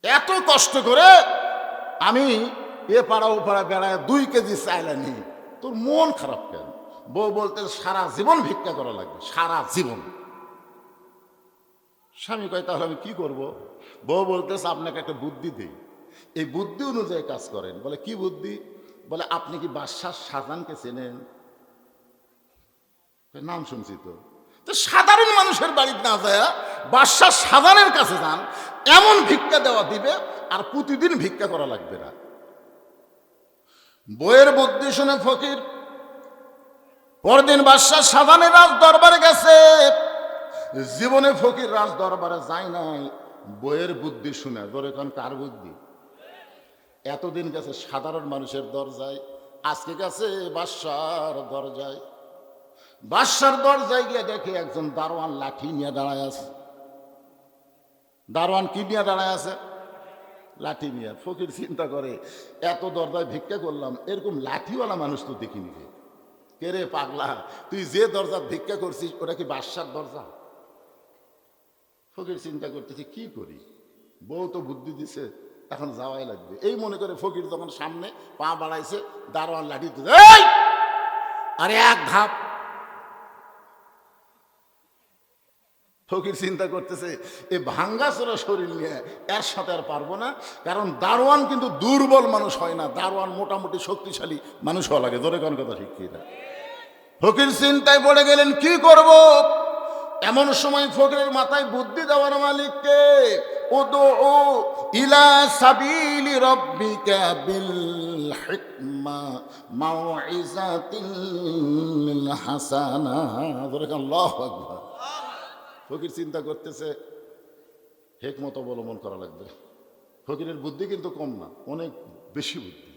এত কষ্ট করে আমি এ পাড়া ও পাড়া বেড়ায় 2 কেজি চাইলা নিই, তোর মন খারাপ কেন? বউ বলতে সারা জীবন ভিক্ষা করা লাগবে, সারা জীবন। স্বামী কয় তাহলে আমি কি করব? বউ বলতেছে আপনাকে একটা বুদ্ধি দিই, এই বুদ্ধি অনুযায়ী কাজ করেন। বলে কি বুদ্ধি? বলে আপনি কি বাদশাহ শাহজাহানকে চেনেন? নাম শুনছি তো। তো সাধারণ মানুষের বাড়িতে না যায় বাদশাহ শাহজাহানের কাছে যান, এমন ভিক্ষা দেওয়া দিবে আর প্রতিদিন ভিক্ষা করা লাগবে না। বইয়ের বুদ্ধি শুনে ফকির পরদিন বাদশাহ শাহজাহানের রাজ দরবারে গেছে। জীবনে ফকির রাজ দরবারে যায় নাই, বইয়ের বুদ্ধি শুনে। ধরে কারণ কার বুদ্ধি? এতদিন গেছে সাধারণ মানুষের দরজায়, আজকে গেছে বাদশার দরজায়। বাদশার দরজায় গিয়ে দেখে একজন দারোয়ান লাঠি নিয়ে দাঁড়ায় আছে। দারোয়ান কি নিয়ে দাঁড়ায় আছে? লাঠি নিয়ে। ফকির চিন্তা করে এত দরজায় ভিক্ষা করলাম, এরকম লাঠিওয়ালা মানুষ তো দেখিনি। কে রে পাগলা, তুই যে দরজা ভিক্ষা করছিস ওটা কি বাদশার দরজা? ফকির চিন্তা করতেছে কি করি, বউ তো বুদ্ধি দিছে, এখন যাওয়াই লাগবে। এই মনে করে ফকির যখন সামনে পা বাড়াইছে, দারোয়ান লাঠি দিতে আরে এক ধাপ। ফকির চিন্তা করতেছে এ ভাঙ্গাচোরা শরীর নিয়ে এর সাথে আর পারবো না, কারণ দারোয়ান কিন্তু দুর্বল মানুষ হয় না, দারোয়ান মোটামুটি শক্তিশালী মানুষ হওয়া লাগে। ধরে কোন কথা ঠিক কি না? ফকির চিন্তায় পড়ে গেলেন কি করব। এমন সময় ফকিরের মাথায় বুদ্ধি দেওয়ার মালিককে, উদউ ইলা সাবিলি রাব্বিকা বিল হিকমা মাউইজাতিল হাসানা। ধরে কোন আল্লাহু আকবার। ফকির চিন্তা করতেছে হিকমত অবলম্বন করা লাগবে। ফকিরের বুদ্ধি কিন্তু কম না, অনেক বেশি বুদ্ধি।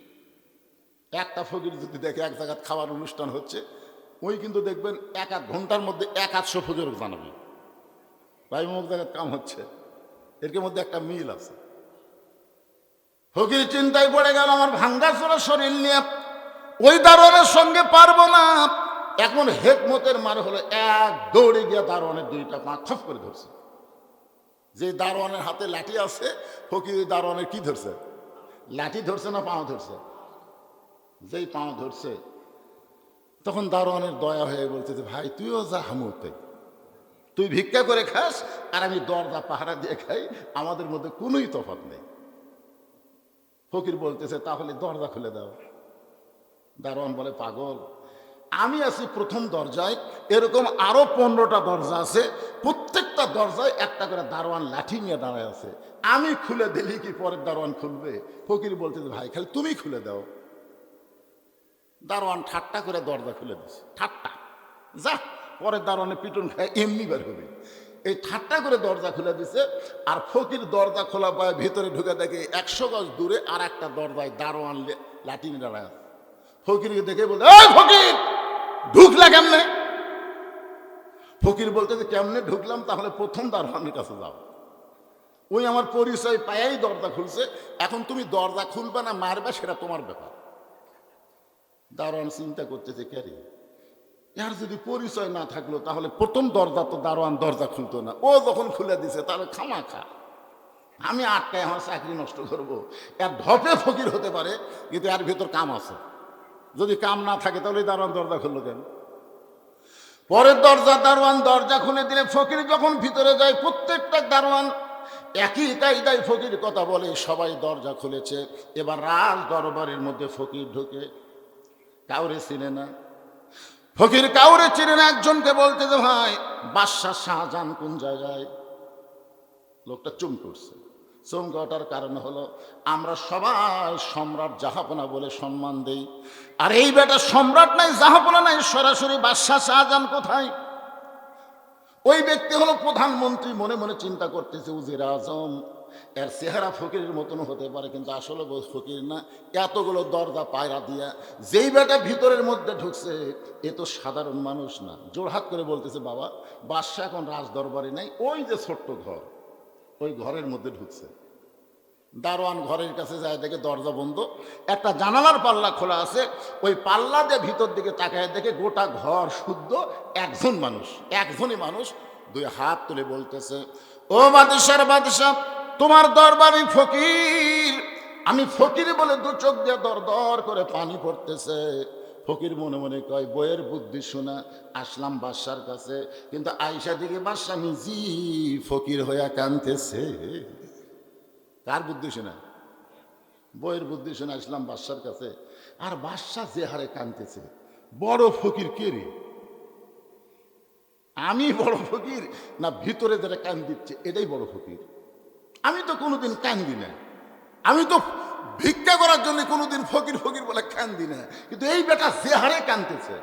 একটা ফকির যদি দেখে এক জায়গায় খাওয়ার অনুষ্ঠান হচ্ছে, ওই কিন্তু দেখবেন 1-1 ঘন্টার মধ্যে 100 ফকির জানাবে ভাই অমুক জায়গায় কাম হচ্ছে। এর মধ্যে একটা মিল আছে। ফকির চিন্তায় পড়ে গেল আমার ভাঙ্গাচোরা শরীর নিয়ে ওই দারোয়ানের সঙ্গে পারবো না। এখন হেকমতের মার হলো এক দৌড়ে গিয়ে দারোয়ানের 2টা পা খপ করে ধরছে। যে দারোয়ানের হাতে লাঠি আছে, ফকির দারোয়ানের কি ধরছে? লাঠি ধরছে না পাও ধরছে? যেই পাও ধরছে তখন দারোয়ানের দয়া হয়ে বলছে যে ভাই তুইও যা হামতে, তুই ভিক্ষা করে খাস আর আমি দরজা পাহারা দিয়ে খাই, আমাদের মধ্যে কোনোই তফাৎ নেই। ফকির বলতেছে তাহলে দরজা খুলে দাও। দারোয়ান বলে পাগল, আমি আছি প্রথম দরজায়, এরকম আরো 15টা দরজা আছে, প্রত্যেকটা দরজায় একটা করে দারোয়ান লাঠি নিয়ে দাঁড়ায় আছে, আমি খুলে দিলি কি পরের দারোয়ান খুলবে? ফকির বলতেছে ভাই খালি তুমি খুলে দাও। দারোয়ান ঠাট্টা করে দরজা খুলে দিছে। ঠাট্টা যা, পরের দারোয়ানে পিটন খায় এমনি বের হবে। এই ঠাট্টা করে দরজা খুলে দিছে। আর ফকির দরজা খোলা পায় ভিতরে ঢুকে দেখে 100 গজ দূরে আর একটা দরজায় দারোয়ান লাঠি নিয়ে দাঁড়ায় আছে। ফকিরকে দেখে বলতে ওই ফকির ঢুকলা কেমনে? ফকির বলতে যে কেমনে ঢুকলাম, তাহলে প্রথম দারোয়ানের কাছে যাও, ওই আমার পরিচয় পায়াই দরজা খুলছে, এখন তুমি দরজা খুলবে না মারবে সেটা তোমার ব্যাপার। দারোয়ান চিন্তা করতেছে ক্যারি এর যদি পরিচয় না থাকলো তাহলে প্রথম দরজা তো দারোয়ান দরজা খুলতো না, ও যখন খুলে দিছে তাহলে খামা খা আমি আটকায় আমার চাকরি নষ্ট করবো। এর ঢপে ফকির হতে পারে, কিন্তু এর ভেতর কাম আছে। যদি কাম না থাকে তাহলে দারোয়ান দরজা খুললো কেন? পরের দারোয়ান দরজা খুলে দিলে ফকির যখন ভিতরে যায়, প্রত্যেকটা দারোয়ান একই কায়দায় ফকির কথা বলে, সবাই দরজা খুলেছে। এবার রাজ দরবারের মধ্যে ফকির ঢুকে, কাউরে চিনে না ফকির, কাউরে চিনে না। একজনকে বলতে যে ভাই বাদশাহ শাহজাহান কোন জায়গায়? লোকটা চমকে উঠছে। চমকে ওঠার কারণ হলো আমরা সবাই সম্রাট জাহাপনা বলে সম্মান দেই, আর এই বেটা সম্রাট নাই জাহাপনা নাই, সরাসরি বাদশাহ শাহজাহান কোথায়? ওই ব্যক্তি হলো প্রধানমন্ত্রী। মনে মনে চিন্তা করতেছে উজির আজম, এর চেহারা ফকিরের মতন হতে পারে কিন্তু আসলে ফকির না। এতগুলো দরজা পায়রা দিয়া যেই বেটা ভিতরের মধ্যে ঢুকছে এ তো সাধারণ মানুষ না। জোড়হাত করে বলতেছে বাবা বাদশাহ এখন রাজ দরবারে নাই, ওই যে ছোট্ট ঘর, ওই ঘরের মধ্যে ঢুকছে। দারোয়ান ঘরের কাছে যায়, দেখে দরজা বন্ধ, একটা জানালার পাল্লা খোলা আছে, ওই পাল্লা দিয়ে ভিতর দিকে তাকায় দেখে গোটা ঘর শুদ্ধ একজন মানুষ, একজনই মানুষ। 2 হাত তুলে বলতেছে ও বাদশার বাদশাহ, তোমার দরবারে ফকির, আমি ফকির বলে দু চোখ দিয়ে দর দর করে পানি পড়তেছে। ফকির মনে মনে কয় বইয়ের বুদ্ধি শোনা আসলাম বাদশার কাছে, কিন্তু আইসা দিকে বাদশা নিজে ফকির হইয়া কানতেছে। কার বুদ্ধি শোনা? বইয়ের বুদ্ধি শোনা আসলাম বাদশার কাছে, আর বাদশা যে হারে কানতেছে। বড় ফকির কে রে? আমি বড় ফকির না ভিতরে যারা কান দিচ্ছে এটাই বড় ফকির? আমি তো কোনোদিন কান্দি না, আমি তো ভিক্ষা করার জন্য কোনোদিন ফকির ফকির বলে কান্দি না, কিন্তু এই বেটা যে হারে কানতেছে।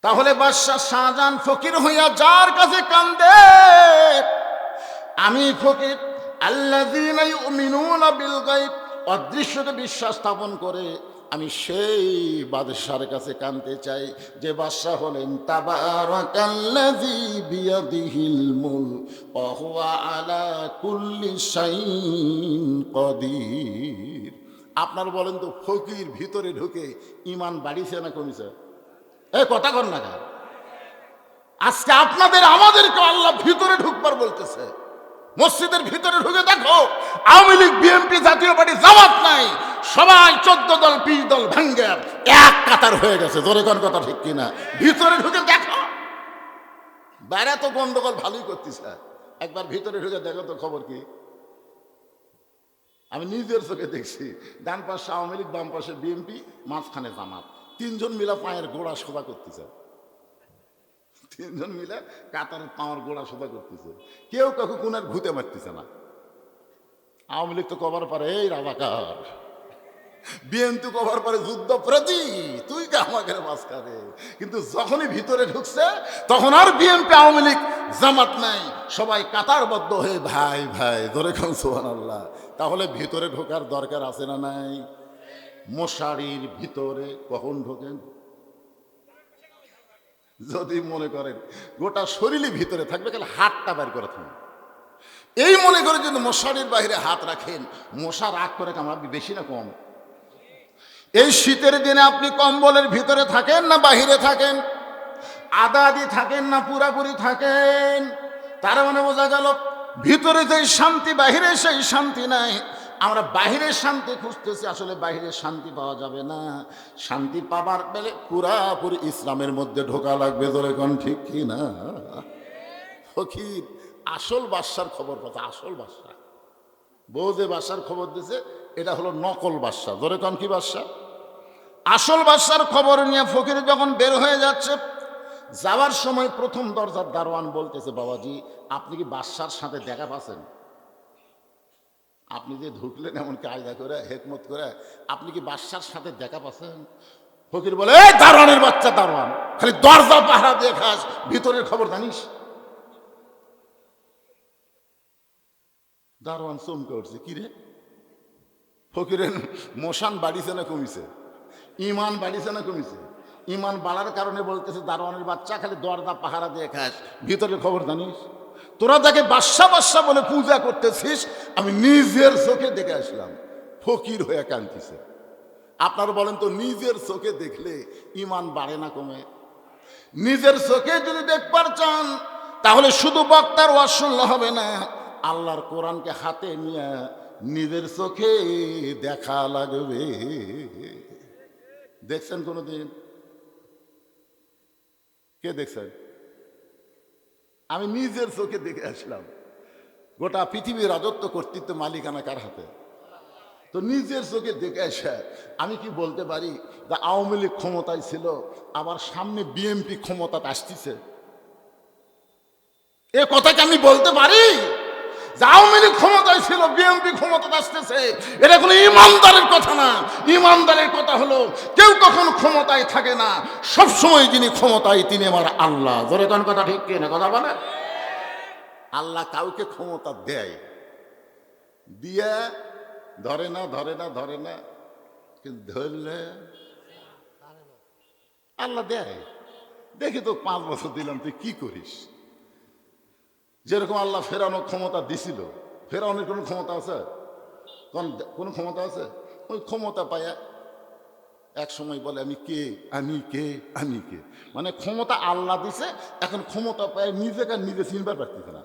তাহলে বাদশা শাহজাহান ফকির হইয়া যার কাছে কান্দে, আমি ফকির আল্লাযীনা ইউমিনুনা বিল গায়ব, অদৃশ্যকে বিশ্বাস স্থাপন করে, আমি সেই বাদশার কাছে কানতে চাই যে বাদশা হলেন তাবারাকাল্লাযী বিয়াদিহিল মুলক ওয়া হুয়া আলা কুল্লি শাইইন কাদির। আপনার বলেন তো ফকির ভিতরে ঢুকে ইমান বাড়িছে না কমিছে? এই কথা কর না কেন? আজকে আপনাদের আমাদেরকে আল্লাহ ভিতরে ঢুকবার বলতেছে। মসজিদের ভিতরে ঢুকে দেখো, আওয়ামী লীগ, বিএনপি, জাতীয় পার্টি, জামাত নাই, সবাই 14 দল 20 দল ভাঙ্গে এক কাতার হয়ে গেছে। জোরে কোন কথা ঠিক কিনা? ভিতরে ঢুকে দেখো। বাইরে তো গন্ডগোল ভালোই করতেছে, একবার ভিতরে ঢুকে দেখো তো খবর কি। আমি নিজের চোখে দেখছি, ডান পাশে আওয়ামী লীগ, বাম পাশে বিএনপি, মাঝখানে জামাত, তিনজন মিলে পায়ের গোড়া সোজা করতেছে। তিনজন মিলে কাতারের পাওয়ার গোড়া সোজা করতেছে, কেউ কাকু কোনার ঘুতে মারতেছে না। আওয়ামী লীগ তো কবার পারে এই রাজাকার, বিএনপি কবার পারে যুদ্ধপ্রতি, তুই কে আমাকে মাঝখানে। কিন্তু যখনই ভিতরে ঢুকছে তখন আর বিএনপি, আওয়ামী লীগ, জামাত নাই, সবাই কাতারবদ্ধ হয়ে ভাই ভাই ধরে খান সুবহানাল্লাহ। তাহলে ভিতরে ঢোকার দরকার আছে না নাই? মশারির ভিতরে কখন ঢোকেন? যদি মনে করেন গোটা শরীরই ভিতরে থাকবে, তাহলে হাতটা বের করে থাকবে। এই মনে করে যদি মশারির বাইরে হাত রাখেন, মশা রাগ করে কামড়াবে বেশি না কম? এই শীতের দিনে আপনি কম্বলের ভিতরে থাকেন না বাহিরে থাকেন? আধা আধি থাকেন না পুরাপুরি থাকেন? তার মানে বোঝা গেল ভিতরে যেই শান্তি বাহিরে সেই শান্তি নাই। আমরা বাহিরের শান্তি খুঁজতেছি, আসলে বাহিরের শান্তি পাওয়া যাবে না। শান্তি পাবার পেলে পুরাপুরি ইসলামের মধ্যে ঢোকা লাগবে। ধরে কোন ঠিক কি না? ফকির আসল বাদশার খবর কথা, আসল বাদশা। বউ যে বাদশার খবর দিছে এটা হলো নকল বাদশা। ধরে কোন কি বাদশা? আসল বাদশার খবর নিয়ে ফকির যখন বের হয়ে যাচ্ছে, যাওয়ার সময় প্রথম দরজার দারোয়ান বলতেছে, বাবাজি আপনি কি বাদশার সাথে দেখা পাচ্ছেন? আপনি যে ঢুকলেন এমন কায়দা করে হেকমত করে, আপনি কি বাদশার সাথে দেখা পাচ্ছেন? ফকির বলে, এই দারোয়ানের বাচ্চা দারোয়ান, খালি দরজা পাহারা দিয়ে খাস, ভিতরের খবর জানিস? দারোয়ান চমকে উঠছে, কি রে? ফকিরের মশান বাড়িছে না কমিছে? ইমান বাড়িছে না কমিছে? ইমান বাড়ার কারণে বলতেছে, দারোয়ানের বাচ্চা খালি দরজা পাহারা দিয়ে খাস, ভিতরের খবর জানিস? তোরা তাকে বাদশা বাদশা বলে পূজা করতেছিস, আমি নিজের চোখে দেখে আসলাম। ফকির হয়ে কাঁদতেছে। আপনারা বলেন তো, নিজের চোখে দেখলে ইমান বাড়ে না কমে? নিজের চোখে যদি দেখবার চান তাহলে শুধু বক্তার ওয়াজ শুনলে হবে না, আল্লাহর কোরআনকে হাতে নিয়ে নিজের চোখে দেখা লাগবে। দেখছেন কোনোদিন? কে দেখছেন? আমি নিজের চোখে দেখে আসলাম। গোটা পৃথিবীর রাজত্ব কর্তৃত্ব মালিকানা কার হাতে? তো নিজের চোখে দেখে আসা আমি কি বলতে পারি যে আওয়ামী লীগ ক্ষমতায় ছিল, আবার সামনে বিএনপি ক্ষমতাতে আসতেছে? এ কথা কি আমি বলতে পারি যে আওয়ামী লীগ ক্ষমতায় ছিল, বিএনপি ক্ষমতাতে আসতেছে? এটা কোনো ইমানদারের কথা না। ইমানদারের কথা হলো, কেউ কখন ক্ষমতায় থাকে না, সবসময় যিনি ক্ষমতায় তিনি আমার আল্লাহ। জোরে কোন কথা ঠিক কিনা? কথা বলে আল্লাহ কাউকে ক্ষমতা দেয়, দিয়ে ধরে না ধরে না ধরে না, কিন্তু ধরলে আল্লাহ দেয়। দেখি তো 5 বছর দিলাম, তুই কি করিস? যেরকম আল্লাহ ফেরানোর ক্ষমতা দিছিল, ফেরানোর কোনো ক্ষমতা আছে? কোন ক্ষমতা আছে? ওই ক্ষমতা পায়া এক সময় বলে আমি কে, আমি কে, আমি কে। মানে ক্ষমতা আল্লাহ দিছে, এখন ক্ষমতা পায় নিজেকে নিজে চিনবার পারতেছে না।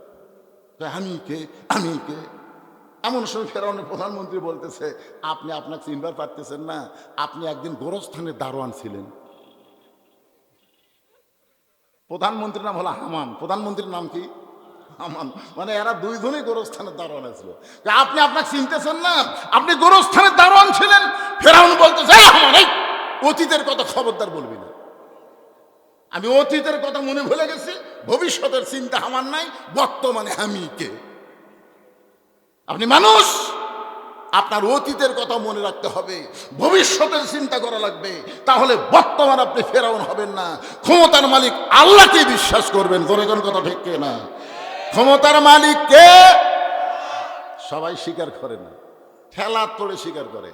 আমি কে, আমি কে। এমন সময় ফেরাউনের প্রধানমন্ত্রী বলতেছে, আপনি আপনাকে চিনবার পারতেছেন না, আপনি একদিন গোরস্থানের দারোয়ান ছিলেন। প্রধানমন্ত্রীর নাম হলো হামান, প্রধানমন্ত্রীর নাম কি? হামান। মানে এরা দুইজনই গোরস্থানের দারোয়ান ছিল। আপনি আপনাকে চিনতেছেন না, আপনি গোরস্থানের দারোয়ান ছিলেন। ফেরাউন বলতেছে, হামান, এই অতীতের কথা খবরদার বলবি না। আমি অতীতের কথা মনে ভুলে গেছি, ভবিষ্যতের চিন্তা আমার নাই, বর্তমানে আমি কে। আপনি মানুষ, আপনার অতীতের কথা মনে রাখতে হবে, ভবিষ্যতের চিন্তা করা লাগবে, তাহলে বর্তমান আপনি ফেরাউন হবেন না। ক্ষমতার মালিক আল্লাহকে বিশ্বাস করবেন। জোরে কোন কথা ঠিক না? ক্ষমতার মালিক কে? সবাই স্বীকার করে না, ঠেলার তোড়ে স্বীকার করে।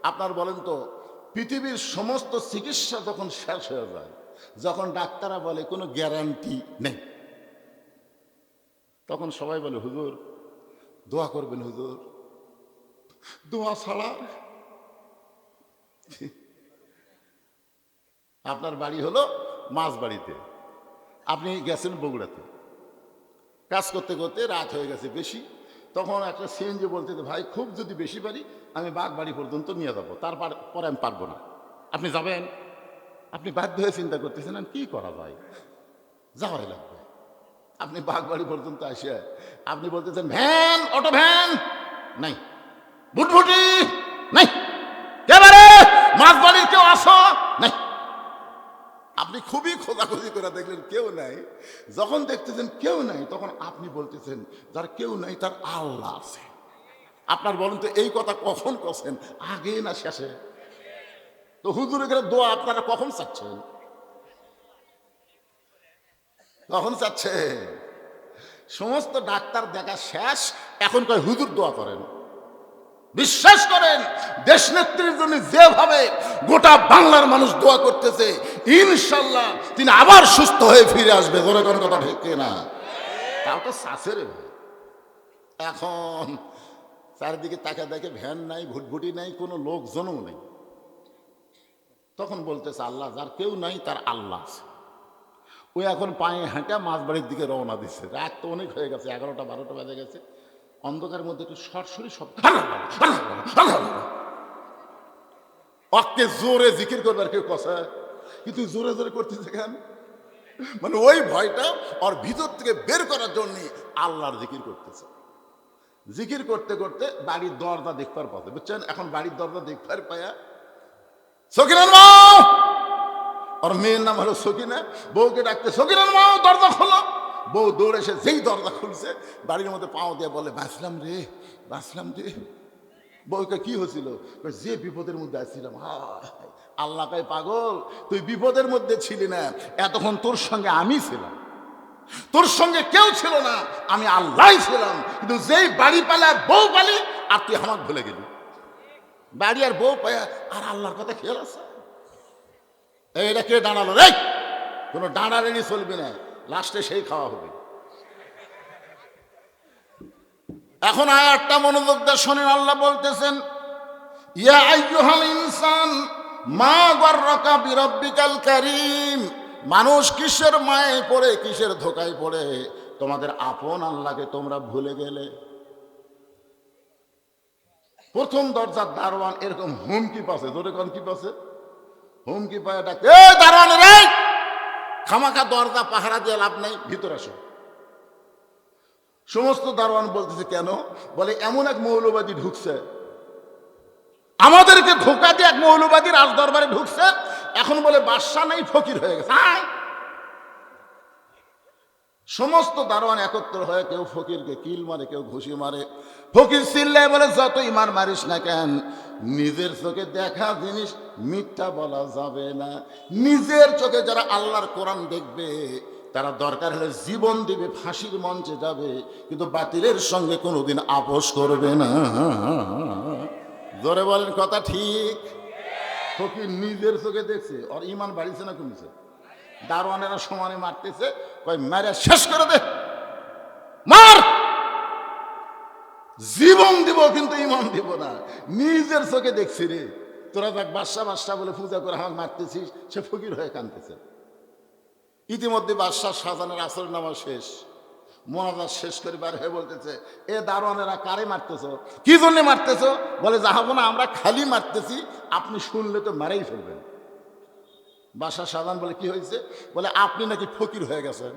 আপনার বলেন তো, পৃথিবীর সমস্ত চিকিৎসা যখন শেষ হয়ে যায়, যখন ডাক্তাররা বলে কোনো গ্যারান্টি নেই, তখন সবাই বলে হুজুর দোয়া করবেন, হুজুর দোয়া ছাড়া। আপনার বাড়ি হলো মাঝবাড়িতে, আপনি গেছেন বগুড়াতে, কাজ করতে করতে রাত হয়ে গেছে বেশি, তখন একটা সিএনজি বলতে, ভাই খুব যদি বেশি পারি আমি বাগবাড়ি পর্যন্ত নিয়ে যাবো, তারপরে আমি পারবো না। আপনি যাবেন? আপনি বাধ্য হয়ে চিন্তা করতেছেন কি করা যায়, যাওয়াই লাগবে। আপনি বাগবাড়ি পর্যন্ত আসে আপনি বলতেছেন ভ্যান, অটো ভ্যান নাই, ভুটভুটি নাই, এবারে মাঝবাড়ির কেউ আসো নাই। আপনি খুবই খোঁজাখুঁজি করে দেখলেন কেউ নাই। যখন দেখতেছেন কেউ নাই, তখন আপনি বলতেছেন যার কেউ নাই তার আল্লাহ আছে। আপনার বলেন তো এই কথা কখন করছেন, আগে না শেষে? তো হুজুরের দোয়া আপনারা কখন চাচ্ছেন? কখন চাচ্ছে? সমস্ত ডাক্তার দেখা শেষ, এখন কয় হুজুর দোয়া করেন। বিশ্বাস করেন, দেশ নেত্রীর জন্য যেভাবে গোটা বাংলার মানুষ দোয়া করতেছে, ইনশাল্লাহ তিনি আবার সুস্থ হয়ে ফিরে আসবে। বলে কোন কথা ঠিক না? তাও তো চাচ্ছে রে ভাই। এখন চারিদিকে তাকা দেখে ভ্যান নাই, ভুটভুটি নাই, কোনো লোকজনও নেই। তখন বলতেছে আল্লাহ, যার কেউ নাই তার আল্লাহ আছে। ওই এখন পায়ে হাঁটা মাঝবাড়ির দিকে রওনা দিচ্ছে। রাত তো অনেক হয়ে গেছে, 11টা 12টা বেজে গেছে। অন্ধকারের মধ্যে একটু সরসরি শব্দ, অক্কে জোরে জিকির করবার কেউ কথা, কিন্তু জোরে জোরে করতেছে কেন? মানে ওই ভয়টা ওর ভিতর থেকে বের করার জন্য আল্লাহর জিকির করতেছে। জিকির করতে করতে বাড়ির দরজা দেখবার পথে, বুঝছেন? এখন বাড়ির দরজা দেখবার পায়া সকিনার মা, ওর মেয়ের নাম হলো সকিনা, বউকে ডাকতে, সকিনার মা দরজা খোলো। বউ দৌড়ে এসে যেই দরজা খুলছে, বাড়ির মধ্যে পাও দিয়ে বলে, বাঁচলাম রে, বাঁচলাম রে। বউকে কি হয়েছিল? যে বিপদের মধ্যে আসছিলাম। আল্লাহ কয়, পাগল, তুই বিপদের মধ্যে ছিলি না, এতক্ষণ তোর সঙ্গে আমি ছিলাম, তোর সঙ্গে কেউ ছিল না, আমি আল্লাহ ছিলাম। কিন্তু যেই বাড়ি পালে আর বউ পালি, আর তুই আমাকে ভুলে গেলি। বাড়ি আর বউ পায়া আর আল্লাহর কথা খেয়াল আছে? এটা কে দাঁড়ালো রে? কোনো দাঁড়ালেনি চলবে না, লাস্টে সেই খাওয়া হবে। এখন আয়াতটা মনোযোগ দিয়ে শোনেন। আল্লাহ বলতেছেন, ইয়া আইয়ুহাল ইনসান মা গাররাকা বিরাব্বিকাল কারীম। মানুষ কিসের মায়ে পড়ে, কিসের ধোকায় পড়ে তোমাদের আপন আল্লাহকে তোমরা ভুলে গেলে? প্রথম দরজার দারোয়ান এরকম হুমকি পাচ্ছে, ধরে কোন কি পাচ্ছে? হুমকি পায় ডাকে, এ দারোয়ান রে, খামাখা দরজা পাহারা দিয়ে লাভ নাই, ভিতর আসো। সমস্ত দারোয়ান বলতেছে কেন? বলে এমন এক মৌলবাদী ঢুকছে, আমাদেরকে ধোকা দিয়ে এক মৌলবাদী রাজ দরবারে ঢুকছে, এখন বলে বাদশা নাই, ফকির হয়ে গেছে। সমস্ত দারোয়ান একত্র হয়ে কেউ ফকিরকে কিল মারে, কেউ ঘুষি মারে। ফকির চিল্লায় বলে, যতই মার মারিস না কেন, নিজের চোখে দেখা জিনিস মিথ্যা বলা যাবে না। নিজের চোখে যারা আল্লাহর কোরআন দেখবে, তারা দরকার হলে জীবন দিবে, ফাঁসির মঞ্চে যাবে, কিন্তু বাতিলের সঙ্গে কোনোদিন আপোষ করবে না। জোরে বলেন কথা ঠিক? ফকির নিজের চোখে দেখছে, ওর ইমান বাড়িছে না কমছে? দারোয়ানেরা সমানে মারতেছে, কয় মারা শেষ করে দে, মার, জীবন দিব কিন্তু ইমান দিব না। নিজের চোখে দেখছি রে, তোরা দেখ বাদশা বাদশা বলে পূজা করে আমাকে মারতেছিস। সে ফকির হয়ে কাঁদতেছে। ইতিমধ্যে বাদশাহ শাহজাহানের আসরের নামাজ শেষ, মোনাজাত শেষ করে বার হয়ে বলতেছে, এ দারোয়ানেরা কারে মারতেছ, কি জন্য মারতেছ? বলে যাহাবো না, আমরা খালি মারতেছি, আপনি শুনলে তো মারাই ফেলবেন। বাদশাহ শাহজাহান বলে কি হয়েছে? বলে আপনি নাকি ফকির হয়ে গেছেন।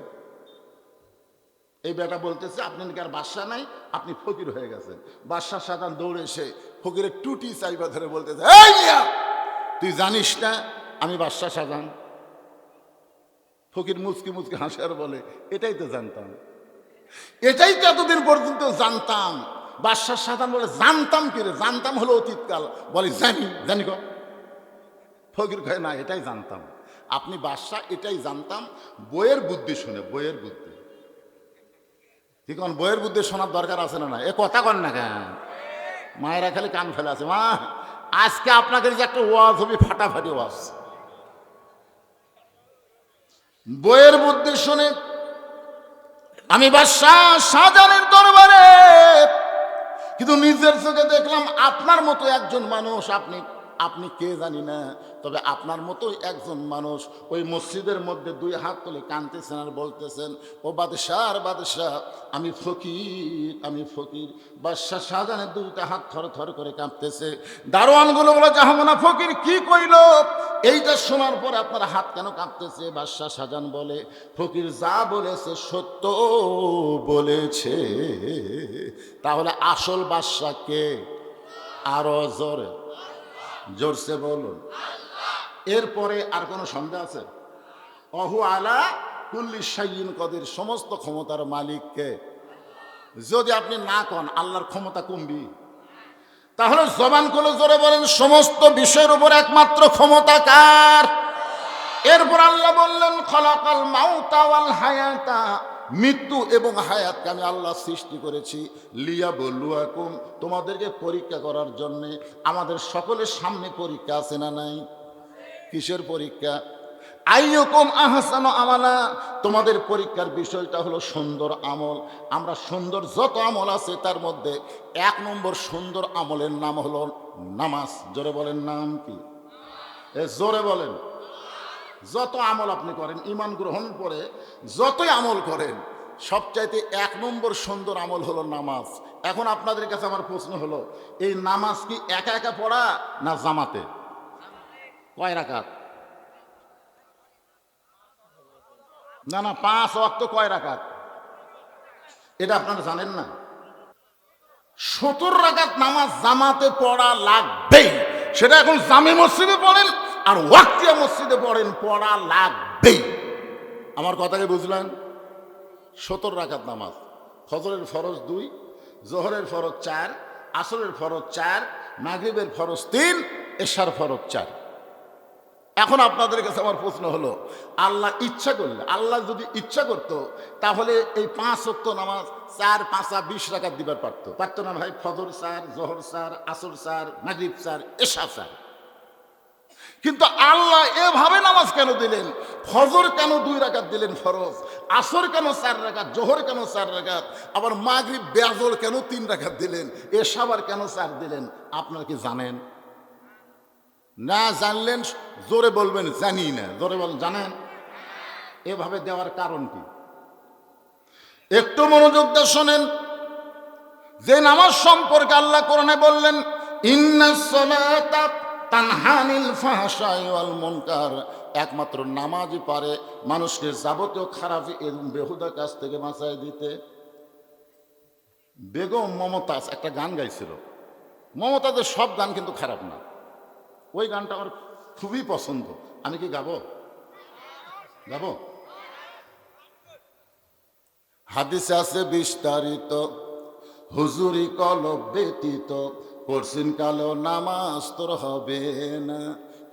এই বেটা বলতেছে আপনি নাকি আর বাদশাহ নাই, আপনি ফকির হয়ে গেছেন। বাদশাহ শাহজাহান দৌড়ে এসে ফকিরের টুটি চাইবা ধরে বলতেছে, এই মিয়া, তুই জানিস না আমি বাদশাহ শাহজাহান? ফকির মুচকি মুচকি হাসে আর বলে, এটাই তো জানতাম, এটাই তো এতদিন পর্যন্ত জানতাম। বাদশাহ শাহজাহান বলে, জানতাম কি রে? জানতাম হলো অতীতকাল। বলে জানি, জানি গো। ফকির কয় না, এটাই জানতাম, আপনি বাদশাহ, এটাই জানতাম। বইয়ের বুদ্ধি শুনে, বইয়ের বুদ্ধি কি কোন বইয়ের বুদ্ধি শোনার দরকার আছে না? না এ কথা কন না কেন? মায়েরা খালি কান ফেলে আছে। মা, আজকে আপনাদের যে একটা ওয়াজ হবে, ফাটাফাটি ওয়াজ। বইয়ের বুদ্ধি শুনে আমি বাদশাহ শাহজাহানের দরবারে, কিন্তু নিজের চোখে দেখলাম আপনার মতো একজন মানুষ, আপনি আপনি কে জানি না, তবে আপনার মতোই একজন মানুষ ওই মসজিদের মধ্যে দুই হাত তুলে কাঁদতেছেন আর বলতেছেন, ও বাদশাহ, বাদশাহ, আমি ফকির, আমি ফকির। বাদশাহ শাহজাহানের দুইটা হাত থর থর করে কাঁপতেছে। দারোয়ানগুলো বলে, জাহামনা ফকির কি কইল? এইটা শোনার পরে আপনার হাত কেন কাঁপতেছে? বাদশাহ শাহজাহান বলে, ফকির যা বলেছে সত্য বলেছে। তাহলে আসল বাদশাহ কে? আরো জোরে, জোরসে বলুন। এরপরে আর কোনো সন্দেহ আছে? অহু আলা কুল্লি শাইইন কদির, সমস্ত ক্ষমতার মালিক কে? যদি আপনি না কন আল্লাহর ক্ষমতা কমবি, তাহলে জবান খুলে জোরে বলেন, সমস্ত বিষয়ের উপর একমাত্র ক্ষমতা কার? এরপর আল্লাহ বললেন, খলাকাল মাউতা ওয়াল হায়াতা, মৃত্যু এবং হায়াতকে আমি আল্লাহ সৃষ্টি করেছি, লিয়াবলুয়াকুম, তোমাদেরকে পরীক্ষা করার জন্যে। আমাদের সকলের সামনে পরীক্ষা আছে না নাই? কিসের পরীক্ষা? আইয়ুকুম আহসানু আমালা, তোমাদের পরীক্ষার বিষয়টা হলো সুন্দর আমল। আমরা সুন্দর যত আমল আছে তার মধ্যে 1 নম্বর সুন্দর আমলের নাম হলো নামাজ। জোরে বলেন, নাম কি? জোরে বলেন। যত আমল আপনি করেন, ঈমান গ্রহণ করে যতই আমল করেন, সবচাইতে 1 নম্বর সুন্দর আমল হলো নামাজ। এখন আপনাদের কাছে আমার প্রশ্ন হলো, এই নামাজ কি একা একা পড়া না জামাতে? কয় রাকাত? না না, 5 ওয়াক্ত কয় রাকাত? এটা আপনারা জানেন না? 70 রাকাত নামাজ জামাতে পড়া লাগবেই। সেটা এখন জামে মসজিদে পড়েন আর ওয়াক্তিয়া মসজিদে পড়েন, পড়া লাগবেই। আমার কথাকে বুঝলেন? 70 রাকাত নামাজ, ফজরের ফরজ 2, জোহরের ফরজ 4, আসরের ফরজ 4, মাগরিবের ফরজ 3, এশার ফরজ 4। এখন আপনাদের কাছে আমার প্রশ্ন হলো, আল্লাহ ইচ্ছা করলে, আল্লাহ যদি ইচ্ছা করতো, তাহলে এই 5 ওয়াক্ত নামাজ 4 5 20 রাকাত দিবার পারতো, পারতো না ভাই? ফজর 4, জোহর 4, আসর 4, মাগরিব 4, এশা 4। কিন্তু আল্লাহ এভাবে নামাজ কেন দিলেন? ফজর কেন 2 রাকাত দিলেন ফরজ, আসর কেন 4 রাকাত, জোহর কেন 4 রাকাত, আবার মাগরিব বেজর কেন 3 রাকাত দিলেন, এশাবার কেন 4 দিলেন? আপনারা কি জানেন? না জানলেন জোরে বলবেন জানি না। জোরে বলেন, জানেন? এভাবে দেওয়ার কারণ কি? একটু মনোযোগ দিয়ে শোনেন। যে নামাজ সম্পর্কে আল্লাহ কোরআনে বললেন, ইন্নাস সালাতা তানহা আনিল ফাহশাই ওয়াল মুনকার, একমাত্র নামাজই পারে মানুষকে যাবতীয় খারাপ এবং বেহুদা কাজ থেকে বাঁচায় দিতে। বেগম মমতাজ একটা গান গাইছিল। মমতাজের সব গান কিন্তু খারাপ না, ওই গানটা আমার খুবই পছন্দ। আমি কি গাবো? গাবো? হাদিসে আছে বিস্তারিত, হুজুরি কলব ব্যতীত পরশিন কালো নামাজ তোর হবে না।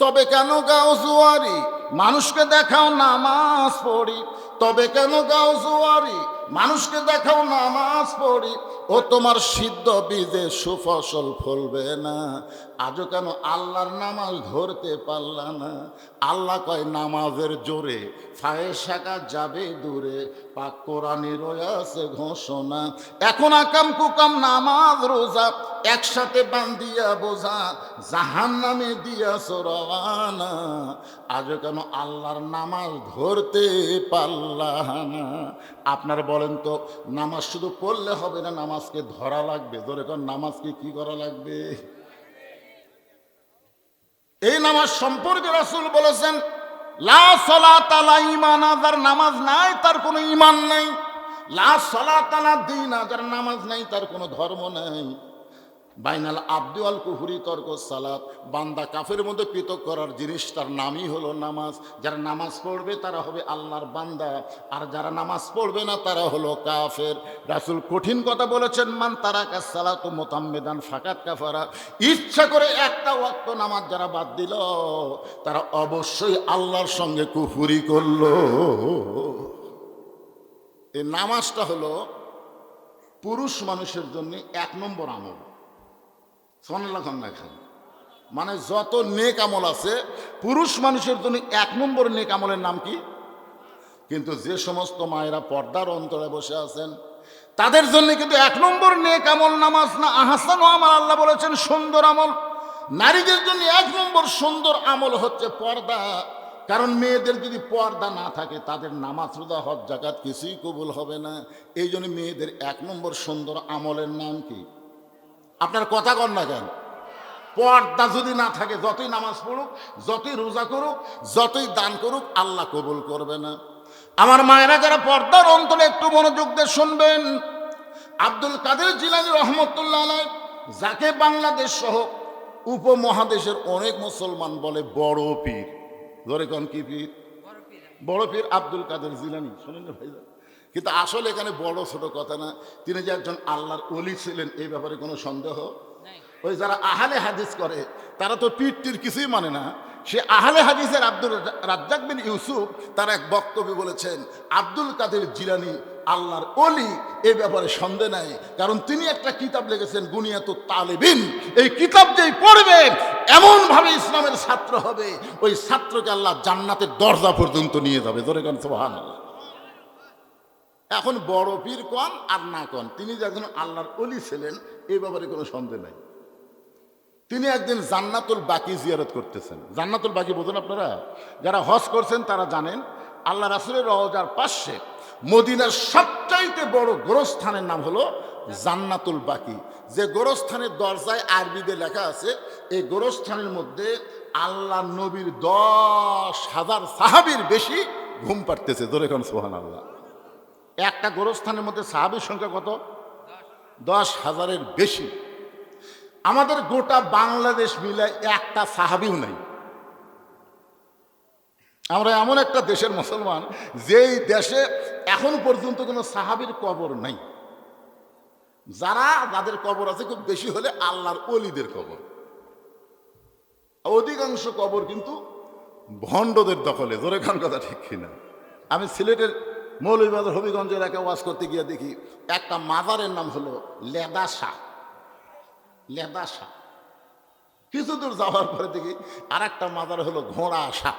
তবে কেন গাও জুয়ারি, মানুষকে দেখাও নামাজ পড়ি। তবে কেন গাও জুয়ারি, মানুষকে দেখাও নামাজ পড়ি। ও তোমার সিদ্ধ বীজে সুফসল ফলবে না। আজও কেন আল্লাহর নামাজ ধরতে পারলা না? আল্লাহ কয় নামাজের জোরে ফায়েসাকা যাবে দূরে, পাক কোরআনে রয়েছে ঘোষণা, এখন আকাম কুকাম নামাজ রোজা একসাথে বান্ধিয়া বোঝা জাহান্নামে দিয়াছ রওয়ানা, আজ কেন আল্লাহর নামাজ ধরতে পারলা না? আপনার বলেন তো, নামাজ শুধু পড়লে হবে না, নামাজকে ধরা লাগবে। ধরে কোন নামাজকে কি করা লাগবে? এই নামাজ সম্পর্কে রাসূল বলেছেন, লা সালাতা লা ঈমান, যার নামাজ নাই তার কোনো ঈমান নাই। লা সালাতা লা দীন, যার নামাজ নাই তার কোনো ধর্ম নাই। বাইনাল আবদু আল কুফরি তর্ক সালাত, বান্দা কাফের মধ্যে পৃথক করার জিনিস তার নামই হলো নামাজ। যারা নামাজ পড়বে তারা হবে আল্লাহর বান্দা, আর যারা নামাজ পড়বে না তারা হলো কাফের। রাসূল কঠিন কথা বলেছেন, মান তারাকা সালাতু মুতাম্মিদান ফাকাত কাফারা, ইচ্ছা করে একটা ওয়াক্ত নামাজ যারা বাদ দিল তারা অবশ্যই আল্লাহর সঙ্গে কুফরি করলো। এই নামাজটা হলো পুরুষ মানুষের জন্য 1 নম্বর আমল। মানে যত নেক আমল আছে পুরুষ মানুষের জন্য 1 নম্বর নেক আমলের নাম কি? কিন্তু যে সমস্ত মায়েরা পর্দার অন্তরে বসে আছেন তাদের জন্য কিন্তু 1 নম্বর নেক আমল নামাজ না, আহসান আমল। আল্লাহ বলেছেন সুন্দর আমল। নারীদের জন্য 1 নম্বর সুন্দর আমল হচ্ছে পর্দা। কারণ মেয়েদের যদি পর্দা না থাকে তাদের নামাজ রোজা হজ যাকাত কিছুই কবুল হবে না। এই জন্য মেয়েদের 1 নম্বর সুন্দর আমলের নাম কি? আপনার কথা কন না কেন? পর্দা যদি না থাকে যতই নামাজ পড়ুক, যতই রোজা করুক, যতই দান করুক, আল্লাহ কবুল করবে না। আমার মায়েরা যারা পর্দার অন্তরে একটু মনোযোগ দিয়ে শুনবেন, আব্দুল কাদের জিলানী রহমতুল্লাহ আলাইহ, যাকে বাংলাদেশ সহ উপমহাদেশের অনেক মুসলমান বলে বড় পীর। ধরে কোন কি পীর? বড় পীর আব্দুল কাদের জিলানী। শোনেন না ভাইজান, কিন্তু আসলে এখানে বড় ছোট কথা না, তিনি যে একজন আল্লাহর ওলি ছিলেন এই ব্যাপারে কোনো সন্দেহ। ওই যারা আহলে হাদিস করে তারা তো পীর টির কিছুই মানে না। সে আহলে হাদিসের আব্দুল রাজ্জাক বিন ইউসুফ তার এক বক্তব্যে বলেছেন, আব্দুল কাদের জিলানী আল্লাহর ওলি, এই ব্যাপারে সন্দেহ নাই। কারণ তিনি একটা কিতাব লিখেছেন গুনিয়াতুত তালিবিন। এই কিতাব যেই পড়বে এমন ভাবে ইসলামের ছাত্র হবে, ওই ছাত্রকে আল্লাহ জান্নাতের দরজা পর্যন্ত নিয়ে যাবে। ধরে কেন সুবহানাল্লাহ। এখন বড় পীর কন আর না কন, তিনি যে একজন আল্লাহর ওলি ছিলেন এই ব্যাপারে কোনো সন্দেহ নাই। তিনি একদিন জান্নাতুল বাকি জিয়ারত করতেছেন। জান্নাতুল বাকি বোঝেন আপনারা? যারা হজ করছেন তারা জানেন, আল্লাহ রাসূলের রওজার পাশে মদিনার সবচাইতে বড় গোরস্থানের নাম হলো জান্নাতুল বাকি। যে গোরস্থানের দরজায় আরবিতে লেখা আছে, এই গোরস্থানের মধ্যে আল্লাহ নবীর 10,000 সাহাবীর বেশি ঘুম পাড়তেছে। ধরে কোন সুবহানাল্লাহ। একটা গোরস্থানের মধ্যে সাহাবীর সংখ্যা কত? 10,000-এর বেশি। আমাদের গোটা বাংলাদেশ মিলে একটা সাহাবীও নাই। আমরা এমন একটা দেশের মুসলমান যেই দেশে এখন পর্যন্ত কোনো সাহাবীর কবর নাই। যাদের কবর আছে খুব বেশি হলে আল্লাহর ওলিদের কবর। অধিকাংশ কবর কিন্তু ভণ্ডদের দখলে। জোরে খান কথা ঠিক কিনা? আমি সিলেটের মৌলভীবাজার হবিগঞ্জ এলাকায় ওয়াজ করতে গিয়ে দেখি একটা মাজারের নাম হলো লেদা শাহ। লেদা শাহ। কিছু দূর যাওয়ার পরে দেখি আর একটা মাজার হলো ঘোড়া শাহ।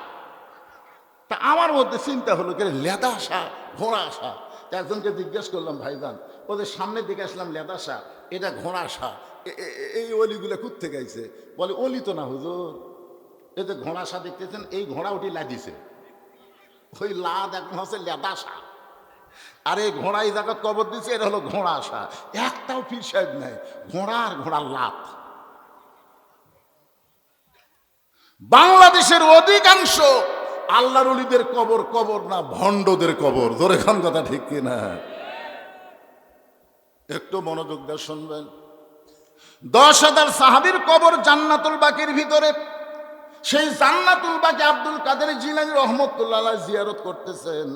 তা আমার মধ্যে চিন্তা হলো যে লেদা শাহ, ঘোড়া শাহ। একজনকে জিজ্ঞেস করলাম, ভাইজান ওদের সামনের দিকে আসলাম লেদা শাহ, এটা ঘোড়া শাহ, এই অলিগুলো কোত্থেকে আইছে? বলে অলি তো না হুজুর, এই যে ঘোড়া শাহ দেখতেছেন, এই ঘোড়া উঠি লাদিছে, ওই লাদ এখন হচ্ছে লেদা শাহ। আর এই ঘোড়া এই জায়গা কবর দিচ্ছে, এটা হলো ঘোড়া শাহ। একটাও পীর সাহেব নাই, ঘোড়া আর ঘোড়ার লাত। বাংলাদেশের অধিকাংশ আল্লাহর ওলিদের কবর কবর না, ভণ্ডদের কবর। ধরে খান কথা ঠিক কিনা? একটু মনোযোগ দিয়ে শুনবেন। 10,000 সাহাবীর কবর জান্নাতুল বাকির ভিতরে। সেই জান্নাতুল বাকি আব্দুল কাদের জিলানী রহমতুল্লাহ আলাইহি জিয়ারত করতেছেন।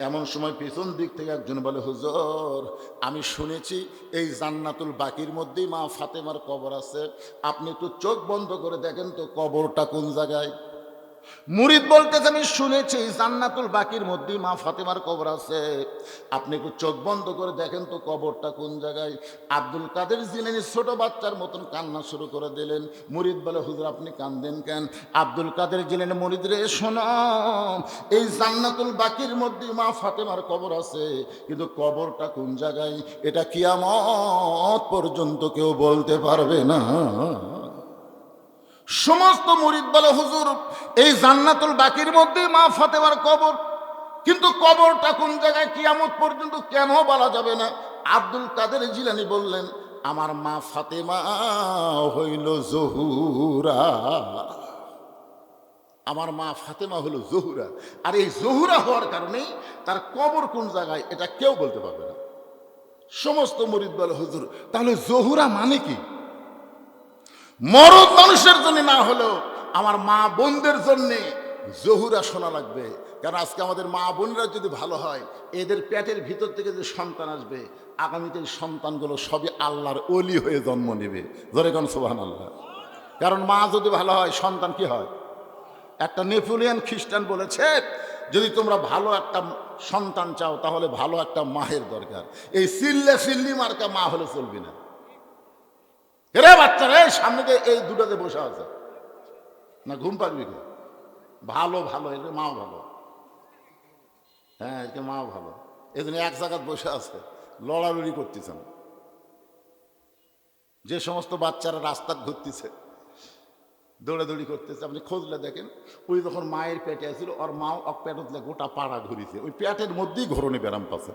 এমন সময় পিছন দিক থেকে একজন বলে, হুজুর আমি শুনেছি এই জান্নাতুল বাকির মধ্যেই মা ফাতেমার কবর আছে, আপনি একটু চোখ বন্ধ করে দেখেন তো কবরটা কোন জায়গায়। মুরিদ বলতেছে আমি শুনেছি জান্নাতুল বাকির মধ্যে মা ফাতেমার কবর আছে, আপনি একটু চোখ বন্ধ করে দেখেন তো কবরটা কোন জায়গায়। আব্দুল কাদের জিলানী ছোট বাচ্চার মতন কান্না শুরু করে দিলেন। মুরিদ বলে হুজুর আপনি কান্দেন কেন? আব্দুল কাদের জিলানী মুরিদ রে শোনো, এই জান্নাতুল বাকির মধ্যে মা ফাতেমার কবর আছে, কিন্তু কবরটা কোন জায়গায় এটা কিয়ামত পর্যন্ত কেউ বলতে পারবে না। সমস্ত মুরিদ বলে হুজুর এই জান্নাতুল বাকির মধ্যে মা ফাতেমার কবর, কিন্তু কবরটা কোন জায়গায় কিয়ামত পর্যন্ত কেন বলা যাবে না? আব্দুল কাদের জিলানী বললেন আমার মা ফাতেমা হইল জহুরা, আমার মা ফাতেমা হলো জহুরা, আর এই জহুরা হওয়ার কারণেই তার কবর কোন জায়গায় এটা কেউ বলতে পারবে না। সমস্ত মুরিদ বলে হুজুর তাহলে জহুরা মানে কি? মরদ মানুষের জন্য না হলেও আমার মা বোনদের জন্যে জহুরা শোনা লাগবে। কারণ আজকে আমাদের মা বোনরা যদি ভালো হয়, এদের পেটের ভিতর থেকে যে সন্তান আসবে, আগামীতে এই সন্তানগুলো সবই আল্লাহর ওলি হয়ে জন্ম নেবে। জোরে কোন সুবহানাল্লাহ। কারণ মা যদি ভালো হয় সন্তান কি হয়? একটা নেপোলিয়ান খ্রিস্টান বলেছে যদি তোমরা ভালো একটা সন্তান চাও তাহলে ভালো একটা মায়ের দরকার, এই সিল্লি মার্কা মা হলে চলবি না। এরে বাচ্চারা সামনে দিয়ে এই দুটাতে বসে আছে না, ঘুম পারবি না? ভালো ভালো এর মাও ভালো, হ্যাঁ এর মাও ভালো, এই জন্য এক জায়গায় বসে আছে লড়ালড়ি করতেছেন। যে সমস্ত বাচ্চারা রাস্তা ঘুরতেছে দৌড়াদৌড়ি করতেছে, আপনি খোঁজলে দেখেন ওই যখন মায়ের পেটে আসছিল ওর মাও এক পেটে গোটা পাড়া ঘুরিছে, ওই পেটের মধ্যেই ঘরণে ব্যারাম পাচ্ছে।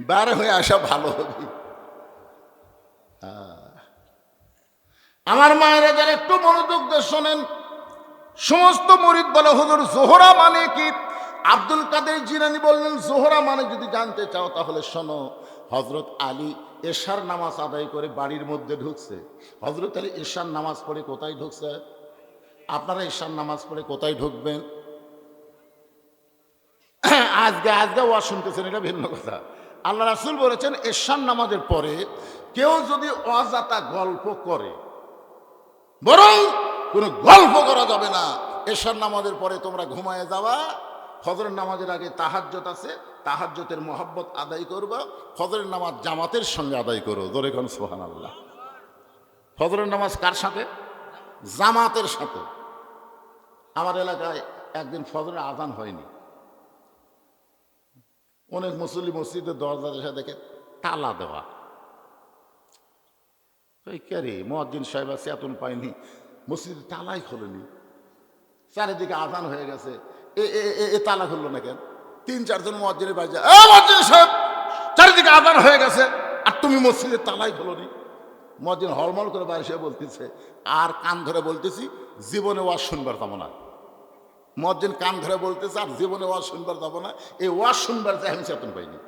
বার হয়ে আসা ভালো হবে। আমার মায়েরা যারা একটু মনোযোগ দিয়ে শোনেন, সমস্ত মুরিদ বলে হুজুর জোহরা মানে কি? আব্দুল কাদের জিলানী বললেন জোহরা মানে যদি জানতে চাও তাহলে শোনো, হজরত আলী এশার নামাজ আদায় করে বাড়ির মধ্যে ঢুকছে। হজরত আলী এশার নামাজ পড়ে কোথায় ঢুকছে? আপনারা এশার নামাজ পড়ে কোথায় ঢুকবেন? আজকে ওয়াজ শুনতেছেন এটা ভিন্ন কথা। আল্লাহ রাসূল বলেছেন এশার নামাজের পরে কেউ যদি অযথা গল্প করে, বরং কোনো গল্প করা যাবে না। এশার নামাজের পরে তোমরা ঘুমায় যাওয়া, ফজরের নামাজের আগে তাহাজ্জুদ আছে, তাহাজ্জুদের মহব্বত আদায় করবা, ফজরের নামাজ জামাতের সঙ্গে আদায় করো। জোরে কোন সুবহানাল্লাহ। ফজরের নামাজ কার সাথে? জামাতের সাথে। আমার এলাকায় একদিন ফজরের আজান হয়নি, অনেক মুসল্লি মসজিদের দরজা এসে দেখে তালা দেওয়া। কে রে মুয়াজ্জিন সাহেব আছে এতন পাইনি, মসজিদে তালাই খোলেনি, চারিদিকে আজান হয়ে গেছে, এ তালা খুললো না কেন? 3-4 জন মুয়াজ্জিনের বাড়ি যায়, মুয়াজ্জিন সাহেব চারিদিকে আজান হয়ে গেছে আর তুমি মসজিদে তালাই খোলনি। মুয়াজ্জিন হলমল করে বাইরে এসে বলতেছে, আর কান ধরে বলতেছি জীবনে ওয়াজ শুনবার যাবো না। মুয়াজ্জিন কান ধরে বলতেছে আর জীবনে ওয়াজ শুনবার যাবো না, এই ওয়াজ শুনবার যায় আমি চেতন পাইনি।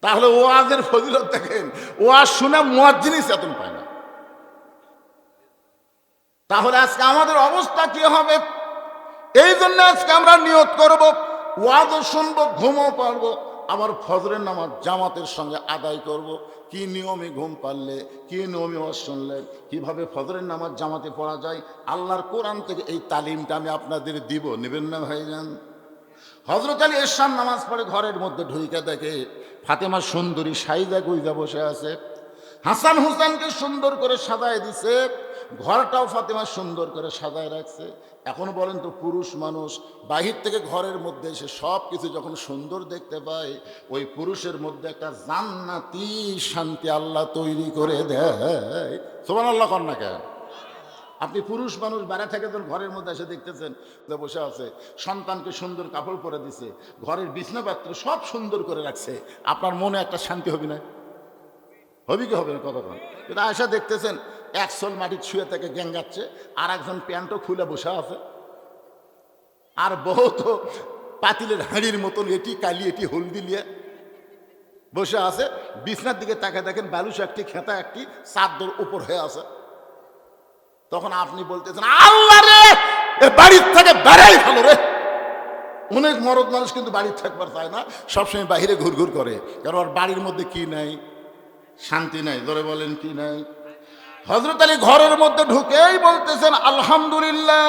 তাহলে ওয়াজের ফজিলত দেখেন, ওয়াজ শুনে মুয়াজ্জিনই চেতন পায় না। তাহলে আজকে আমাদের অবস্থা কি হবে? এই জন্য আজকে আমরা নিয়ত করব ওয়াজও শুনবো, ঘুমও পারবো, আবার ফজরের নামাজ জামাতের সঙ্গে আদায় করব। কি নিয়মে ঘুম পারলে, কি নিয়মে ওয়াজ শুনলে, কিভাবে ফজরের নামাজ জামাতে পড়া যায়, আল্লাহর কোরআন থেকে এই তালিমটা আমি আপনাদের দিব। নেবেন না ভাইজান? হজরত আলী এশার নামাজ পড়ে ঘরের মধ্যে ঢুইকে দেখে ফাতেমা সুন্দরী সাইজা গুইজা বসে আছে, হাসান হুসেনকে সুন্দর করে সাজায় দিছে, ঘরটাও ফাতেমা সুন্দর করে সাজায় রাখছে। এখন বলেন তো পুরুষ মানুষ বাহির থেকে ঘরের মধ্যে এসে সব কিছু যখন সুন্দর দেখতে পায়, ওই পুরুষের মধ্যে একটা জান্নাতি শান্তি আল্লাহ তৈরি করে দেয়। সুবহানাল্লাহ কর না কেন? আপনি পুরুষ মানুষ বেড়া থেকে যখন ঘরের মধ্যে এসে দেখতেছেন বসে আছে, সন্তানকে সুন্দর কাপড় পরে দিছে, ঘরের বিছনাপাত্র সব সুন্দর করে রাখছে, আপনার মনে একটা শান্তি হবে না? হবে কি হবে না? কতক্ষণ কিন্তু এসে দেখতেছেন এক সোল মাটির ছুঁয়ে থেকে গ্যাঙ্গাচ্ছে, আর একজন প্যান্টও খুলে বসে আছে, আর বহু তো পাতিলের হাঁড়ির মতন এটি কালি এটি হলদি নিয়ে বসে আছে। বিছনার দিকে তাকে দেখেন বালুস একটি, খেতা একটি, চাদর উপর হয়ে আছে। তখন আপনি বলতেছেন আল্লাহ রে, এ বাড়ির থেকে বেড়াই ভালো রে। অনেক মরদ মানুষ কিন্তু বাড়ির থাকবার চায় না, সবসময় বাইরে ঘুরঘুর করে, কারণ ওর বাড়ির মধ্যে কি নাই? শান্তি নাই। ধরে বলেন কি নাই? হযরত আলী ঘরের মধ্যে ঢুকেই বলতেছেন আলহামদুলিল্লাহ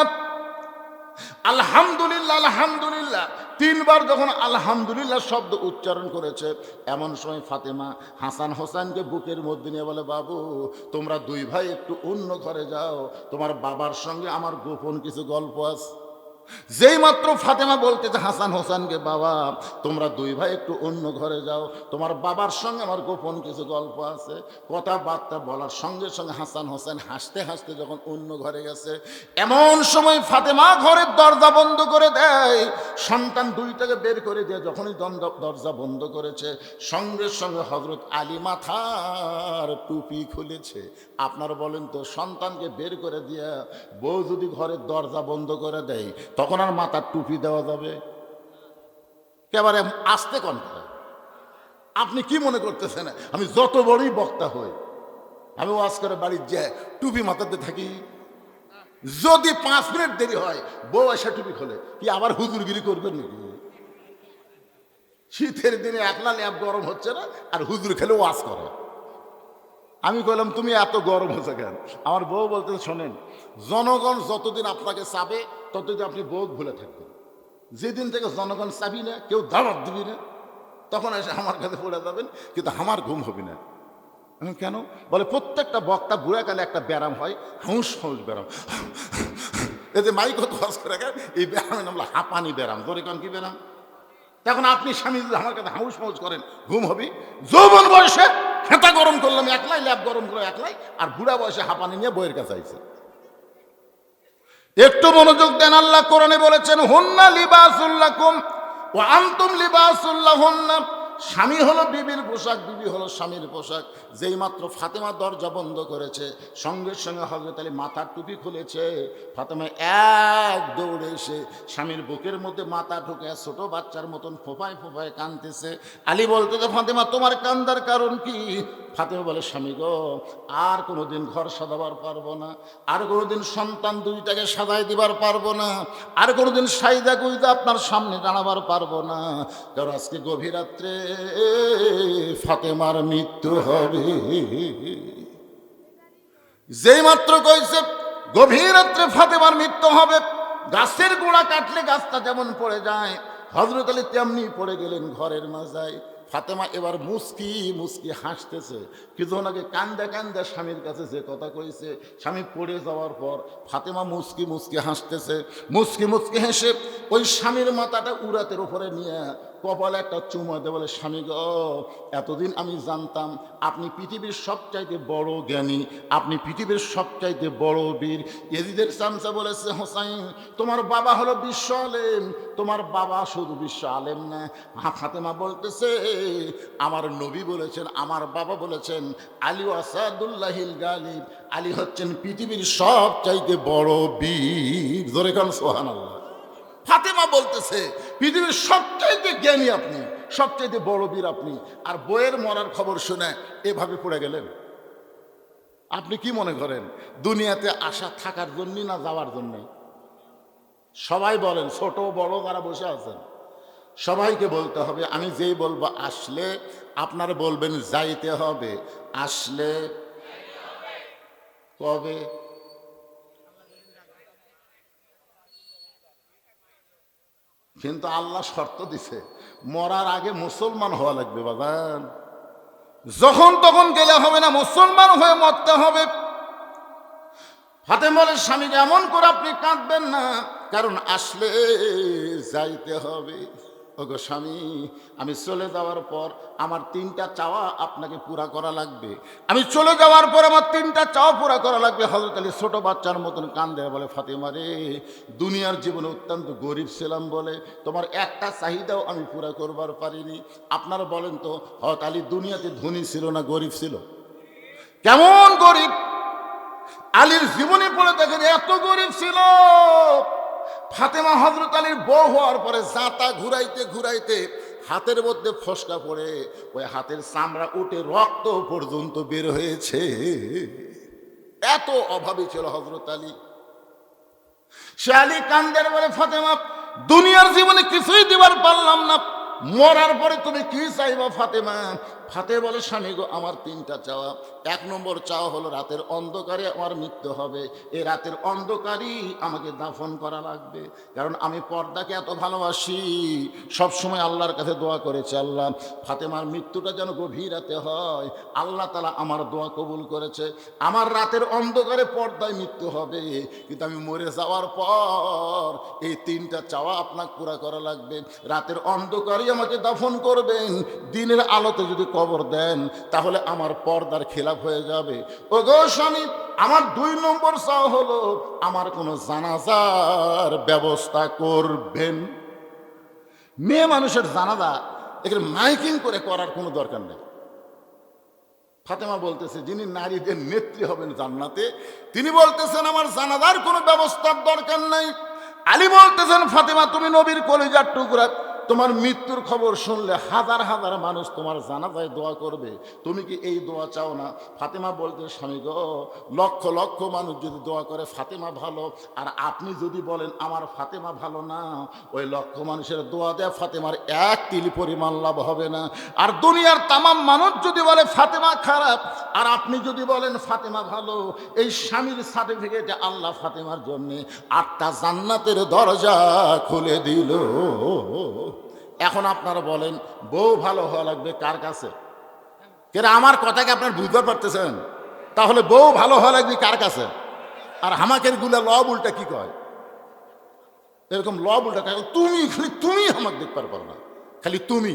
আলহামদুলিল্লাহ আলহামদুলিল্লাহ। তিনবার যখন আলহামদুলিল্লাহ শব্দ উচ্চারণ করেছে, এমন সময় ফাতেমা হাসান হোসেনকে বুকের মধ্যে নিয়ে বলে, বাবু তোমরা দুই ভাই একটু অন্য ঘরে যাও, তোমার বাবার সঙ্গে আমার গোপন কিছু গল্প আছে। যেই মাত্র ফাতেমা বলতেছে হাসান হোসেনকে, বাবা তোমরা দুই ভাই একটু অন্য ঘরে যাও, তোমার বাবার সঙ্গে আমার গোপন কিছু গল্প আছে, কথাবার্তা বলার সঙ্গে সঙ্গে হাসান হোসেন হাসতে হাসতে যখন অন্য ঘরে গেছে, এমন সময় ফাতেমা ঘরের দরজা বন্ধ করে দেয়। সন্তান দুইটাকে বের করে দিয়ে যখনই দরজা বন্ধ করেছে, সঙ্গে সঙ্গে হযরত আলী মাথার টুপি খুলেছে। আপনারা বলেন তো, সন্তানকে বের করে দিয়ে বউ যদি ঘরের দরজা বন্ধ করে দেয়, তখন আর মাথার টুপি দেওয়া যাবে? একেবারে আস্তে কণ্ঠে। আপনি কি মনে করতেছেন আমি যত বড়ই বক্তা হই, আমি ওয়াজ করে বাড়ির যে টুপি মাথাতে থাকি? যদি 5 মিনিট দেরি হয়, বউ এসে টুপি খোলে, কি আবার হুজুরগিরি করবেন নাকি? শীতের দিনে একলা ল্যাব গরম হচ্ছে না, আর হুজুর খেলে ওয়াজ করে। আমি কইলাম তুমি এত গরম হচ্ছে কেন? আমার বউ বলতে, শোনেন, জনগণ যতদিন আপনাকে চাবে ততদিন আপনি বউ ভুলে থাকবেন। যেদিন থেকে জনগণ চাবি না, কেউ দাওয়াত দিবি না, তখন এসে আমার কাছে পড়ে যাবেন, কিন্তু আমার ঘুম হবে না। কেন? বলে প্রত্যেকটা বক্তা বুড়াকালে একটা ব্যায়াম হয়, হাউস হাউস ব্যায়াম। এই যে মাইক ওয়াজ করে এই ব্যায়ামের নাম হলো হাঁপানি ব্যায়াম। ধরে কারণ কি ব্যায়াম? তখন আপনি স্বামী যদি আমার কাছে হাউস মাউস করেন, ঘুম হবে। যৌবন বয়সে খেতা গরম করলাম একলাই, ল্যাব গরম করে একলাই, আর বুড়া বয়সে হাঁপানি নিয়ে বইয়ের কাছে আইছে। একটু মনোযোগ দেন, আল্লাহ কোরআনে বলেছেন, হুন্না লিবাসুল লাকুম ওয়া আনতুম লিবাসুল লাহুন্না। স্বামী হলো বিবির পোশাক, বিবি হলো স্বামীর পোশাক। যেই মাত্র ফাতেমা দরজা বন্ধ করেছে, সঙ্গে সঙ্গে হযরত আলী মাথার টুপি খুলেছে। ফাতেমা এক দৌড়ে এসে স্বামীর বুকের মধ্যে মাথা ঢুকে ছোট বাচ্চার মতন ফোঁপায় ফোঁপায় কাঁদতেছে। আলী বলতেছে, ফাতেমা তোমার কান্দার কারণ কি? ফাতেমা বলে, স্বামী গো, আর কোনোদিন ঘর সাজাবার পারবো না, আর কোনোদিন সন্তান দুইটাকে সাজাই দিবার পারবো না, আর কোনোদিন সাইদা গুইদা আপনার সামনে দাঁড়াবার পারবো না, কারণ আজকে গভীর রাত্রে ফাতেমার মৃত্যু হবে। যেই মাত্র কইছে গভীর রাত্রে ফাতেমার মৃত্যু হবে, গাছের গোড়া কাটলে গাছটা যেমন পড়ে যায়, হযরত আলী তেমনি পড়ে গেলেন ঘরের মাজায়। ফাতেমা এবার মুস্কি মুস্কি হাসতেছে। কিছুক্ষণ আগে কান্দা কান্দা স্বামীর কাছে যে কথা কইছে, স্বামী পড়ে যাওয়ার পর ফাতেমা মুস্কি মুস্কি হাসতেছে। মুস্কি মুস্কি হেসে ওই স্বামীর মাথাটা উরাতের উপরে নিয়ে কপালে একটা চুমা দেয়, বলে, স্বামী গো, এতদিন আমি জানতাম আপনি পৃথিবীর সবচাইতে বড় জ্ঞানী, আপনি পৃথিবীর সবচাইতে বড় বীর। এজিদের চামচা বলেছে, হোসাইন তোমার বাবা হলো বিশ্ব আলেম, তোমার বাবা শুধু বিশ্ব আলেম না। ফাতেমা বলতেছে, আমার নবী বলেছেন, আমার বাবা বলেছেন, আলী আসাদুল্লাহিল গালিব, আলী হচ্ছেন পৃথিবীর সবচাইতে বড় বীর। জোরে কান সুবহানাল্লাহ। ফাতেমা বলতেছে, পৃথিবীর সবচাইতে জ্ঞানী আপনি, সবচাইতে বড় বীর আপনি, আর বইয়ের মরার খবর শুনে এভাবে পড়ে গেলেন। আপনি কি মনে করেন দুনিয়াতে আসা থাকার জন্যই না যাওয়ার জন্যে? সবাই বলেন, ছোট বড় যারা বসে আছেন সবাইকে বলতে হবে, আমি যেই বলবো আসলে, আপনারা বলবেন যাইতে হবে। আসলে কবে? কিন্তু আল্লাহ শর্ত দিছে, মরার আগে মুসলমান হওয়া লাগবে বাবান। যখন তখন গেলে হবে না, মুসলমান হয়ে মরতে হবে। ফাতেমা বলে, স্বামীকে এমন করে আপনি কাঁদবেন না, কারণ আসলে যাইতে হবে। ওগো স্বামী, আমি চলে যাওয়ার পর আমার 3টা চাওয়া আপনাকে পুরা করা লাগবে। আমি চলে যাওয়ার পর আমার 3টা চাওয়া পুরা করা লাগবে। হযরত আলী ছোট বাচ্চার মতন কান্দে, বলে, ফাতেমা রে, দুনিয়ার জীবনে অত্যন্ত গরিব ছিলাম বলে তোমার একটা চাহিদাও আমি পুরা করবার পারিনি। আপনারা বলেন তো, হযরত আলী দুনিয়াতে ধনী ছিল না গরিব ছিল? কেমন গরিব! আলীর জীবনে পড়ে দেখেন এত গরিব ছিল। ফাতেমা হযরত আলীর বউ হওয়ার পরে জাঁতা ঘুরাইতে ঘুরাইতে হাতের মধ্যে ফসকা পড়ে ওই হাতের চামড়া উঠে রক্ত পর্যন্ত বের হয়েছে। এত অভাবী ছিল হযরত আলী। সে আলী কান্দের বলে, ফাতেমা, দুনিয়ার জীবনে কিছুই দিবার পারলাম না, মরার পরে তুমি কি চাইবা ফাতেমা? ফাতে বলে, স্বামী গো আমার তিনটা চাওয়া। এক নম্বর চাওয়া হলো রাতের অন্ধকারে আমার মৃত্যু হবে, এই রাতের অন্ধকারেই আমাকে দাফন করা লাগবে। কারণ আমি পর্দাকে এত ভালোবাসি, সবসময় আল্লাহর কাছে দোয়া করেছি, আল্লাহ ফাতেমার মৃত্যুটা যেন গভীর রাতে হয়। আল্লাহ তাআলা আমার দোয়া কবুল করেছে। আমার রাতের অন্ধকারে পর্দায় মৃত্যু হবে, কিন্তু আমি মরে যাওয়ার পর এই তিনটা চাওয়া আপনাকে পুরা করা লাগবে। রাতের অন্ধকারেই আমাকে দাফন করবেন, দিনের আলোতে যদি কবর দেন তাহলে আমার পর্দার খেলাফ হয়ে যাবে। ও গো স্বামী, আমার 2 নম্বর চাওয়া হলো আমার কোনো জানাজার ব্যবস্থা করবেন। মেয়ে মানুষের জানাজা এখানে মাইকিং করে করার কোনো দরকার নেই। ফাতেমা বলতেছে, যিনি নারীদের নেত্রী হবেন জান্নাতে, তিনি বলতেছেন আমার জানাজার কোনো ব্যবস্থার দরকার নাই। আলী বলতেছেন, ফাতেমা তুমি নবীর কলিজার টুকরা, তোমার মৃত্যুর খবর শুনলে হাজার হাজার মানুষ তোমার জানাজায় দোয়া করবে, তুমি কি এই দোয়া চাও না? ফাতেমা বলতে, স্বামী গো, লক্ষ লক্ষ মানুষ যদি দোয়া করে ফাতেমা ভালো, আর আপনি যদি বলেন আমার ফাতেমা ভালো না, ওই লক্ষ মানুষের দোয়া দেয়া ফাতেমার এক তিলি পরিমাণ লাভ হবে না। আর দুনিয়ার তামাম মানুষ যদি বলে ফাতেমা খারাপ, আর আপনি যদি বলেন ফাতেমা ভালো, এই স্বামীর সার্টিফিকেটে আল্লাহ ফাতেমার জন্য 8টা জান্নাতের দরজা খুলে দিল। এখন আপনারা বলেন বউ ভালো হওয়া লাগবে কার কাছে? কেন আমার কথাকে আপনার বুঝতে পারতেছেন? তাহলে বউ ভালো হওয়া লাগবে কার কাছে? আর হামাকের গুলা লব উল্টা কি কয়, এরকম লব উল্টা তুমি, খালি তুমি আমাকে দেখতে পারো না, খালি তুমি।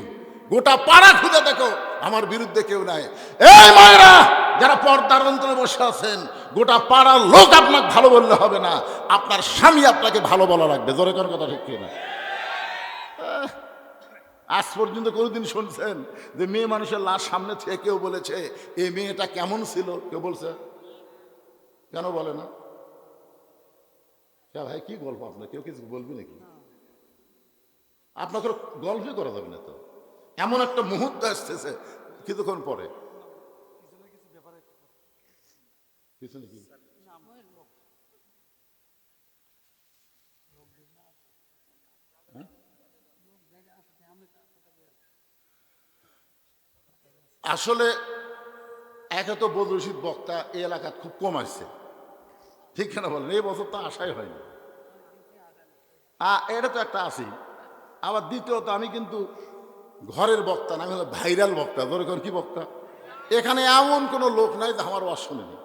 গোটা পাড়া খুঁজে দেখো আমার বিরুদ্ধে কেউ নাই। এই মায়েরা যারা পর্দার অন্তরে বসে আছেন, গোটা পাড়ার লোক আপনাকে ভালো বললে হবে না, আপনার স্বামী আপনাকে ভালো বলা লাগবে। জোরে কোন কথা ঠিক কিনা? আজ পর্যন্ত কোনোদিন শুনছেন যে মেয়ে মানুষের লাশ সামনে থেকে কেউ বলেছে এই মেয়েটা কেমন ছিল? কেউ বলছে? কেন বলে না? ভাই কি গল্প আপনার, কেউ কিছু বলবি নাকি? আপনাকে গল্পই করা যাবে না তো, এমন একটা মুহূর্ত আসতেছে কিছুক্ষণ পরে। কিছু নাকি আসলে একে তো বদরশীদ বক্তা এই এলাকায় খুব কম আসছে, ঠিক কেনা বলেন? এই বছর তো আশাই হয়নি। এটা তো একটা আসি। আবার দ্বিতীয়ত আমি কিন্তু ঘরের বক্তা না, আমি হলো ভাইরাল বক্তা। ধরে কি বক্তা? এখানে এমন কোনো লোক নাই যে আমার ওয়াজ শোনেনি।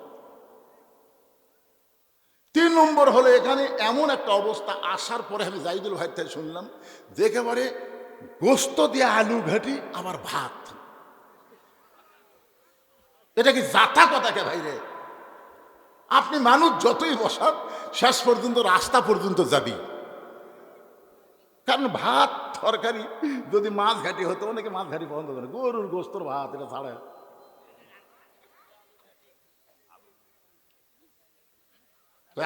3 নম্বর হলো এখানে এমন একটা অবস্থা আসার পরে আমি জাইদুল ভাই থেকে শুনলাম যে একেবারে গোস্ত দিয়ে আলু ঘাটি আবার ভাত। এটা কি জাতা কথাকে ভাইরে? আপনি মানুষ যতই বসান শেষ পর্যন্ত রাস্তা পর্যন্ত যাবি। কারণ ভাত তরকারি যদি মাছ ঘাটি হতো, অনেকে মাছ ঘাটি বন্ধ করে, গরুর গোস্তর ভাত এটা ছাড়া।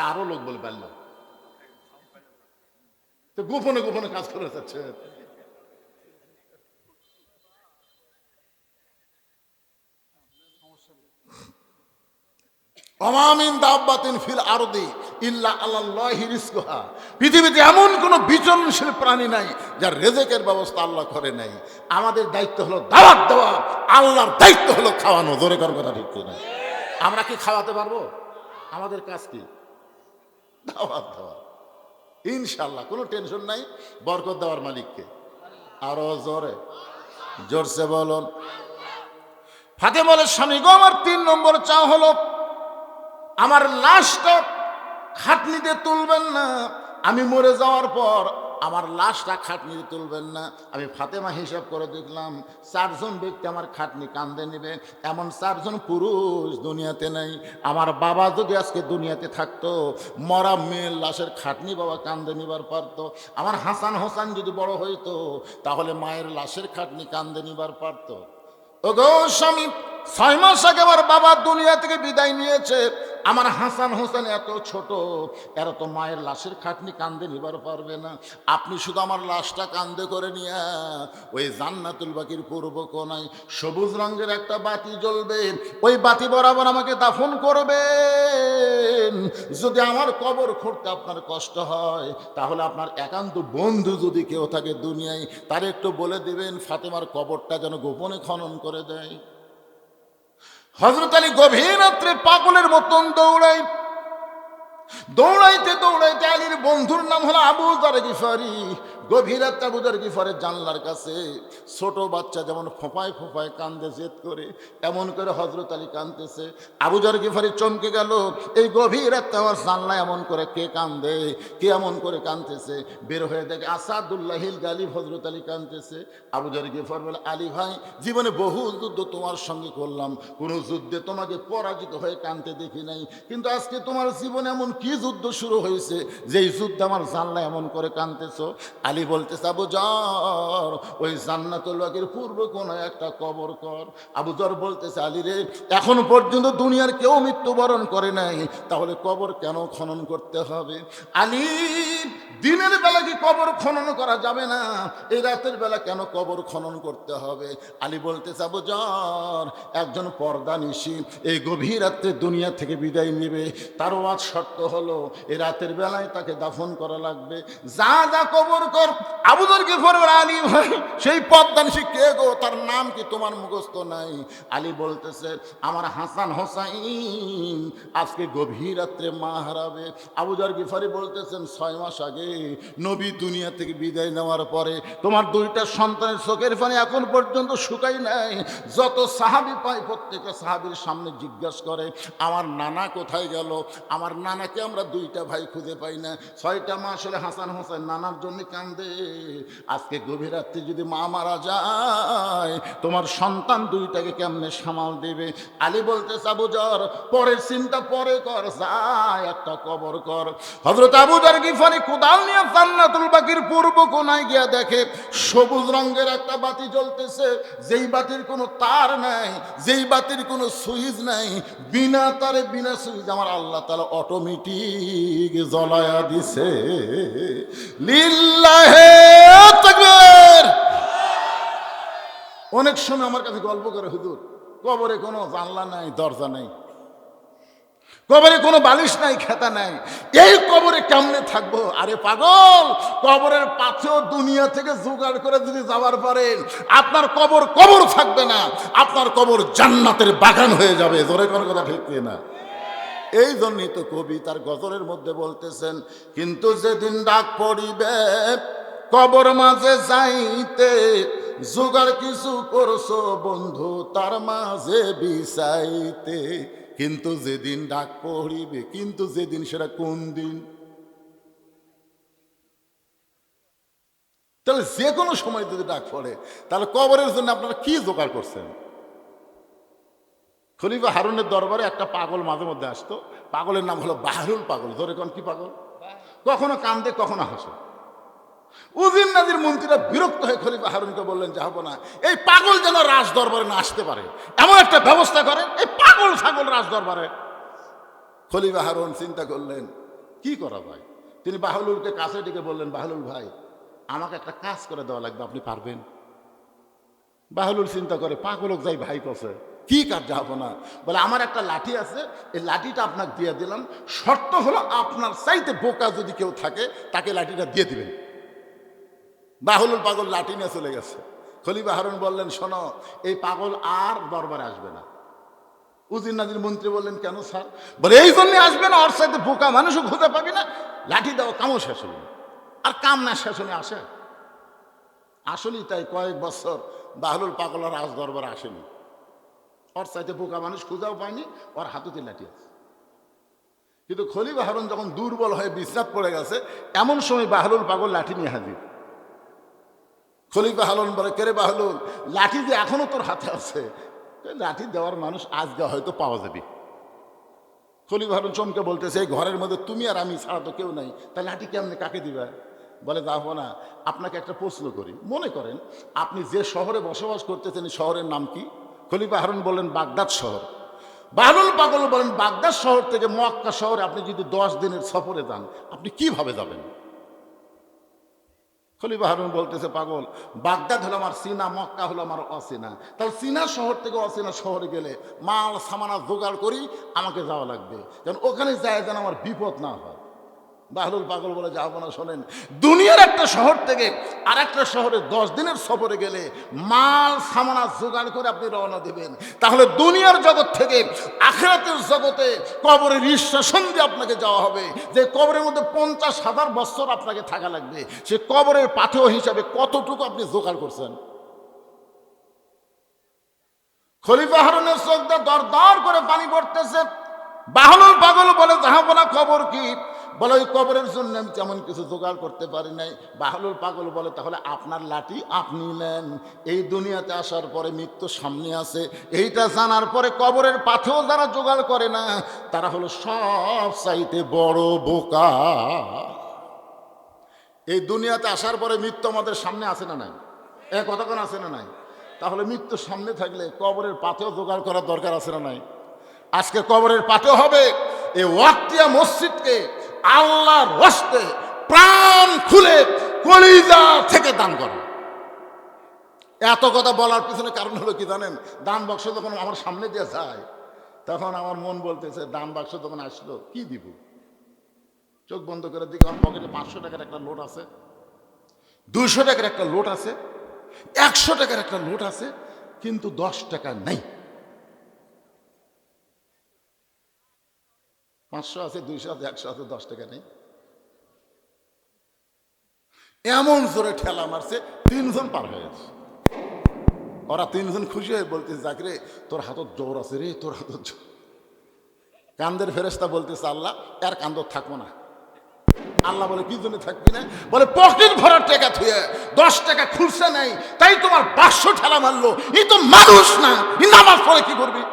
আরো লোক বলে পারল তো গোপনে গোপনে কাজ করে যাচ্ছে। অমামিন দাব্বাতিন ফিল আরদি ইল্লা আলাল্লাহি রিজকুহা। পৃথিবীতে এমন কোনো বিচরণশীল প্রাণী নাই যার রেজেকের ব্যবস্থা আল্লাহ করে নাই। আমাদের দায়িত্ব হলো দাওয়াত দেওয়া, আল্লাহর দায়িত্ব হলো খাওয়ানো। জোরে কর কথা ঠিক কিনা? আমরা কি খাওয়াতে পারবো? আমাদের কাজ কি? দাওয়াত দেওয়া। ইনশাআল্লাহ কোনো টেনশন নাই, বরকত দেওয়ার মালিককে। আরো জোরে জোরসে বলুন। ফাতেমা বলে, স্বামী গো আমার 3 নম্বর চাও হলো আমার লাশটা খাটনিতে তুলবেন না। আমি মরে যাওয়ার পর আমার লাশটা খাটনিতে তুলবেন না। আমি ফাতেমা হিসাব করে দেখলাম 4 জন ব্যক্তি আমার খাটনি কান্দে নেবে, এমন 4 জন পুরুষ দুনিয়াতে নেই। আমার বাবা যদি আজকে দুনিয়াতে থাকতো, মরা মেয়ের লাশের খাটনি বাবা কান্দে নিবার পারতো। আমার হাসান হোসেন যদি বড় হইতো, তাহলে মায়ের লাশের খাটনি কান্দে নিবার পারতো। ওগো স্বামী, 6 মাস আগে আমার বাবা দুনিয়া থেকে বিদায় নিয়েছে। আমার হাসান হোসেন এত ছোট, এরা তো মায়ের লাশের খাটনি কান্দে নিবার পারবে না, আপনি শুধু আমার লাশটা কান্দে করে নিয়ে ওই জান্নাতুল বাকির পূর্ব কোণায় সবুজ রঙের একটা বাতি জ্বলবে, ওই বাতি বরাবর আমাকে দাফন করবেন। যদি আমার কবর খুঁড়তে আপনার কষ্ট হয়, তাহলে আপনার একান্ত বন্ধু যদি কেউ থাকে দুনিয়ায়, তার একটু বলে দিবেন ফাতেমার কবরটা যেন গোপনে খনন করে দেয়। হযরত আলী গভীর রাত্রে পাগলের মতন দৌড়ায়, দৌড়াইতে দৌড়াইতে আলীর বন্ধুর নাম হলো আবু যার গিফারি। গভীর রাতে আবু যার গিফারের জানলার কাছে ছোট বাচ্চা যেমন ফোঁপায় ফোঁপায় কান্দে জেদ করে, এমন করে হযরত আলী কাঁদতেছে। আবু যার গিফারি চমকে গেল, এই গভীর রাতে আমার জানলায় এমন করে কে কান্দে, কে এমন করে কাঁদতেছে? বের হয়ে দেখে আসাদুল্লাহিল গালিব হযরত আলী কাঁদতেছে। আবু যার গিফার বলে, আলী ভাই, জীবনে বহু যুদ্ধ তোমার সঙ্গে করলাম, কোনো যুদ্ধে তোমাকে পরাজিত হয়ে কাঁদতে দেখি নাই, কিন্তু আজকে তোমার জীবনে এমন কি যুদ্ধ শুরু হয়েছে যেই যুদ্ধ আমার জানলায় এমন করে কাঁদতেছো? আলী বলতেছে, আবু যর, ওই জান্নাতুল বাকির পূর্ব কোণায় একটা কবর কর। আবু যর বলতেছে, আলী রে, এখন পর্যন্ত দুনিয়ার কেউ মৃত্যুবরণ করে নাই, তাহলে কবর কেন খনন করতে হবে? আলী, দিনের বেলা কি কবর খনন করা যাবে না? এই রাতের বেলা কেন কবর খনন করতে হবে? আলী বলতেছে, আবু যর, একজন পর্দানিশী এই গভীর রাত্রে দুনিয়া থেকে বিদায় নেবে, তার আজ শর্ত হলো এই রাতের বেলায় তাকে দাফন করা লাগবে। যা যা কবর কর। আবু যর গিফার বলে, আলী ভাই, সেই পর্দানিশী কে গো? তার নাম কি তোমার মুখস্থ নাই? আলী বলতেছে, আমার হাসান হোসাইন আজকে গভীর রাত্রে মা হারাবে। আবু যর গিফারি বলতেছেন, 6 মাস আগে নবী দুনিয়া থেকে বিদায় নেওয়ার পরে তোমার 2টা সন্তানের চোখের পানি এখন পর্যন্ত শুকাই নাই। যত সাহাবী পায় প্রত্যেকটা সাহাবীর সামনে জিজ্ঞাসা করে, আমার নানা কোথায় গেল? আমার নানাকে আমরা 2টা ভাই খুঁজে পাই না। 6টা মাস হলে হাসান হোসেন নানার জন্য কান্দে। আজকে গভীর রাত্রে যদি মা মারা যায়, তোমার সন্তান 2টাকে কেমনে সামাল দেবে? আলী বলতেছে, আবু যর, পরের চিন্তা পরে কর, যায় একটা কবর কর। হযরত আবু যর গিফারি কোদাল নিয়ে জান্নাতুল বাকির পূর্ব কোণায় গিয়া দেখে সবুজ রঙের একটা বাতি জ্বলতেছে, যেই বাতির কোনো তার নাই, যেই বাতির কোনো সুইচ নাই, বিনা তারে বিনা সুইচ আমার আল্লাহ তাআলা অটোমেটিক জ্বলায়া দিছে। লিল্লাহে তাকবীর। অনেক সময় আমার কাছে গল্প করে, হুজুর, কবরে কোনো জানলা নাই, দরজা নাই, কবরে কোনো বালিশ নাই, খেতা নাই, এই কবরে কেমনে থাকবো? আরে পাগল, কবরের পাথেও দুনিয়া থেকে জোগাড় করে যদি যাওয়ার পারেন, আপনার কবর কবর থাকবে না, আপনার কবর জান্নাতের বাগান হয়ে যাবে। জোরে কোনো কথা ঠিক না? এই জন্যই তো কবি তার গজলের মধ্যে বলতেছেন, কিন্তু যেদিন ডাক পড়িবে কবর মাঝে যাইতে, জোগাড় কিছু করছো বন্ধু তার মাঝে বিছাইতে। কিন্তু যেদিন ডাক পড়িবে, কিন্তু যেদিন, সেটা কোন দিন? তাহলে যে কোনো সময় যদি ডাক পড়ে, তাহলে কবরের জন্য আপনারা কি জোগাড় করছেন? খলিফা হারুনের দরবারে একটা পাগল মাঝে মধ্যে আসতো, পাগলের নাম হলো বাহরুল পাগল। ধরে কোন কি পাগল? কখনো কান্দে, কখনো হাসে। উজির নাজির মন্ত্রীরা বিরক্ত হয়ে খলিফা হারুনকে বললেন, যাবো না, এই পাগল যেন রাজ দরবারে না আসতে পারে, এমন একটা ব্যবস্থা করেন, এই পাগল ছাগল রাজ দরবারে। খলিফা হারুন চিন্তা করলেন কি করা যায়। তিনি বাহলুলকে কাছে ডেকে বললেন, বাহলুল ভাই, আমাকে একটা কাজ করে দেওয়া লাগবে, আপনি পারবেন? বাহলুল চিন্তা করে, পাগলক যাই ভাই কছে, কি কাজ? যাবো না। বলে, আমার একটা লাঠি আছে, এই লাঠিটা আপনাকে দিয়ে দিলাম, শর্ত হলো আপনার চাইতে বোকা যদি কেউ থাকে তাকে লাঠিটা দিয়ে দিবেন। বাহলুল পাগল লাঠি নিয়ে চলে গেছে। খলিফা হারুন বললেন, শোনো, এই পাগল আর দরবারে আসবে না। উজির নাজির মন্ত্রী বললেন, কেন স্যার? বলে, এই জন্য আসবে না, ওর সাথে বোকা মানুষও খুঁজে পাবি না, লাঠি দাও, কামও শেষ হল। আর কাম না শেষ হলে আসে? আসলেই তাই, কয়েক বছর বাহলুল পাগল আর রাজ দরবারে আসেনি। ওর চাইতে বোকা মানুষ খুঁজাও পায়নি, ওর হাতুতে লাঠি আছে। কিন্তু খলিফা হারুন যখন দুর্বল হয়ে বিশ্রাম পড়ে গেছে, এমন সময় বাহলুল পাগল লাঠি নিয়ে হাজির। খলিফা হারুন বলে, কেরে বাহলুল, লাঠি যে এখনো তোর হাতে আছে, লাঠি দেওয়ার মানুষ আজকে হয়তো পাওয়া যাবে। খলিফা হারুন চমকে বলতেছে, এই ঘরের মধ্যে তুমি আর আমি ছাড়া তো কেউ নাই, তা লাঠি কেমনে কাকে দিবা? বলে, যাবো না, আপনাকে একটা প্রশ্ন করি, মনে করেন আপনি যে শহরে বসবাস করতেছেন, শহরের নাম কি? খলিফা হারুন বললেন, বাগদাদ শহর। বাহলুল পাগল বলেন, বাগদাদ শহর থেকে মক্কা শহরে আপনি যদি 10 দিনের সফরে যান, আপনি কিভাবে যাবেন? খলিফা হারুন বলতেছে, পাগল, বাগদাদ হলো আমার চীনা, মক্কা হলো আমার অচেনা। তাহলে চীনা শহর থেকে অচেনা শহরে গেলে মাল সামানা জোগাড় করি আমাকে যাওয়া লাগবে, কারণ ওখানে যায় যেন আমার বিপদ না হয়। বাহলুল পাগল বলে, যাবো না। শোনেন, দুনিয়ার একটা শহর থেকে আর একটা শহরে 10 দিনের সফরে গেলে মাল সামানা জোগাড় করে আপনি রওনা দেবেন, তাহলে দুনিয়ার জগৎ থেকে আখিরাতের জগতে কবরের ঈশ্বাসন দিয়ে আপনাকে যাওয়া হবে, যে কবরের মধ্যে 50,000 বছর আপনাকে থাকা লাগবে। সে কবরের পাথেয় হিসাবে কতটুকু আপনি জোগাড় করছেন? খলিফা হারুনের চোখ দিয়ে দর দর করে পানি পড়তেছে। বাহলুল পাগল বলে, জাহাপনা, খবর কি? বলে, ওই কবরের জন্য আমি তেমন কিছু জোগাড় করতে পারি নাই। বাহলুল পাগল বলে, তাহলে আপনার লাঠি আপনি নেন। এই দুনিয়াতে আসার পরে মৃত্যু সামনে আছে, এইটা জানার পরে কবরের পাথেও যারা জোগাড় করে না, তারা হলো সব চাইতে বড় বোকা। এই দুনিয়াতে আসার পরে মৃত্যু আমাদের সামনে আছে না নাই? কতক্ষণ আছে না নাই? তাহলে মৃত্যু সামনে থাকলে কবরের পাথেও জোগাড় করার দরকার আছে না নাই? আজকে কবরের পাথেও হবে এই ওয়াক্তিয়া মসজিদকে আল্লাহর হস্তে প্রাণ খুলে কলিজা থেকে দান করো। এত কথা বলার পিছনে কারণ হলো কি জানেন? দান বাক্স যখন আমার সামনে দিয়ে যায়, তখন আমার মন বলতেছে, দান বাক্স যখন আসলো কি দিব? চোখ বন্ধ করে দিকে আমার পকেটে 500 টাকার একটা নোট আছে, 200 টাকার একটা নোট আছে, 100 টাকার একটা নোট আছে, কিন্তু 10 টাকা নাই। 500 আছে, 200 আছে, 100 আছে, 10 টাকা নেই। এমন জোরে ঠেলা মারছে, 3 জন পার হয়ে গেছে। ওরা 3 জন খুশি হয়ে বলতেছে, জাকিরে, তোর হাতত জোর আছে রে, তোর হাতত জোর। কান্দের ফেরেশতা বলতেছে, আল্লাহ, এর কান্দর থাকবো না। আল্লাহ বলে, কি জন্য থাকবি না? বলে, পকেট ভরার টাকা থুয়ে 10 টাকা খুলছে নাই, তাই তোমার 500 ঠেলা মারলো। এই তো মানুষ না, এই নামাজ পড়ে কি করবি?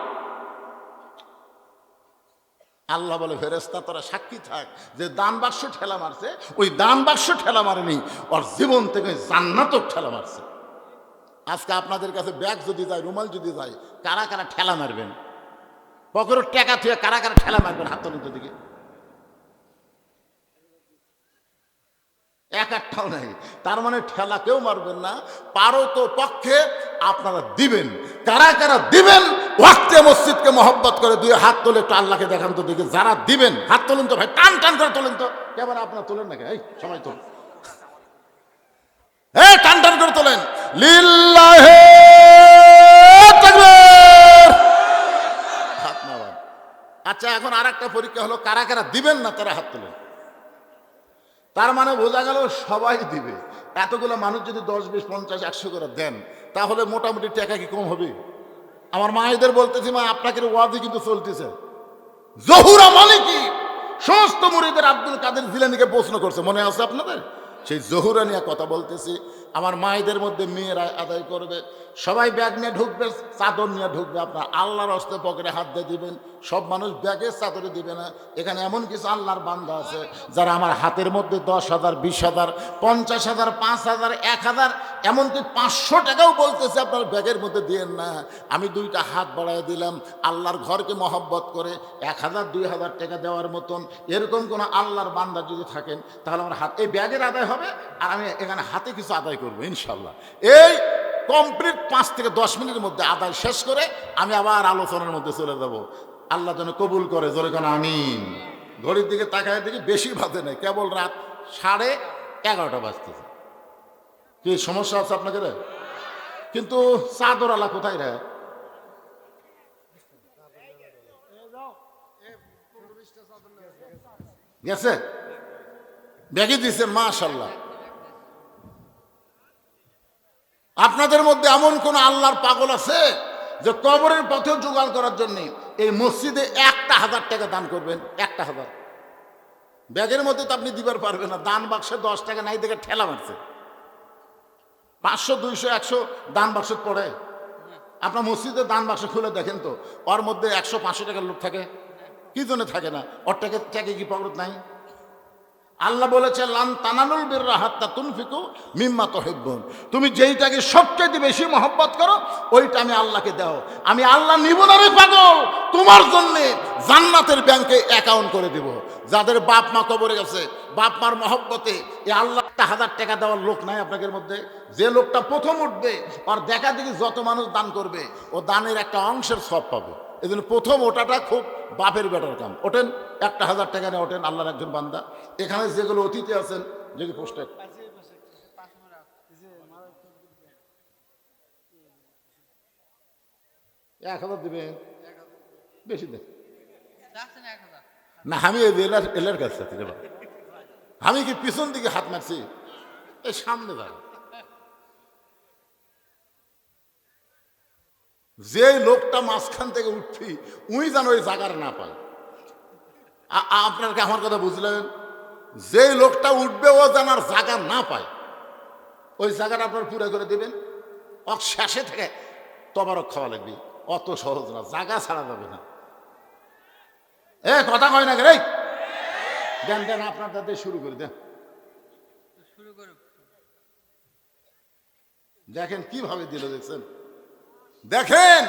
আল্লাহ বলে, ফেরেশতা, তোরা সাক্ষী থাক যে দান বাক্স ঠেলা মারছে, ওই দান বাক্স ঠেলা মারেনি, ওর জীবন থেকে জান্নাতও ঠেলা মারছে। আজকে আপনাদের কাছে ব্যাগ যদি যায়, রুমাল যদি যায়, কারা কারা ঠেলা মারবেন? পকেটের টাকা থুয়ে কারা কারা ঠেলা মারবেন? হাত তোলেন তো দিকে। একটাও নাই। তার মানে ঠেলা কেউ মারবেন না, পারো তো পক্ষে আপনারা দিবেন। কারা কারা দিবেন? ওয়াক্তে মসজিদকে মহব্বত করে 2 হাত তোলে একটু আল্লাহকে দেখান তো দিকে। যারা দিবেন হাত তোলেন তো ভাই, টান টান করে তোলেন তো। কেমন আপনারা তোলেন নাকি? এই সবাই তোলেন, টান টান করে তোলেন। লিল্লাহে তাকবীর। হাত নামান। আচ্ছা, এখন আর একটা পরীক্ষা হলো, কারা কারা দিবেন না তারা হাত তোলেন। তার মানে বোঝা গেল সবাই দিবে। এতগুলো মানুষ যদি 10, 20, 50, 100 করে দেন, তাহলে মোটামুটি টাকা কি কম হবে? আমার মায়েদের বলতেছি, মা, আপনাকে ওয়াজি কিন্তু চলতেছে। জহুরা মানে কি? সমস্ত মুরিদের আব্দুল কাদের জিলানীকে প্রশ্ন করছে, মনে আছে আপনাদের? সেই জহুরা নিয়ে কথা বলতেছি। আমার মায়েদের মধ্যে মেয়েরা আদায় করবে, সবাই ব্যাগ নিয়ে ঢুকবে, চাদর নিয়ে ঢুকবে। আপনার আল্লাহর হস্তে পকেটে হাত দিয়ে দিবেন। সব মানুষ ব্যাগে চাদরে দিবে না। এখানে এমন কিছু আল্লাহর বান্দা আছে যারা আমার হাতের মধ্যে 10,000, 20,000, 50,000, 5,000, 1,000, এমনকি 500 টাকাও বলতেছে আপনার ব্যাগের মধ্যে দিয়েন না। আমি 2টা হাত বাড়ায় দিলাম আল্লাহর ঘরকে মহব্বত করে। 1,000, 2,000 টাকা দেওয়ার মতন এরকম কোনো আল্লাহর বান্দা যদি থাকেন, তাহলে আমার হাত এই ব্যাগের আদায় হবে, আর আমি এখানে হাতে কিছু আদায় করবো ইনশাল্লাহ। এই কমপ্লিট 5 থেকে 10 মিনিটের মধ্যে আদায় শেষ করে আমি আবার আলোচনার মধ্যে চলে যাব। আল্লাহ যেন কবুল করে, জোরে কেন আমিন। ঘড়ির দিকে তাকায় দেখি বেশি বাজে নেই, কেবল রাত 11:30 বাজতেছে। কি সমস্যা আছে আপনাদের? কিন্তু চাদর আলা কোথায় রে? গেছে, ব্যাগে দিছে, মাশাআল্লাহ। আপনাদের মধ্যে এমন কোন আল্লাহর পাগল আছে যে কবরের পথে জোগাড় করার জন্য এই মসজিদে 1,000 টাকা দান করবেন? 1,000 ব্যাগের মধ্যে তো আপনি দিবার পারবেন না। দান বাক্সে 10 টাকা নাই দেখে ঠেলা মারছে। 500, 200, 100 দান বাক্স পড়ে। আপনার মসজিদে দান বাক্স খুলে দেখেন তো, ওর মধ্যে 100, 500 টাকার লোক থাকে? কি জন্য থাকে না? ওর টাকা কি পকেট নাই? আল্লাহ বলেছে লান তানালুল বিররা হাত্তা তুনফিকু মিম্মা তুহিব্বুন, তুমি যেইটাকে সবচেয়ে বেশি মহব্বত করো ওইটা আমি আল্লাহকে দাও, আমি আল্লাহ নিব না রে পাগল, তোমার জন্য জান্নাতের ব্যাংকে অ্যাকাউন্ট করে দিব। যাদের বাপ মা কবরে গেছে, বাপ মার মহব্বতে এই আল্লাহ 1,000 টাকা দেওয়ার লোক নাই আপনাদের মধ্যে? যে লোকটা প্রথম উঠবে আর দেখা দেখি যত মানুষ দান করবে ও দানের একটা অংশের সব পাবে। এই জন্য প্রথম ওটাটা খুব বাপের বেটার কাম। ওঠেন, 1,000 টাকা নিয়ে ওঠেন, আল্লাহর একজন বান্দা। এখানে যেগুলো অতিথি আছেন, যদি পোস্টার 1,000 দিবেন, বেশি দেন না। আমি এলার কাছে আমি কি পিছন দিকে হাত মারছি? এই সামনে যাই। যে লোকটা মাঝখান থেকে উঠছি উই যেন ওই জায়গার না পায়। আপনাকে আমার কথা বুঝলেন? যে লোকটা উঠবে ও যেন আর জায়গা না পায়, ওই জায়গাটা আপনার পুরো করে দেবেন। শেষে থেকে তবারক খাওয়া লাগবে, অত সহজ না, জায়গা ছাড়া যাবে না। কথা কয় না রে, দেন দেন, আপনার তাদের শুরু করে দেন। দেখেন কিভাবে দিল, দেখছেন? দেখেন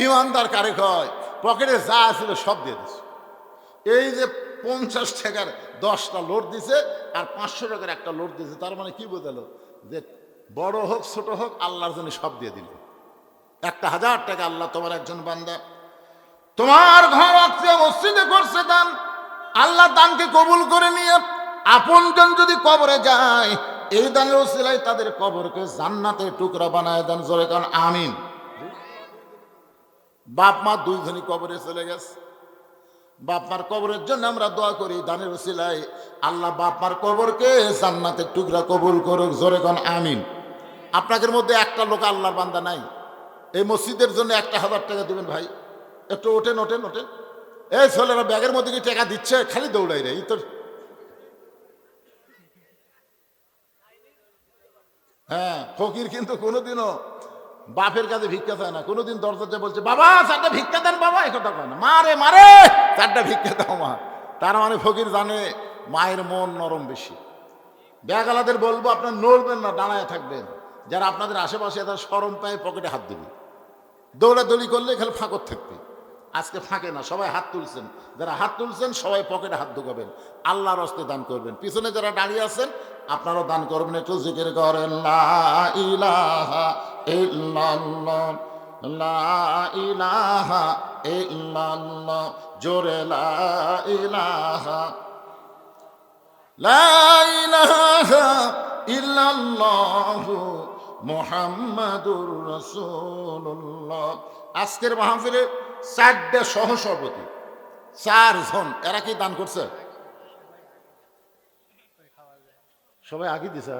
ইমানদার কারে কয়, পকেটে যা ছিল সব দিয়ে দিচ্ছে। এই যে 50 টাকার 10টা লোড দিছে আর 500 টাকার একটা লোড দিছে, তার মানে কি বোঝালো? যে বড় হোক ছোট হোক আল্লাহর জন্য সব দিয়ে দিল। 1,000 টাকা আল্লাহ তোমার একজন বান্দা, তোমার ঘর আছে মসজিদে করছে দান, আল্লাহ দানকে কবুল করে নিয়ে আপনজন যদি কবরে যায়, এই দানের ওসিলায় তাদের কবরকে জান্নাতের টুকরা বানায় দেন। জোরে কান আমিন। বাপ মা দুইজনই কবরে চলে গেছে, বাপ মার কবরের জন্য আমরা দোয়া করি, দানের ওসিলায় আল্লাহ বাপ মার কবরকে জান্নাতের টুকরা কবুল করুক। জোরে কান আমিন। আপনাদের মধ্যে একটা লোক আল্লাহর বান্দা নাই, এই মসজিদের জন্য 1,000 টাকা দিবেন ভাই? একটু ওঠেন ওঠেন ওঠেন। এই ছেলেরা ব্যাগের মধ্যে কি টাকা দিচ্ছে? খালি দৌড়াই রে। এই তো হ্যাঁ, ফকির কিন্তু কোনোদিনও বাপের কাছে ভিক্ষা চায় না। কোনোদিন দরজাতে বলছে বাবা 4টা ভিক্ষা দেন, বাবা এই কথা কয় না, মারে মারে 4টা ভিক্ষা দাও মা। তার মানে ফকির জানে মায়ের মন নরম বেশি। ব্যাগালাদের বলবো আপনার নড়বেন না, দাঁড়ায় থাকবেন। যারা আপনাদের আশেপাশে তারা শরম পায় পকেটে হাত দিবে, দৌড়াদৌড়ি করলে খালি ফাঁকর থাকবে। আজকে ফাঁকে না, সবাই হাত তুলছেন। যারা হাত তুলছেন সবাই পকেটে হাত ঢুকাবেন, আল্লাহর হস্তে দান করবেন। পিছনে যারা দাঁড়িয়ে আছেন আপনারাও দান করবেন। একটু জিকির করেন লা ইলাহা ইল্লাল্লাহ, লা ইলাহা ইল্লাল্লাহ, জোরে লা ইলাহা, লা ইলাহা ইল্লাল্লাহু মুহাম্মাদুর রাসূলুল্লাহ। আজকের মাহফিলে 4টা সহসভাপতি, 4 জন, এরা কি দান করছে? সবাই আগে দিছে।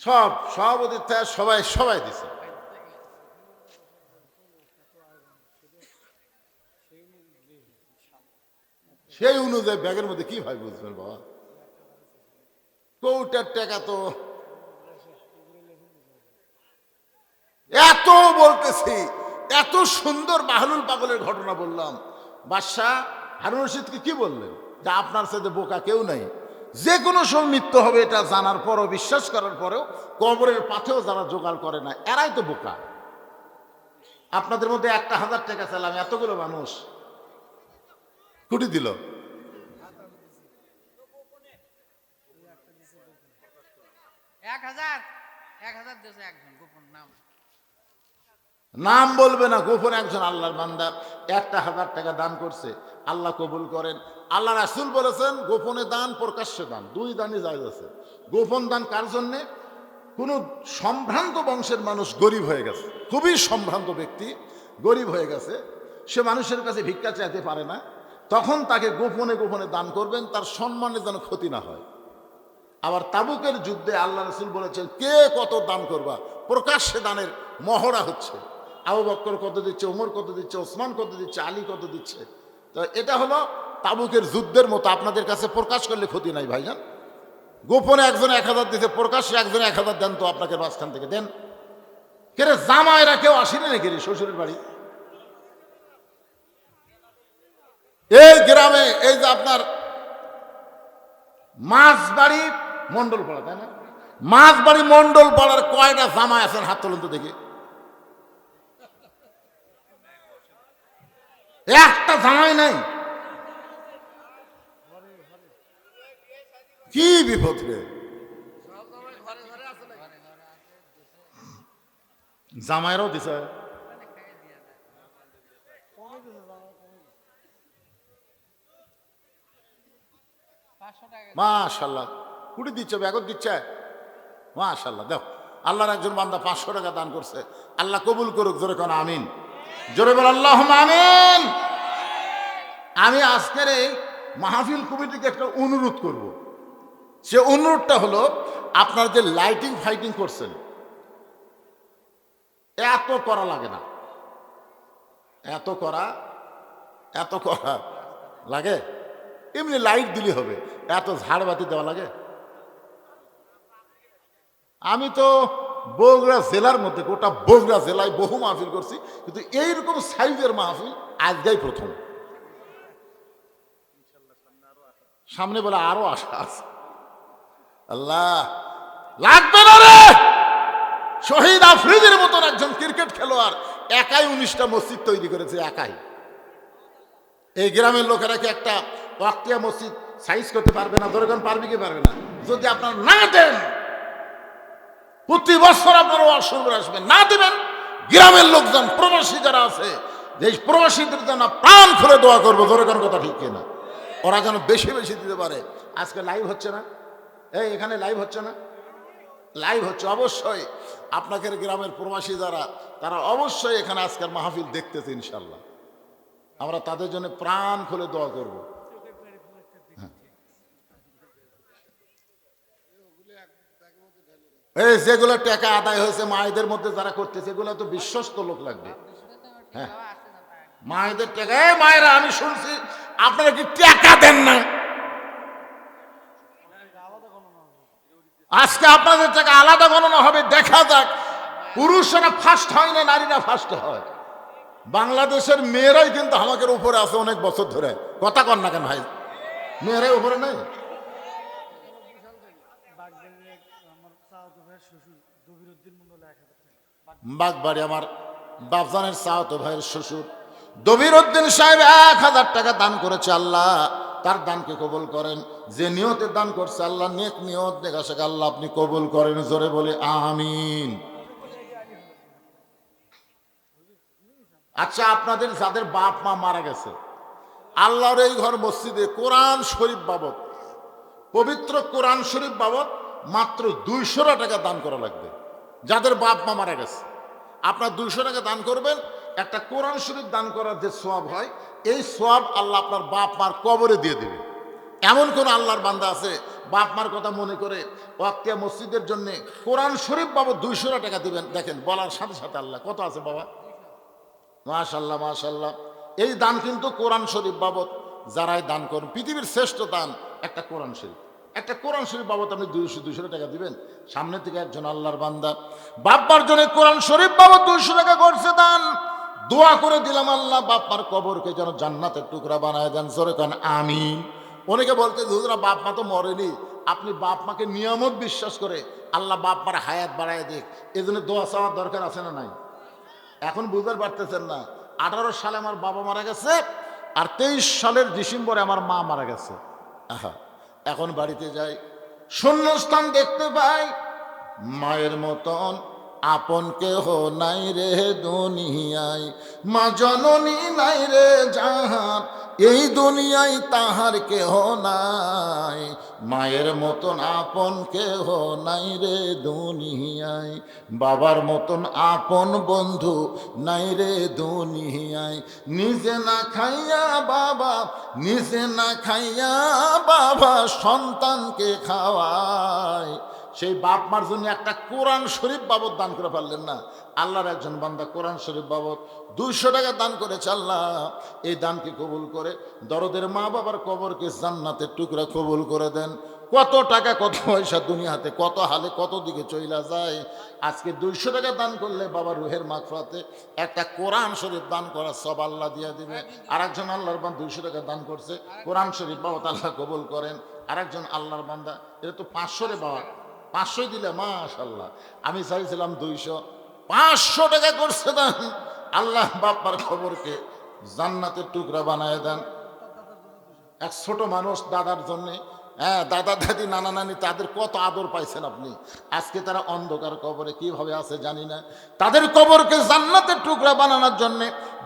সব সভাপতি সবাই সবাই দিছে। সেই অনুযায়ী ব্যাগের মধ্যে কি ভাই বুঝবেন বাবা? কৌটার টাকা তো এত বলতেছি, এত সুন্দর বাহলুল পাগলের ঘটনা বললাম। বাদশাহ হারুন রশিদকে কি বললেন? যে আপনার সাথে বোকা কেউ নাই, যে কোনো সময় মৃত্যু হবে এটা জানার পরও, বিশ্বাস করার পরেও কবরের পাথেও যারা জোগাড় করে না এরাই তো বোকা। আপনাদের মধ্যে 1,000 টাকা চাইলাম, এতগুলো মানুষ কুটি দিল। নাম বলবে না, গোপন একজন আল্লাহর বান্দা 1,000 টাকা দান করছে, আল্লাহ কবুল করেন। আল্লাহ রাসূল বলেছেন গোপনে দান প্রকাশ্যে দান, 2 দানই জায়েজ আছে। গোপন দান কার জন্যে? কোন সম্ভ্রান্ত বংশের মানুষ গরিব হয়ে গেছে, খুবই সম্ভ্রান্ত ব্যক্তি গরিব হয়ে গেছে, সে মানুষের কাছে ভিক্ষা চাইতে পারে না, তখন তাকে গোপনে গোপনে দান করবেন, তার সম্মানে যেন ক্ষতি না হয়। আবার তাবুকের যুদ্ধে আল্লাহ রাসূল বলেছেন কে কত দান করবা, প্রকাশ্যে দানের মহড়া হচ্ছে। আবু বকর কত দিচ্ছে, ওমর কত দিচ্ছে, ওসমান কত দিচ্ছে, আলী কত দিচ্ছে। তো এটা হলো তাবুকের যুদ্ধের মতো, আপনাদের কাছে প্রকাশ করলে ক্ষতি নাই ভাইজান। গোপনে একজন 1,000 দিতে, প্রকাশ্যে একজন 1,000 দেন তো, আপনাকে মাঝখান থেকে দেন। কে রে জামাইরা কেউ আসেনি নাকি রে শ্বশুরের বাড়ি? এই গ্রামে এই যে আপনার মাছবাড়ি মন্ডল পাড়া, তাই না? মাছবাড়ি মন্ডল পাড়ার কয়টা জামাই আছেন হাত তুলুন তো দেখি। একটা জামাই নাই। কি বিপদ রে! জামাইরাও দিছে। মাশাআল্লাহ, কুড়ি দিচ্ছে, ব্যাগত দিচ্ছে। মাশাআল্লাহ, দেখো আল্লাহর একজন বান্দা 500 টাকা দান করছে। আল্লাহ কবুল করুক। জোরে কোন আমিন। জোরে বল আল্লাহুম্মা আমিন। আমি আজকের এই মাহফিল কমিটিকে একটা অনুরোধ করব। সে অনুরোধটা হলো, আপনার যে লাইটিং ফাইটিং করছেন এত করা লাগে না। এত করা লাগে? এমনি লাইট দিলে হবে, এত ঝাড়বাতি দেওয়া লাগে? আমি তো বগুড়া জেলার মধ্যে, গোটা বগুড়া জেলায় বহু মাহফিল করছি, কিন্তু এইরকম সাইজের মাহফিল আজকেই প্রথম। সামনে বলে আরো আশা আছে। আল্লাহ, লাগবে না রে। শহীদ আফ্রিদির মতন একজন ক্রিকেট খেলোয়াড় একাই 19টা মসজিদ তৈরি করেছে, একাই। এই গ্রামের লোকেরা কি একটা ওয়াক্তিয়া মসজিদ সাইজ করতে পারবে না? দরকার পারবে কি পারবে না? যদি আপনার না দেন, প্রতি বছর আপনারা অসুবিধা আসবেন, না দিবেন, গ্রামের লোকজন প্রবাসী যারা আছে, যে প্রবাসীদের জন্য প্রাণ খুলে দোয়া করবো। দরকার কথা ঠিক কিনা? ওরা যেন বেশি বেশি দিতে পারে। আজকে লাইভ হচ্ছে না? এই এখানে লাইভ হচ্ছে না? লাইভ হচ্ছে। অবশ্যই আপনাদের গ্রামের প্রবাসী যারা, তারা অবশ্যই এখানে আজকের মাহফিল দেখতেছে। ইনশাল্লাহ আমরা তাদের জন্য প্রাণ খুলে দোয়া করব। এই যেগুলো টাকা আদায় হয়েছে মায়েদের মধ্যে যারা করতেছে, এগুলো তো বিশ্বস্ত লোক লাগবে। হ্যাঁ, মায়েদের টাকা। এই মায়েরা, আমি শুনছি আপনারা কি টাকা দেন না? আজকে আপনাদের টাকা আলাদা গণনা হবে। দেখা যাক পুরুষরা ফার্স্ট হয় না নারীরা ফার্স্ট হয়। বাংলাদেশের মেয়েরাই কিন্তু আমাদের উপরে আছে অনেক বছর ধরে। কথা কন না কেন ভাই? মেয়েরাই উপরে নেই। বাগবাড়ি আমার বাপজানের চাওতো ভাইয়ের শ্বশুর দবির উদ্দিন সাহেব 1000 টাকা দান করেছে। আল্লাহ তার দানকে কবুল করেন। যে নিয়তে দান করছে, আল্লাহ নেক নিয়ত দেখা শেখা আল্লাহ আপনি কবুল করেন। জোরে বলে আমিন। আচ্ছা, আপনাদের যাদের বাপ মা মারা গেছে, আল্লাহর এই ঘর মসজিদে কোরআন শরীফ বাবদ, পবিত্র কোরআন শরীফ বাবদ মাত্র 200 টাকা দান করা লাগবে। যাদের বাপ মা মারা গেছে, আপনার 200 টাকা দান করবেন। একটা কোরআন শরীফ দান করার যে সওয়াব হয়, এই সওয়াব আল্লাহ আপনার বাপ মার কবরে দিয়ে দেবে। এমন কোন আল্লাহর বান্দা আছে বাপ মার কথা মনে করে ওয়াক্তিয়া মসজিদের জন্য কোরআন শরীফ বাবদ 200 টাকা দিবেন? দেখেন বলার সাথে সাথে আল্লাহ কত আছে বাবা। মাশাল্লাহ মাশাল্লাহ। এই দান কিন্তু কোরআন শরীফ বাবদ যারাই দান করেন, পৃথিবীর শ্রেষ্ঠ দান একটা কোরআন শরীফ। একটা কোরআন শরীফ বাবদ আপনি 200 টাকা দিবেন। সামনে থেকে একজন আল্লাহর বান্দা বাপ্পার জন্য কোরআন শরীফ বাবদ 200 টাকা করছে দান। দোয়া করে দিলাম, আল্লাহ বাপ্পার কবরকে যেন জান্নাতের টুকরা বানায় দেন। জোরে কান আমিন। অনেকে বলতে, হুজুরা বাপ মা তো মরেনি, আপনি বাপ মাকে নিয়ামত বিশ্বাস করে আল্লাহ বাপ মার হায়াত বাড়ায় দিক, এই জন্য দোয়া চাওয়ার দরকার আছে না নাই? এখন বুঝতে পারতেছেন না? 18 সালে আমার বাবা মারা গেছে, আর 23 সালের ডিসেম্বরে আমার মা মারা গেছে। আহা, এখন বাড়িতে যাই, শূন্যস্থান দেখতে পাই। মায়ের মতন আপন কেহ নাই রে দুনিয়ায়, মা জননী নাই রে জাহান, এই দুনিয়ায় তাহার কেহ নাই। মায়ের মতন আপন কেহ নাই রে দুনিয়ায়, বাবার মতন আপন বন্ধু নাই রে দুনিয়ায়। নিজে না খাইয়া বাবা, নিজে না খাইয়া বাবা সন্তানকে খাওয়ায়। সেই বাপ মার জন্য একটা কোরআন শরীফ বাবদ দান করে পারলেন না? আল্লাহর একজন বান্দা কোরআন শরীফ বাবদ 200 টাকা দান করেছে। আল্লাহ এই দানকে কবুল করে দরদের মা বাবার কবরকে জান্নাতের টুকরা কবুল করে দেন। কত টাকা কত পয়সা দুনিয়াতে কত হালে কত দিকে চইলা যায়। আজকে 200 টাকা দান করলে বাবা রুহের মাগফিরাতে একটা কোরআন শরীফ দান করার সব আল্লাহ দিয়ে দিবে। আরেকজন আল্লাহর বান্দা 200 টাকা দান করছে, কোরআন শরীফ বাবা তাআলা কবুল করেন। আরেকজন আল্লাহর বান্দা, এটা তো 500 রে বাবা, 500 দিলে মাশাআল্লাহ। আমি চাইছিলাম 200, 500 টাকা করছে দান। আল্লাহ বাপ্পার খবরকে জান্নাতের টুকরা বানায় দেন। এক ছোট মানুষ দাদার জন্যে, হ্যাঁ, দাদা দাদি নানা নানি তাদের কত আদর পাইছেন আপনি। আজকে তারা অন্ধকার কবরে কিভাবে আছে জানি না। তাদের কবরকে জান্নাতের টুকরা বানানোর জন্য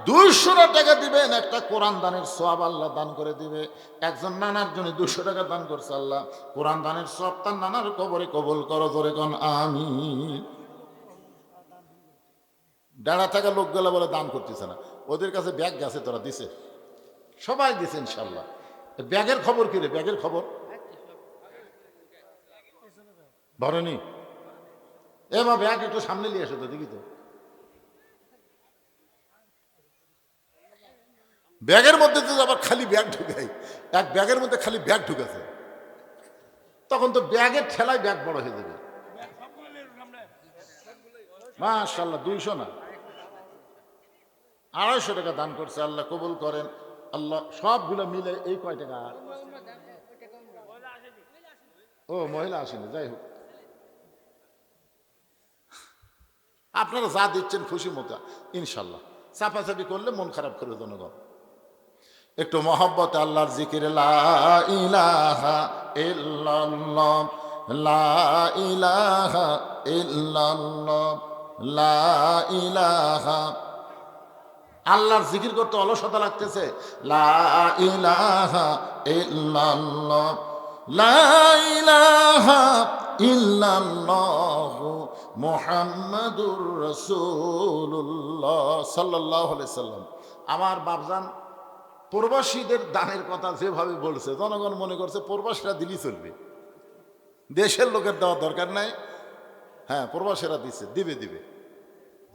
200 টাকা দিবেন, একটা কোরআন দানের সওয়াব আল্লাহ দান করে দিবে। একজন নানার জন্য 200 টাকা দান করছে আল্লাহ, কোরআন দানের সওয়াব তার নানার কবরে কবুল করো, জোরে কোন আমিন। ডাড়া থাকা লোকগুলো বলে দান করতেছে না, ওদের কাছে ব্যাগ গেছে, তোরা দিছে, সবাই দিছে ইনশাল্লাহ। ব্যাগের খবর কি রে? ব্যাগের খবর ভরেনি? এবার ব্যাগ একটু সামনে নিয়ে আসো তো দেখি তো। ব্যাগের মধ্যে তো আবার খালি ব্যাগ ঢুকাই, এক ব্যাগের মধ্যে খালি ব্যাগ ঢুকেছে, তখন তো ব্যাগের ঠেলায় ব্যাগ বড় হয়ে যাবে। মাশাআল্লাহ, 200 না 250 টাকা দান করছে, আল্লাহ কবুল করেন। আল্লাহ সবগুলো মিলে এই কয় টাকা? ও মহিলা আসেনি, যাই হোক আপনারা যা দিচ্ছেন খুশি মতো ইনশাল্লাহ। চাপাচাপি করলে মন খারাপ করে জনগণ। একটু মহব্বতে আল্লাহর জিকির, লা ইলাহা ইল্লাল্লাহ, লা ইলাহা ইল্লাল্লাহ, লা ইলাহা। আল্লাহর জিকির করতে অলসতা লাগতেছে, লা ইলাহা ইল্লাল্লাহ, লা ইলাহা ইল্লাল্লাহু মুহাম্মাদুর রাসূলুল্লাহ সাল্লাল্লাহু আলাইহি সাল্লাম। আমার বাপজান প্রবাসীদের দানের কথা যেভাবে বলছে, জনগণ মনে করছে প্রবাসীরা দিলি চলবে, দেশের লোকের দেওয়ার দরকার নাই। হ্যাঁ, প্রবাসীরা দিচ্ছে, দিবে দিবে।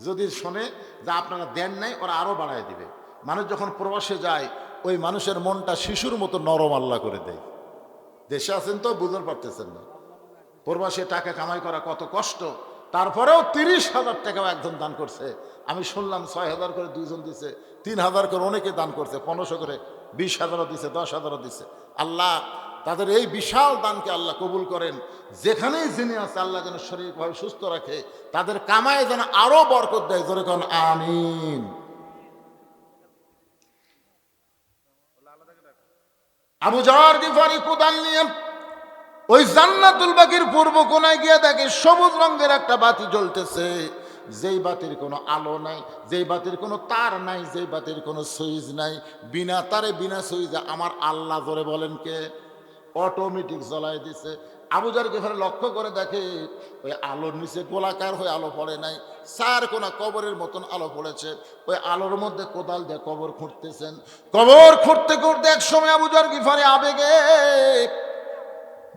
যদি শোনে যে আপনারা দেন নাই, ওরা আরো বাড়ায় দিবে। মানুষ যখন প্রবাসে যায়, ওই মানুষের মনটা শিশুর মতো নরম আল্লাহ করে দেয়। দেশে আছেন তো বুঝতে পারতেছেন না, প্রবাসে টাকা কামাই করা কত কষ্ট। তারপরেও 30,000 টাকাও একজন দান করছে। আমি শুনলাম 6,000 করে দুইজন দিছে, 3,000 করে অনেকে দান করছে, 1500 করে, 20,000 দিছে, 10,000 দিছে। আল্লাহ তাদের এই বিশাল দানকে আল্লাহ কবুল করেন। যেখানেই যিনি আছে আল্লাহ যেন শরীরভাবে সুস্থ রাখে, তাদের কামায় যেন আরো বরকত দেয়, জোরে কোন আমিন। আবু যর গিফারি কোদাল নিয়ে ওই জান্নাতুল বাকির পূর্ব কোনায় গিয়ে দেখে সবুজ রঙের একটা বাতি জ্বলতেছে, যেই বাতির কোনো আলো নাই, যেই বাতির কোনো তার নাই, যেই বাতির কোনো সুইচ নাই, বিনা তারে বিনা সুইচে আমার আল্লাহ জোরে বলেন কে অটোমেটিক জ্বলাই দিছে। আবু যর গিফারি লক্ষ্য করে দেখে ওই আলোর নিচে গোলাকার হয়ে আলো পড়ে নাই, 4 কোনা কবরের মতন আলো পড়েছে। ওই আলোর মধ্যে কোদাল দিয়ে কবর খুঁড়তেছেন। কবর খুঁড়তে খুঁড়তে এক সময় আবু যর গিফারি আবেগে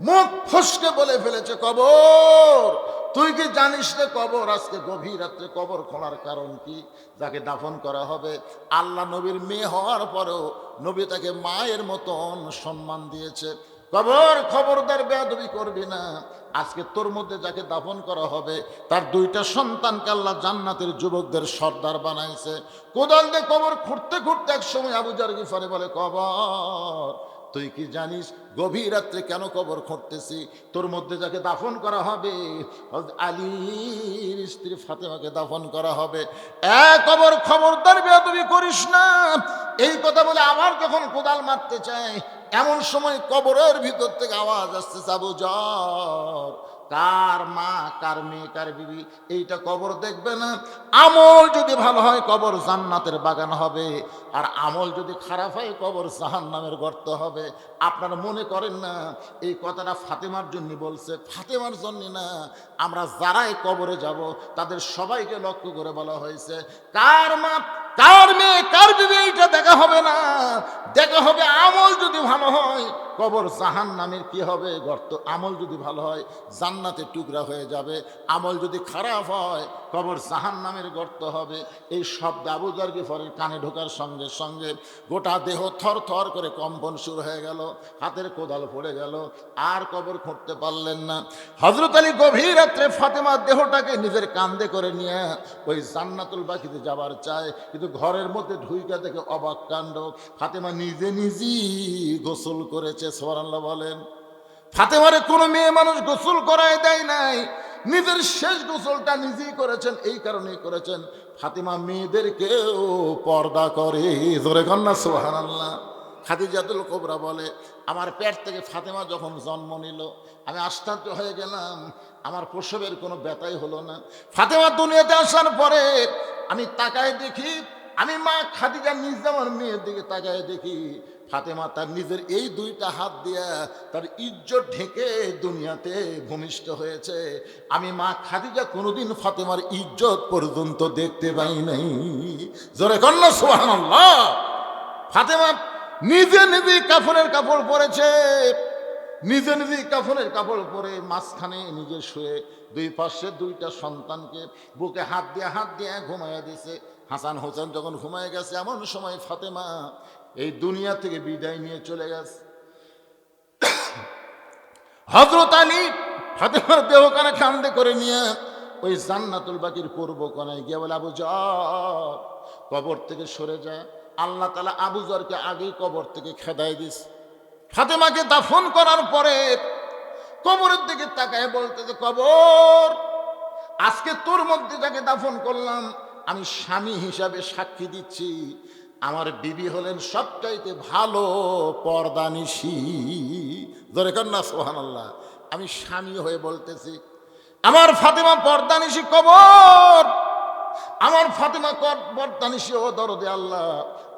মুখ ফসকে বলে ফেলেছে, কবর তুই কি জানিস রে কবর আজকে গভীর রাত্রে কবর খোলার কারণ কি? যাকে দাফন করা হবে, আল্লাহ নবীর মেয়ে হওয়ার পরেও নবী তাকে মায়ের মতন সম্মান দিয়েছে। কবর খবরদার বেয়াদবি করবি না। আজকে তোর মধ্যে যাকে দাফন করা হবে, তার 2টা সন্তানকে আল্লাহ জান্নাতের যুবকদের সর্দার বানাইছে। কোদাল দিয়ে কবর খুঁড়তে খুঁড়তে এক সময় আবু যর গিফারি বলে, কবর তুই কি জানিস গভীর রাত্রে কেন কবর খুঁড়তেছি? তোর মধ্যে যাকে দাফন করা হবে, আলীর স্ত্রী ফাতেমাকে দাফন করা হবে। কবর খবরদার বেয়াদবি করিস না। এই কথা বলে আবার যখন কোদাল মারতে চায়, এমন সময় কবরের ভিতর থেকে আওয়াজ আসছে, আবু যর কার মা, কার মেয়ে, কার বিবি এইটা কবর দেখবে না। আমল যদি ভালো হয় কবর জান্নাতের বাগান হবে, আর আমল যদি খারাপ হয় কবর জাহান্নামের গর্ত হবে। আপনারা মনে করেন না এই কথাটা ফাতেমার জন্য বলছে? ফাতেমার জন্য না, আমরা যারাই কবরে যাব তাদের সবাইকে লক্ষ্য করে বলা হয়েছে, কার মা কার মেয়ে কার বিবি এটা দেখা হবে না, দেখা হবে আমল যদি ভালো হয় কবর জাহান্নামের কি হবে গর্ত, আমল যদি ভালো হয় জান্নাতের টুকরা হয়ে যাবে, আমল যদি খারাপ হয় কবর জাহান্নামের গর্ত হবে। এই শব্দ আবু যর গিফারির কানে ঢোকার সঙ্গে সঙ্গে গোটা দেহ থর থর করে কম্পন শুরু হয়ে গেল, হাতের কোদাল পড়ে গেল, আর কবর খুঁড়তে পারলেন না। হযরত আলী গভীর রাত্রে ফাতেমার দেহটাকে নিজের কাঁধে করে নিয়ে ওই জান্নাতুল বাকিতে যাবার চায়, কিন্তু ঘরের মধ্যে ঢুইকা দেখে অবাক কাণ্ড, ফাতেমা নিজে নিজেই গোসল করেছে। সুবহানাল্লাহ বলেন। ফাতেমারে কোনো মেয়ে মানুষ গোসল করায় দেয় নাই, নিজের শেষ গোসলটা নিজেই করেছেন। এই কারণেই করেছেন ফাতেমা মেয়েদেরকেও পর্দা করে। জোরে কন্যা সুবহানাল্লাহ। খাদিজাতুল কুবরা বলে, আমার পেট থেকে ফাতেমা যখন জন্ম নিল আমি আশ্চর্য হয়ে গেলাম, আমার প্রসবের কোনো ব্যথাই হলো না। ফাতেমা দুনিয়াতে আসার পরে আমি তাকায় দেখি, আমি মা খাদিজা নিজ আমার মেয়ের দিকে তাকায় দেখি ফাতেমা তার নিজের এই দুইটা হাত দিয়া তার ইজ্জত ঢেকে দুনিয়াতে ভূমিষ্ঠ হয়েছে। আমি মা খাদিজা কোনোদিন ফাতেমার ইজ্জত পর্যন্ত দেখতে পাই নাই। জোরে কন্যা সুবহানাল্লাহ। ফাতেমা নিজে নিজে কাফনের কাপড় পরেছে, নিজে নিজে কাফনের কাপড় পরে মাঝখানে নিজে শুয়ে দুই পাশে দুইটা সন্তানকে বুকে হাত দিয়ে ঘুমাইয়া দিছে। হাসান হোসেন যখন ঘুমায় গেছে এমন সময় ফাতেমা এই দুনিয়া থেকে বিদায় নিয়ে চলে গেছে। হযরত আলী ফাতেমার দেহখানা কাঁধে করে নিয়ে ওই জান্নাতুল বাকির পূর্ব কোণায় গিয়ে বলে, আবু যর কবর থেকে সরে যা। আল্লাহ তাআলা আবু যরকে আগেই কবর থেকে খেদাই দিস। ফাতেমাকে দাফন করার পরে কবরের দিকে তাকায় বলতেছে, কবর আজকে তোর মধ্যে যাকে দাফন করলাম আমি স্বামী হিসাবে সাক্ষী দিচ্ছি, আমার বিবি হলেন সবচাইতে ভালো পর্দানিশী। ধরে কন্যা সুবহানাল্লাহ। আমি স্বামী হয়ে বলতেছি আমার ফাতেমা পর্দানিশী। কবর আমার ফাতেমা পর্দানিশী। ও দরদে আল্লাহ,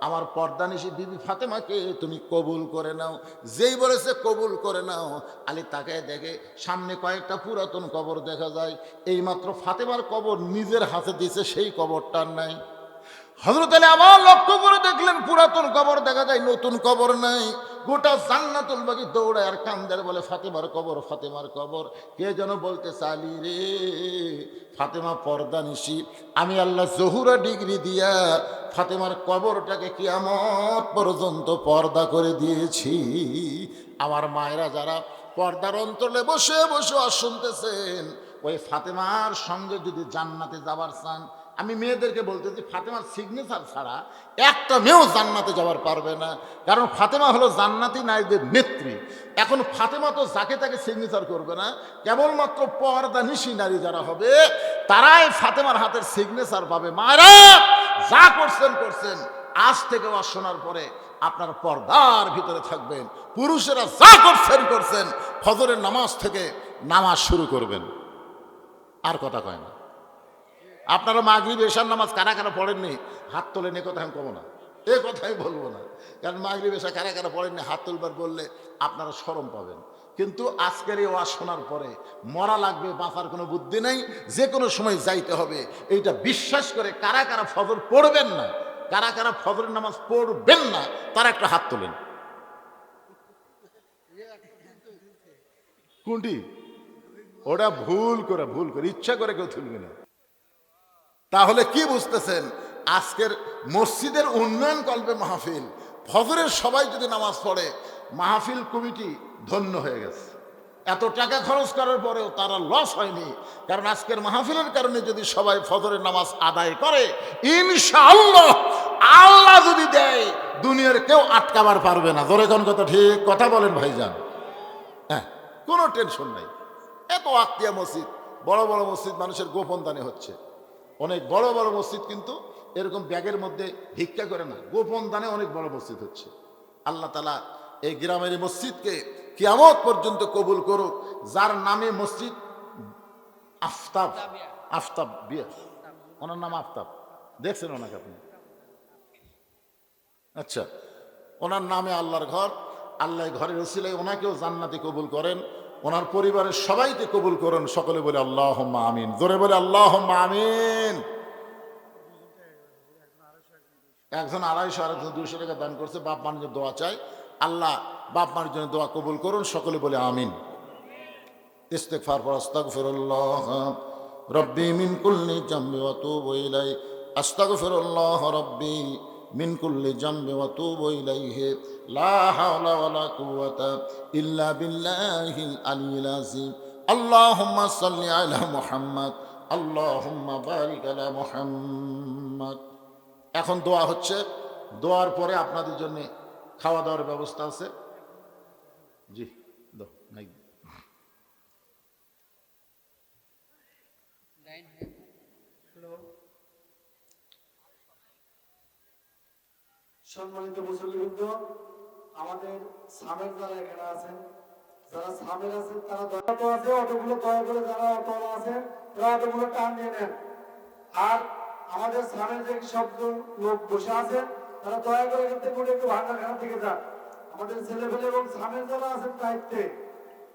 আমার পর্দানিশী বিবি ফাতেমাকে তুমি কবুল করে নাও। যেই বলেছে কবুল করে নাও, আলী তাকায় দেখে সামনে কয়েকটা পুরাতন কবর দেখা যায়। এইমাত্র ফাতেমার কবর নিজের হাতে দিয়েছে, সেই কবরটার নাই। হযরত আলী আবার লক্ষ্য করে দেখলেন পুরাতন কবর দেখা যায়, নতুন কবর নাই। গোটা জান্নাতুল বাকি দৌড়ায় আর কান্দার বলে, ফাতেমার কবর, ফাতেমার কবর। কে যেন বলতে চালি রে, ফাতেমা পর্দানিশী। আমি আল্লাহ জহুরা ডিগ্রি দিয়া ফাতেমার কবরটাকে কিয়ামত পর্যন্ত পর্দা করে দিয়েছি। আমার মায়েরা যারা পর্দার অন্তরে বসে বসে শুনতেছেন, ওই ফাতেমার সঙ্গে যদি জান্নাতে যাবার চান, আমি মেয়েদেরকে বলতেছি ফাতেমার সিগনেচার ছাড়া একটা মেয়েও জান্নাতে যাওয়ার পারবে না। কারণ ফাতেমা হলো জান্নাতি নারীদের নেত্রী। এখন ফাতেমা তো যাকে তাকে সিগনেচার করবে না, কেবলমাত্র পর্দানিশী নারী যারা হবে তারাই ফাতেমার হাতের সিগনেচার পাবে। মায়েরা যা করছেন করছেন, আজ থেকে ওয়াজ শোনার পরে আপনার পর্দার ভিতরে থাকবেন। পুরুষেরা যা করছেন করছেন, ফজরের নামাজ থেকে নামাজ শুরু করবেন। আর কথা কয় না। আপনারা মাগরিব এশার নামাজ কারা কারা পড়েননি হাত তোলেন, এ কথা আমি কব না, এ কথাই বলবো না। কারণ মাগরিব এশা কারা কারা পড়েননি হাত তুলবার বললে আপনারা শরম পাবেন। কিন্তু আজকের এই ওয়াজ শোনার পরে মরা লাগবে, বাঁচার কোনো বুদ্ধি নেই, যে কোনো সময় যাইতে হবে, এইটা বিশ্বাস করে কারা কারা ফজর পড়বেন না, কারা কারা ফজরের নামাজ পড়বেন না, তারা একটা হাত তোলেন। কোনটি? ওটা ভুল করে ইচ্ছা করে কেউ তুলবে না। তাহলে কি বুঝতেছেন? আজকের মসজিদের উন্নয়ন কল্পে মাহফিল, ফজরের সবাই যদি নামাজ পড়ে, মাহফিল কমিটি ধন্য হয়ে গেছে। এত টাকা খরচ করার পরেও তারা লস হয়নি। কারণ আজকের মাহফিলের কারণে যদি সবাই ফজরের নামাজ আদায় করে, ইনশাআল্লাহ আল্লাহ যদি দেয় দুনিয়ার কেউ আটকাবার পারবে না। ধরে কোন কথা ঠিক কথা বলেন ভাইজান? হ্যাঁ, কোনো টেনশন নাই। এত আত্মীয় মসজিদ, বড় বড় মসজিদ মানুষের গোপন দানে হচ্ছে। অনেক বড় বড় মসজিদ কিন্তু এরকম ব্যাগের মধ্যে ভিক্ষা করে না, গোপন দানে অনেক বড় মসজিদ হচ্ছে। আল্লাহ তাআলা এই গ্রামের মসজিদকে কিয়ামত পর্যন্ত কবুল করুক। যার নামে মসজিদ আফতাব বিয়া, ওনার নাম আফতাব, দেখছেন ওনাকে আপনি? আচ্ছা, ওনার নামে আল্লাহর ঘর, আল্লাহ ঘরের ওসিলায় ওনাকেও জান্নাতে কবুল করেন, ওনার পরিবারের সবাইকে কবুল করেন। সকলে বলে আল্লাহুম্মা আমিন। জোরে বলে আল্লাহুম্মা আমিন। একজন 250, আরেকজন 200 টাকা দান করছে, বাপ মার জন্য দোয়া চাই। আল্লাহ বাপ মার জন্য দোয়া কবুল করুন, সকলে বলে আমিন। ইস্তেগফার পর আস্তাগফিরুল্লাহ রব্বি মিন কুল্লি জামবি ওয়া তুবু ইলাইহি, আস্তাগফিরুল্লাহ রব্বি মিন কুল্লি জামবি ওয়া তুবু ইলাইহি, লা হাওলা ওয়ালা কুওয়াতা ইল্লা বিল্লাহিল আলিয়্যিল আযীম। আল্লাহুম্মা সাল্লি আলা মুহাম্মাদ, আল্লাহুম্মা বারিক আলা মুহাম্মাদ। এখন দোয়া হচ্ছে, দোয়ার পরে আপনাদের জন্য খাওয়া দাওয়ার ব্যবস্থা আছে। জি দাও নাই। সম্মানিত মুসল্লিবৃন্দ, আমাদের সামের যারা এখানে আছেন, যারা সামের আছেন তারা অটো আছে, অটোগুলো দয়া করে যারা অটোওয়ালা আছেন তারা অটোগুলো টান দিয়ে নেন। আর আমাদের সামের যে সবজন লোক বসে আছেন তারা দয়া করে এখান থেকে উঠে একটু ভান্ডারখানার দিকে যান। আমাদের ছেলেপেলে এবং সামের যারা আছেন দায়িত্বে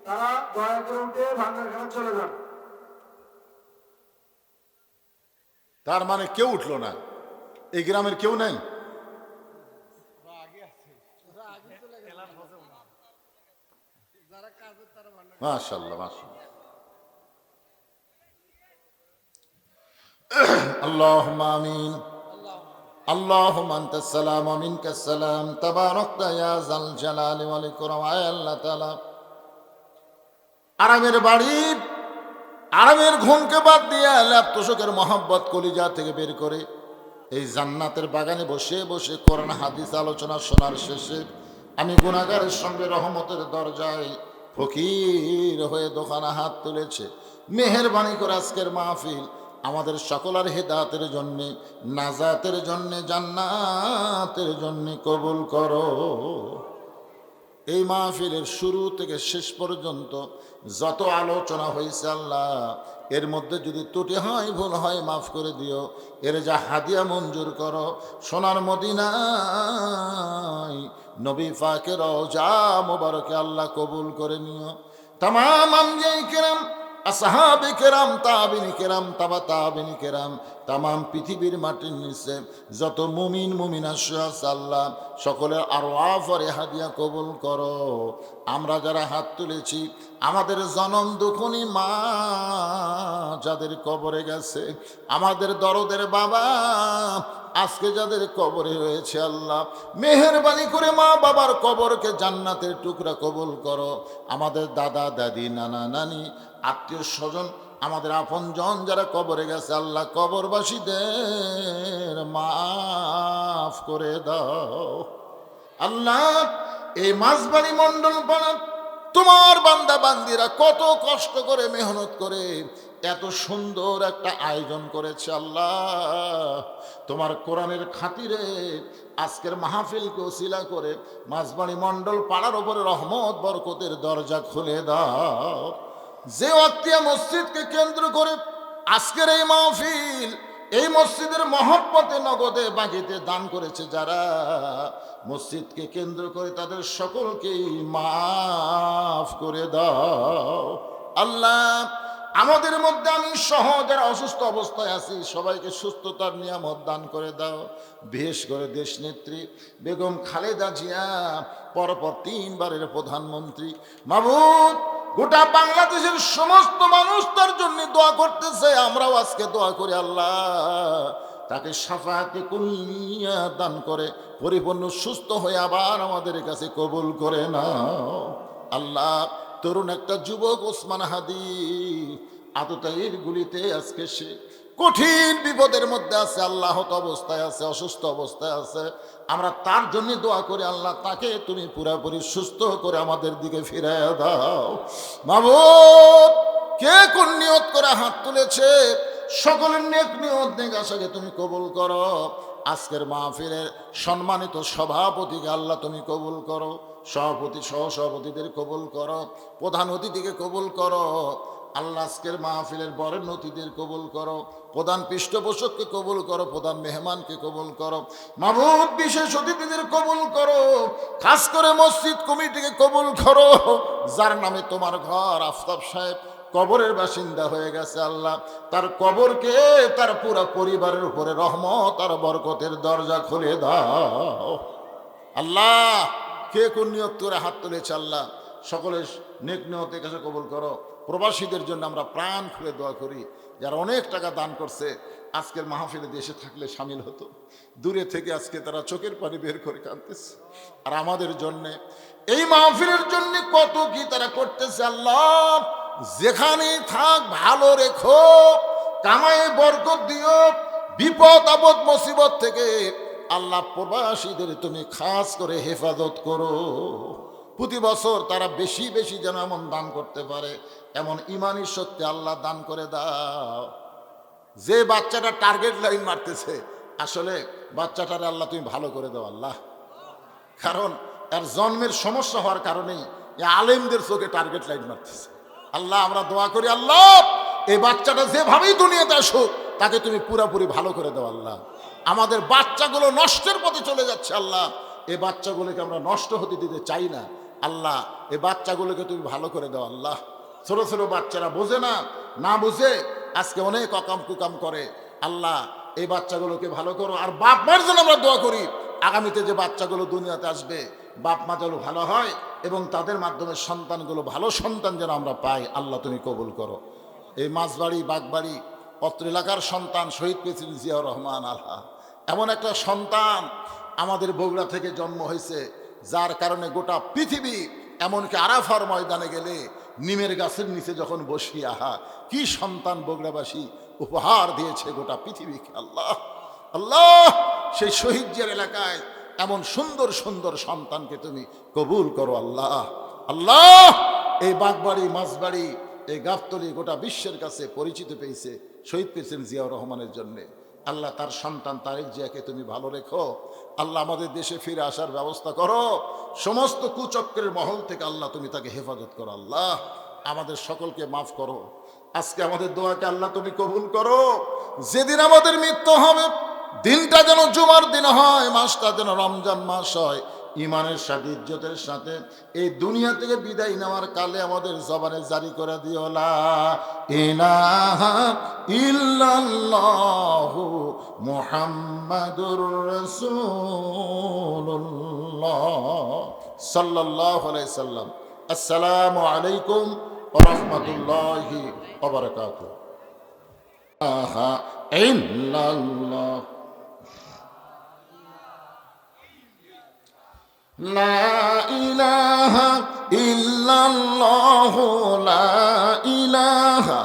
তারা দয়া করে উঠে ভান্ডারখানা চলে যান। তার মানে কেউ উঠলো না, এই গ্রামের কেউ নাই। মাশাআল্লাহ মাশাআল্লাহ। আল্লাহুম্মা আমিন। আল্লাহুম্মা আনতাস সালাম ওয়া মিনকাস সালাম, তাবারাকতা ইয়া যাল জালালি ওয়াল ইকরাম। আয় আল্লাহ তাআলা, আরামের বাড়ি, আরামের ঘুমকে বাদ দিয়ে লাভ তোষকের মহব্বত কলিজা থেকে বের করে এই জান্নাতের বাগানে বসে বসে কোরআন হাদিস আলোচনা শোনার শেষে আমি গুনাহগারের সঙ্গে রহমতের দরজায় ফকির হয়ে দোকানে হাত তুলেছে। মেহেরবানি করে আজকের মাহফিল আমাদের সকলের হেদায়েতের জন্য, নাজাতের জন্য, জান্নাতের জন্য কবুল করো। এই মাহফিলের শুরু থেকে শেষ পর্যন্ত যত আলোচনা হয়েছে আল্লাহ, এর মধ্যে যদি ত্রুটি হয়, ভুল হয়, মাফ করে দিও। এর যা হাদিয়া মঞ্জুর করো, সোনার মদিনায় নবী পাকের রওজা মোবারকে আল্লাহ কবুল করে নিও। তামাম আমবিয়া কিরাম, আসহাবে কেরাম, তাবিনী কেরাম, তাবা তাবিনী কেরাম, তামাম পৃথিবীর মাটির নিচে যত মুমিন মুমিনা আছে আল্লাহ, সকলের আরওয়াফে হাদিয়া কবুল করো। আমরা যারা হাত তুলেছি, আমাদের জনম দুখনি মা যাদের কবরে গেছে, আমাদের দরদের বাবা আজকে যাদের কবরে রয়েছে আল্লাহ, মেহেরবানি করে মা বাবার কবরকে জান্নাতের টুকরা কবুল করো। আমাদের দাদা দাদি, নানা নানি, আত্মীয় স্বজন, আমাদের আপনজন যারা কবরে গেছে আল্লাহ, কবরবাসীদের মাফ করে দাও আল্লাহ। এই মাঝবাড়ি মন্ডল পাড়া তোমার বান্দা বান্দিরা কত কষ্ট করে মেহনত করে এত সুন্দর একটা আয়োজন করেছে আল্লাহ। তোমার কোরআনের খাতিরে আজকের মাহফিলকে ওসিলা করে মাঝবাড়ি মন্ডল পাড়ার উপরে রহমত বরকতের দরজা খুলে দাও। যে ওয়াক্তিয়া মসজিদকে কেন্দ্র করে আজকের এই মাহফিল, এই মসজিদের মহব্বতে নগদে বাকিতে দান করেছে যারা, মসজিদকে কেন্দ্র করে তাদের সকলকেই মাফ করে দাও আল্লাহ। আমাদের মধ্যে আমি সহ যারা অসুস্থ অবস্থায় আছি সবাইকে সুস্থতার নিয়ামত দান করে দাও। বিশেষ করে দেশনেত্রী বেগম খালেদা জিয়া, পরপর 3 বারের প্রধানমন্ত্রী, মাবুদ গোটা বাংলাদেশের সমস্ত মানুষ তার জন্য দোয়া করতেছে, আমরাও আজকে দোয়া করি আল্লাহ তাকে শাফাআতে কুল্লিয়া দান করে পরিপূর্ণ সুস্থ হয়ে আবার আমাদের কাছে কবুল করে নাও আল্লাহ। তরুণ একটা যুবক ওসমান হাদি আততায়ীর গুলিতে আজকে সে কঠিন বিপদের মধ্যে আছে, আল্লাহত অবস্থায় আছে, অসুস্থ অবস্থায় আছে। আমরা তার জন্য দোয়া করি আল্লাহ তাকে তুমি পুরোপুরি সুস্থ করে আমাদের দিকে ফিরিয়ে দাও মাবুদ। কে কোন নিয়ত করে হাত তুলেছে সকলের নেক নিয়ত নেক আশাকে তুমি কবুল করো। আজকের মাহফিলের সম্মানিত সভাপতিকে আল্লাহ তুমি কবুল করো, সভাপতি সহ সভাপতিদের কবুল করো, প্রধান অতিথিকে কবুল করো আল্লাহ। আজকের মাহফিলের বরেণ্য অতিথিদের কবুল করো, প্রধান পৃষ্ঠপোষককে কবুল করো, প্রধান মেহমানকে কবুল করো মাবুদ। বিশেষ অতিথিদের কবুল করো, খাস করে মসজিদ কমিটিকে কবুল করো, যার নামে তোমার ঘর আফতাব সাহেব কবরের বাসিন্দা হয়ে গেছে আল্লাহ তার কবরকে তার পুরো পরিবারের উপরে রহমত আর বরকতের দরজা খুলে দাও আল্লাহ। কে কোন নিয়ত করে হাত তুলেছে আল্লাহ সকলে নেক নিয়তের কাছে কবুল করো। প্রবাসীদের জন্য আমরা প্রাণ খুলে দোয়া করি, যারা অনেক টাকা দান করছে আজকের মাহফিলে দেশে থাকলে শামিল হতো, দূরে থেকে আজকে তারা চোখের পানি বের করে কাঁদতেছে। আর আমাদের জন্যে এই মাহফিলের জন্য কত কি তারা করতেছে আল্লাহ, যেখানে থাক ভালো রেখো, কামায়ে বরকত দিও, বিপদ আপদ মুসিবত থেকে আল্লাহ প্রবাসীদের তুমি খাস করে হেফাজত করো। প্রতি বছর তারা বেশি বেশি যেন এমন দান করতে পারে, এমন ইমানি শক্তি আল্লাহ দান করে দাও। যে বাচ্চাটা টার্গেট লাইন মারতেছে আসলে বাচ্চাটারে আল্লাহ তুমি ভালো করে দাও আল্লাহ, কারণ এর জন্মের সমস্যা হওয়ার কারণেই আলেমদের চোখে টার্গেট লাইন মারতেছে। আল্লাহ আমরা দোয়া করি আল্লাহ এই বাচ্চাটা যেভাবেই দুনিয়াতে আসুক তাকে তুমি পুরোপুরি ভালো করে দাও আল্লাহ। আমাদের বাচ্চাগুলো নষ্টের পথে চলে যাচ্ছে আল্লাহ, এই বাচ্চাগুলোকে আমরা নষ্ট হতে দিতে চাই না আল্লাহ, এই বাচ্চাগুলোকে তুমি ভালো করে দাও আল্লাহ। ছোট ছোট বাচ্চারা বোঝে না, না বুঝে আজকে অনেক অকাম কুকাম করে আল্লাহ, এই বাচ্চাগুলোকে ভালো করো। আর বাপ মার জন্য আমরা দোয়া করি আগামীতে যে বাচ্চাগুলো দুনিয়াতে আসবে বাপ মা যেন ভালো হয় এবং তাদের মাধ্যমে সন্তানগুলো ভালো সন্তান যেন আমরা পাই আল্লাহ তুমি কবুল করো। এই মাছবাড়ি বাগবাড়ি অত্র এলাকার সন্তান শহীদ প্রেসিডেন্ট জিয়াউর রহমান আল্লাহ, এমন একটা সন্তান আমাদের বগুড়া থেকে জন্ম হয়েছে যার কারণে গোটা পৃথিবী, এমনকি আরাফার ময়দানে গেলে নিমের গাছের নিচে যখন বসি আহা কি সন্তান বগুড়াবাসী উপহার দিয়েছে গোটা পৃথিবীকে আল্লাহ। আল্লাহ সেই শহীদ জিয়ার এলাকায় এমন সুন্দর সুন্দর সন্তানকে তুমি কবুল করো আল্লাহ। আল্লাহ এই বাগবাড়ি মাছবাড়ি এই গাবতলী গোটা বিশ্বের কাছে পরিচিত পেয়েছে শহীদ প্রেসিডেন্ট জিয়াউর রহমানের জন্যে আল্লাহ, তার সন্তান তারেক জিয়াকে তুমি ভালো রেখো আল্লাহ, আমাদের দেশে ফিরে আসার ব্যবস্থা করো, সমস্ত কুচক্রের মহল থেকে আল্লাহ তুমি তাকে হেফাজত করো আল্লাহ, আমাদের সকলকে মাফ করো। আজকে আমাদের দোয়াকে আল্লাহ তুমি কবুল করো। যেদিন আমাদের মৃত্যু হবে দিনটা যেন জুমার দিন হয়, মাসটা যেন রমজান মাস হয়, ইমানের সাথে ইজ্জতের সাথে এই দুনিয়া থেকে বিদায় নেওয়ার কালে আমাদের জবানে জারি করে দিও লা ইলাহা ইল্লাল্লাহু মুহাম্মাদুর রাসূলুল্লাহ সাল্লাল্লাহু আলাইহি সাল্লাম। আসসালামু আলাইকুম ওয়া রাহমাতুল্লাহি ওয়া বারাকাতুহু। আহা ইল্লাল্লাহ লা ইলাহা ইল্লাল্লাহু লা ইলাহা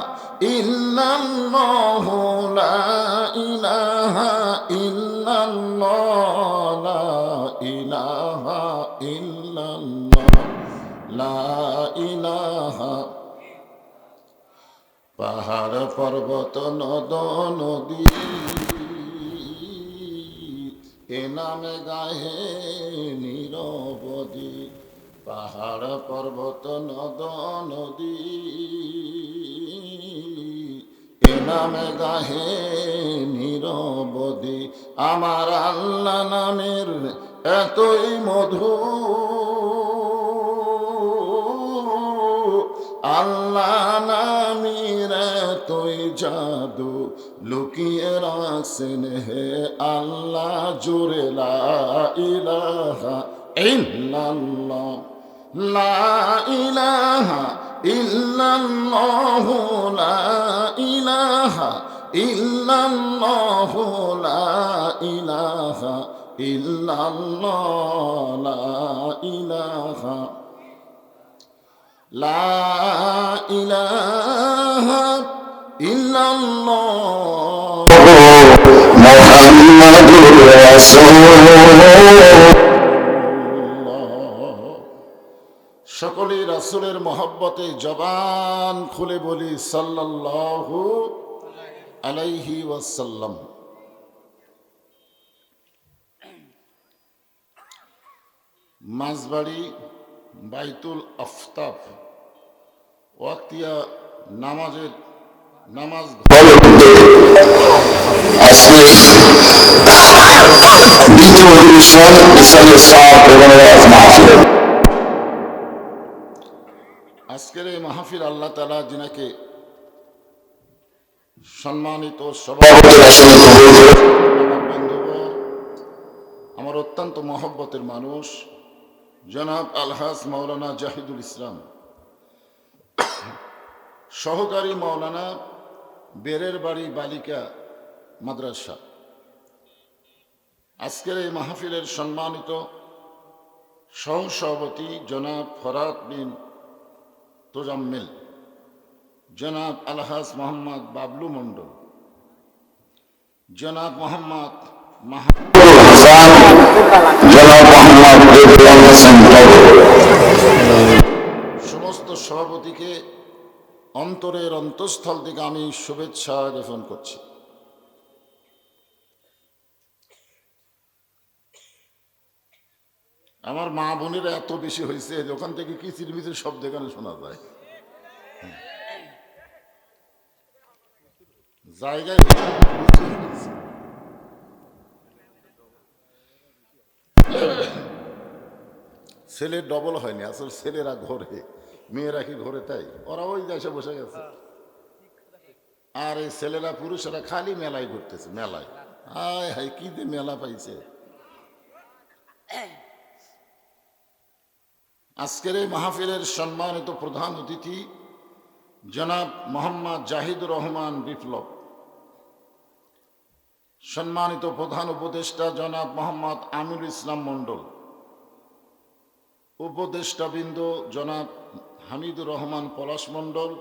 ইল্লাল্লাহু লা ইলাহা ইল্লাল্লাহ লা ইলাহা ইল্লাল্লাহ লা ইলাহা। পাহাড় পর্বত নদ নদী এ নামে গাহে নিরবধি, পাহাড় পর্বত নদ নদী এ নামে গাহে নিরবধি, আমার আল্লাহ নামের এতই মধু, আল্লাহ নামের এতই জাদু লুকিয়ে রাখছেন হে আল্লাহ জোরে লা ইলাহা ইল্লাল্লাহ লা ইলাহা ইল্লাল্লাহু লা ইলাহা ইল্লাল্লাহু লা ইলাহা ইল্লাল্লাহ লা ইলাহা লা ইলাহা ইল্লাল্লাহ মুহাম্মাদুর রাসূলুল্লাহ। সকলেই রাসূলের মহব্বতে জবান খুলে বলি সাল্লাল্লাহু আলাইহি ওয়াসাল্লাম। মাঝবাড়ি বাইতুল আফতাব ওয়াক্তিয়া নামাজ আজকে দ্বিতীয় অধিবেশন ইসলামের সাত এবং মাহফিল। আজকের এই মাহফিল আল্লাহ তাআলা যিনাকে সম্মানিত সভাপতির আসনে কবুল করেন। আমার বন্ধুগণ, আমার অত্যন্ত মহব্বতের মানুষ জনাব আলহাজ মাওলানা জাহিদুল ইসলাম, সহকারী মাওলানা বেরের বাড়ি বালিকা মাদ্রাসা, আজকের এই মাহফিলের সম্মানিত সহসভাপতি জনাব ফরাত বিন তোজাম্মেল, জনাব আলহাজ মোহাম্মদ বাবলু মন্ডল, জনাব মোহাম্মদ সমস্ত সভাপতিকে অন্তরের অন্তঃস্থল থেকে আমি শুভেচ্ছা জ্ঞাপন করছি। আমার মা বোনেরা এত বেশি হয়েছে ওখান থেকে কিচির মিচির শব্দ এখানে শোনা যায়। জায়গায় ছেলে ডবল হয়নি, আসলে ছেলেরা ঘরে, মেয়েরা কি ঘরে, তাই ওরা ওই দেশে বসে গেছে। আর এই ছেলেরা পুরুষেরা খালি মেলায় ঘুরতেছে, মেলায় হায় হায় কি যে মেলা পাইছে। আজকের এই মাহফিলের সম্মানিত প্রধান অতিথি জনাব মোহাম্মদ জাহিদুর রহমান বিপ্লব, সম্মানিত প্রধান উপদেষ্টা জনাব মোহাম্মদ আমিরুল ইসলাম মণ্ডল, উপদেষ্টাবৃন্দ জনাব হামিদুর রহমান পলাশ মণ্ডল,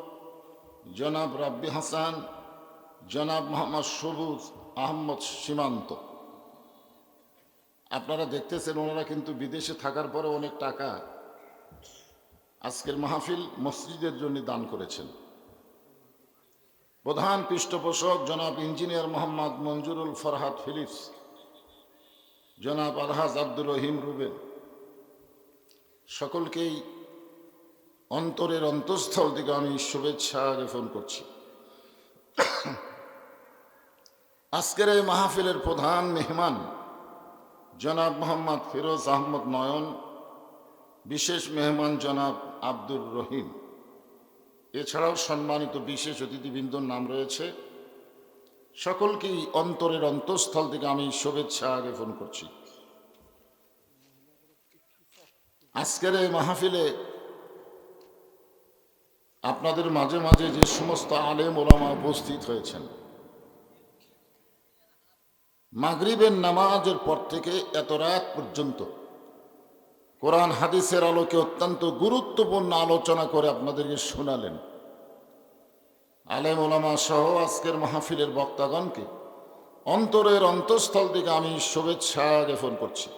জনাব রাব্বি হাসান, জনাব মোহাম্মদ সবুজ আহমদ সীমান্ত। আপনারা দেখতেছেন ওনারা কিন্তু বিদেশে থাকার পরে অনেক টাকা আজকের মাহফিল মসজিদের জন্য দান করেছেন। প্রধান পৃষ্ঠপোষক জনাব ইঞ্জিনিয়ার মোহাম্মদ মঞ্জুরুল ফরহাদ ফিলিপস, জনাব আলহাজ আব্দুর রহিম রুবেল, সকলকেই অন্তরের অন্তঃস্থল থেকে আমি শুভেচ্ছা জ্ঞাপন করছি। আজকের এই মাহফিলের প্রধান মেহমান জনাব মোহাম্মদ ফিরোজ আহমদ নয়ন, বিশেষ মেহমান জনাব আব্দুর রহিম, এছাড়াও সম্মানিত বিশেষ অতিথিবৃন্দর নাম রয়েছে। সকলকেই অন্তরের অন্তঃস্থল থেকে আমি শুভেচ্ছা জ্ঞাপন করছি। আজকের এই মাহফিলে আপনাদের মাঝে মাঝে যে সমস্ত আলেম ওলামা উপস্থিত হয়েছেন, মাগরিবের নামাজের পর থেকে এত রাত পর্যন্ত কোরআন হাদিসের আলোকে অত্যন্ত গুরুত্বপূর্ণ আলোচনা করে আপনাদেরকে শোনালেন। আলেম ওলামা সহ আজকের মাহফিলের বক্তাগণকে অন্তরের অন্তঃস্থল থেকে আমি শুভেচ্ছা জ্ঞাপন করছি।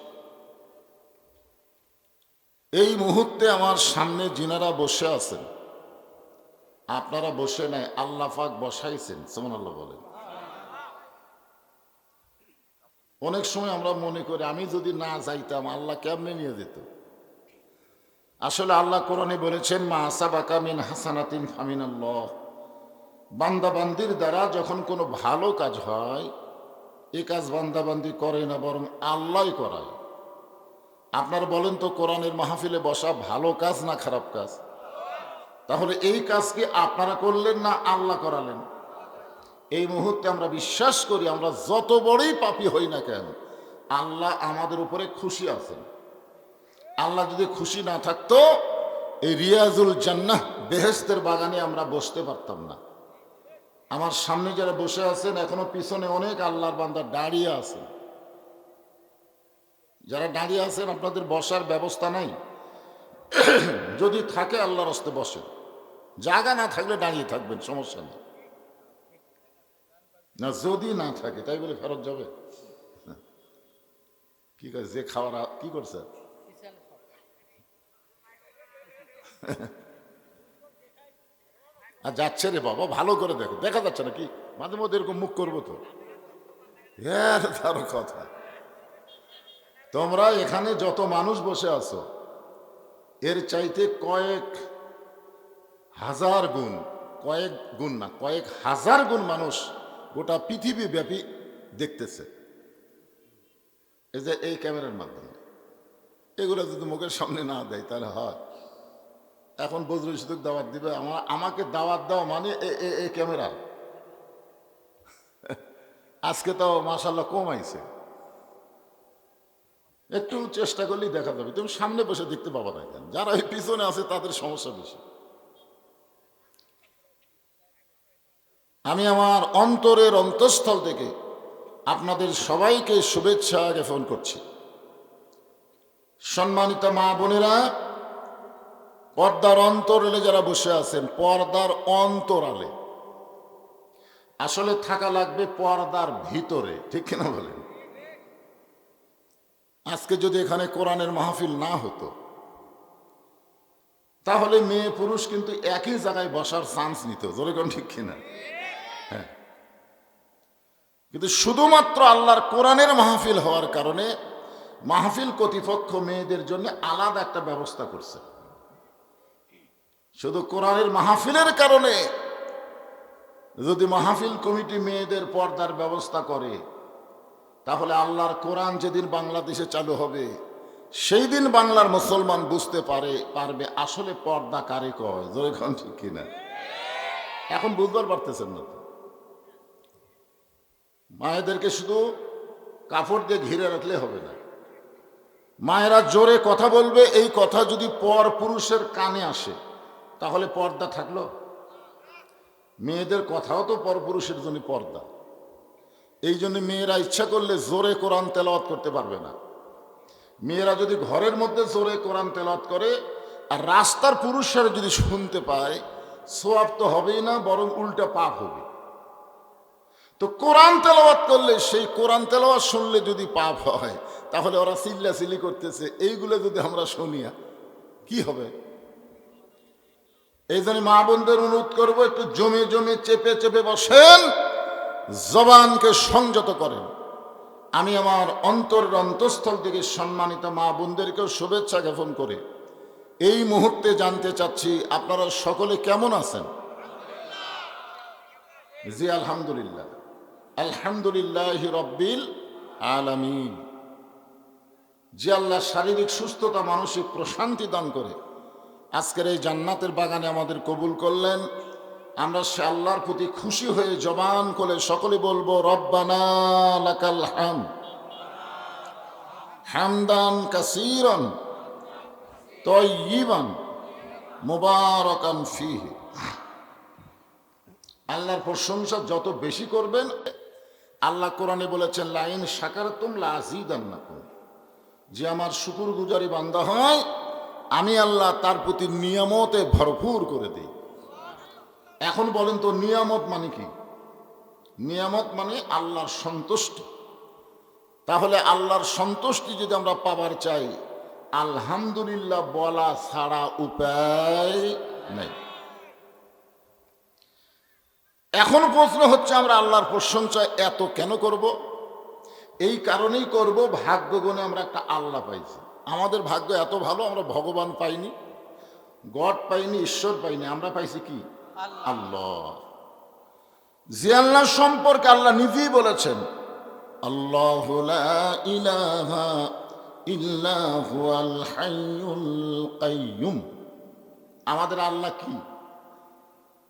এই মুহূর্তে আমার সামনে যিনারা বসে আছেন, আপনারা বসে নাই, আল্লাহ পাক বসাইছেন, সুবহানাল্লাহ বলেন। অনেক সময় আমরা মনে করি আমি যদি না যাইতাম আল্লাহ কেমনে নিয়ে যেত। আসলে আল্লাহ কোরআনে বলেছেন, মা আসাবাকা মিন হাসানাতিন ফামিনাল্লাহ, বান্দা বান্দির দ্বারা যখন কোনো ভালো কাজ হয় এই কাজ বান্দাবান্দি করে না, বরং আল্লাহই করায়। আপনারা বলেন তো, কোরআনের মাহফিলে বসা ভালো কাজ না খারাপ কাজ? তাহলে এই কাজ কি আপনারা করলেন না আল্লাহ করালেন? এই মুহূর্তে আমরা বিশ্বাস করি, আমরা যত বড়ই পাপী হই না কেন, আল্লাহ আমাদের উপরে খুশি আছেন। আল্লাহ যদি খুশি না থাকতো এই রিয়াজুল জান্নাহ বেহেশতের বাগানে আমরা বসতে পারতাম না। আমার সামনে যারা বসে আছেন, এখনো পিছনে অনেক আল্লাহর বান্দা দাঁড়িয়ে আছেন। যারা দাঁড়িয়ে আছেন আপনাদের বসার ব্যবস্থা নাই, যদি থাকে আল্লাহর হস্তে বসেন, জায়গা না থাকলে দাঁড়িয়ে থাকবেন, সমস্যা নেই। না যদি না থাকে তাই বলে ফেরত যাবে? কি করে যে খাওয়ার কি করছে? আর যাচ্ছে রে বাবা, ভালো করে দেখো, দেখা যাচ্ছে না কি? মাঝে মধ্যে এরকম মুখ করবো তো, তার কথা। তোমরা এখানে যত মানুষ বসে আছো এর চাইতে কয়েক হাজার গুণ, কয়েক গুণ না, কয়েক হাজার গুণ মানুষ গোটা পৃথিবী ব্যাপী দেখতেছে। এই যে এই ক্যামেরার মাধ্যমে, এগুলো যদি মুখের সামনে না দেয় তাহলে হয়। এখন বজরুল ইসলাম দাওয়াত দিবে, আমাকে দাওয়াত দাও মানে এ ক্যামেরা। আজকে তো মাশাআল্লাহ কম আইছে, একটু চেষ্টা করলেই দেখা যাবে। তুমি সামনে বসে দেখতে পাবা না কেন? যারা এই পিছনে আছে তাদের সমস্যা বেশি। আমি আমার অন্তরের অন্তঃস্থল থেকে আপনাদের সবাইকে শুভেচ্ছা জ্ঞাপন করছি। সম্মানিত মা বোনেরা, পর্দার অন্তরালে যারা বসে আছেন, পর্দার অন্তরালে আসলে থাকা লাগবে পর্দার ভিতরে, ঠিক কিনা বলেন? আজকে যদি এখানে কোরআনের মাহফিল না হতো তাহলে মেয়ে পুরুষ কিন্তু একই জায়গায় বসার চান্স নিত, জোরে কোন ঠিক কিনা? হ্যাঁ, কিন্তু শুধুমাত্র আল্লাহর কোরআনের মাহফিল হওয়ার কারণে মাহফিল কর্তৃপক্ষ মেয়েদের জন্য আলাদা একটা ব্যবস্থা করছে। শুধু কোরআনের মাহফিলের কারণে যদি মাহফিল কমিটি মেয়েদের পর্দার ব্যবস্থা করে, তাহলে আল্লাহর কোরআন যেদিন বাংলাদেশে চালু হবে সেই দিন বাংলার মুসলমান বুঝতে পারবে আসলে পর্দা কারে কয়, জোরে কোন ঠিক কিনা? এখন বুঝবার পারতেছেন না তো। মায়েদেরকে শুধু কাপড় দিয়ে ঘিরে রাখলে হবে না, মায়েরা জোরে কথা বলবে। এই কথা যদি পর পুরুষের কানে আসে তাহলে পর্দা থাকলো? মেয়েদের কথাও তো পর পুরুষের জন্য পর্দা। এই জন্য মেয়েরা ইচ্ছা করলে জোরে কোরআন তেলাওয়াত করতে পারবে না। মেয়েরা যদি ঘরের মধ্যে জোরে কোরআন তেলাওয়াত করে আর রাস্তার পুরুষরা যদি শুনতে পায়, সওয়াব তো হবেই না, বরং উল্টা পাপ হবে। তো কোরআন তেলাওয়াত করলে, সেই কোরআন তেলাওয়াত শুনলে যদি পাপ হয়, তাহলে ওরা চিল্লাচিল্লি করতেছে, এইগুলো যদি আমরা শুনিয়া কি হবে? এই জন্য মা বোনদের অনুরোধ করবো, একটু জমে জমে চেপে চেপে বসেন, জবানকে সংযত করেন। আমি আমার অন্তরের অন্তঃস্থল থেকে সম্মানিত মা বোনদেরকেও শুভেচ্ছা জ্ঞাপন করে এই মুহূর্তে জানতে চাচ্ছি আপনারা সকলে কেমন আছেন? জি আলহামদুলিল্লাহ, আলহামদুলিল্লাহ রব্বিল আলামিন। যে আল্লাহ শারীরিক সুস্থতা, মানসিক প্রশান্তি দান করে আজকের এই জান্নাতের বাগানে আমাদের কবুল করলেন, আমরা সে আল্লাহর প্রতি খুশি হয়ে জবান করে সকলে বলবো রব্বানা লাকাল হামদ হামদান কাসীরান তাইয়িবান মুবারাকান ফীহি। আল্লাহর প্রশংসা যত বেশি করবেন, আল্লাহ কোরআনে বলেছেন লাইন শাকারতুম লাযীদান্নাকুম, যে আমার শুকরগুজারি বান্দা হয় আমি আল্লাহ তার প্রতি নিয়ামতে ভরপুর করে দিই। এখন বলেন তো নিয়ামত মানে কি? নিয়ামত মানে আল্লাহর সন্তুষ্টি। তাহলে আল্লাহর সন্তুষ্টি যদি আমরা পাবার চাই, আলহামদুলিল্লাহ বলা ছাড়া উপায় নেই। এখন প্রশ্ন হচ্ছে, আমরা আল্লাহর প্রশংসা এত কেন করব? এই কারণেই করব, ভাগ্য গুণে আমরা একটা আল্লাহ পাইছি। আমাদের ভাগ্য এত ভালো, আমরা ভগবান পাইনি, গড পাইনি, ঈশ্বর পাইনি, আমরা পাইছি কি? আল্লাহ। যে আল্লাহ সম্পর্কে আল্লাহ নিজেই বলেছেন আল্লাহু লা ইলাহা ইল্লা হুয়াল হাইয়ুল কাইয়্যুম। আমাদের আল্লাহ কি?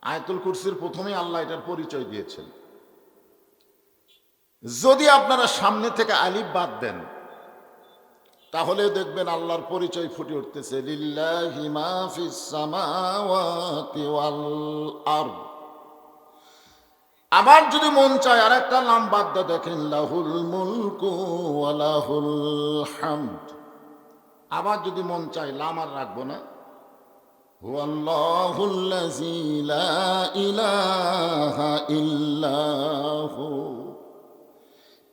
আয়াতুল কুরসির প্রথমেই আল্লাহ এটার পরিচয় দিয়েছেন। যদি আপনারা সামনে থেকে আলিফ বাদ দেন তাহলে দেখবেন আল্লাহর পরিচয় ফুটে উঠতেছে লিল্লাহি মা ফিস সামাওয়াতি ওয়াল আরদ। আবার যদি মন চায় আর একটা নাম বাদ দিয়ে দেখেন লাহুল মুলকু ওয়া লাহুল হামদ। আবার যদি মন চায় লাম আর রাখবো না, হুয়াল্লাহুল্লাযী লা ইলাহা ইল্লা হু।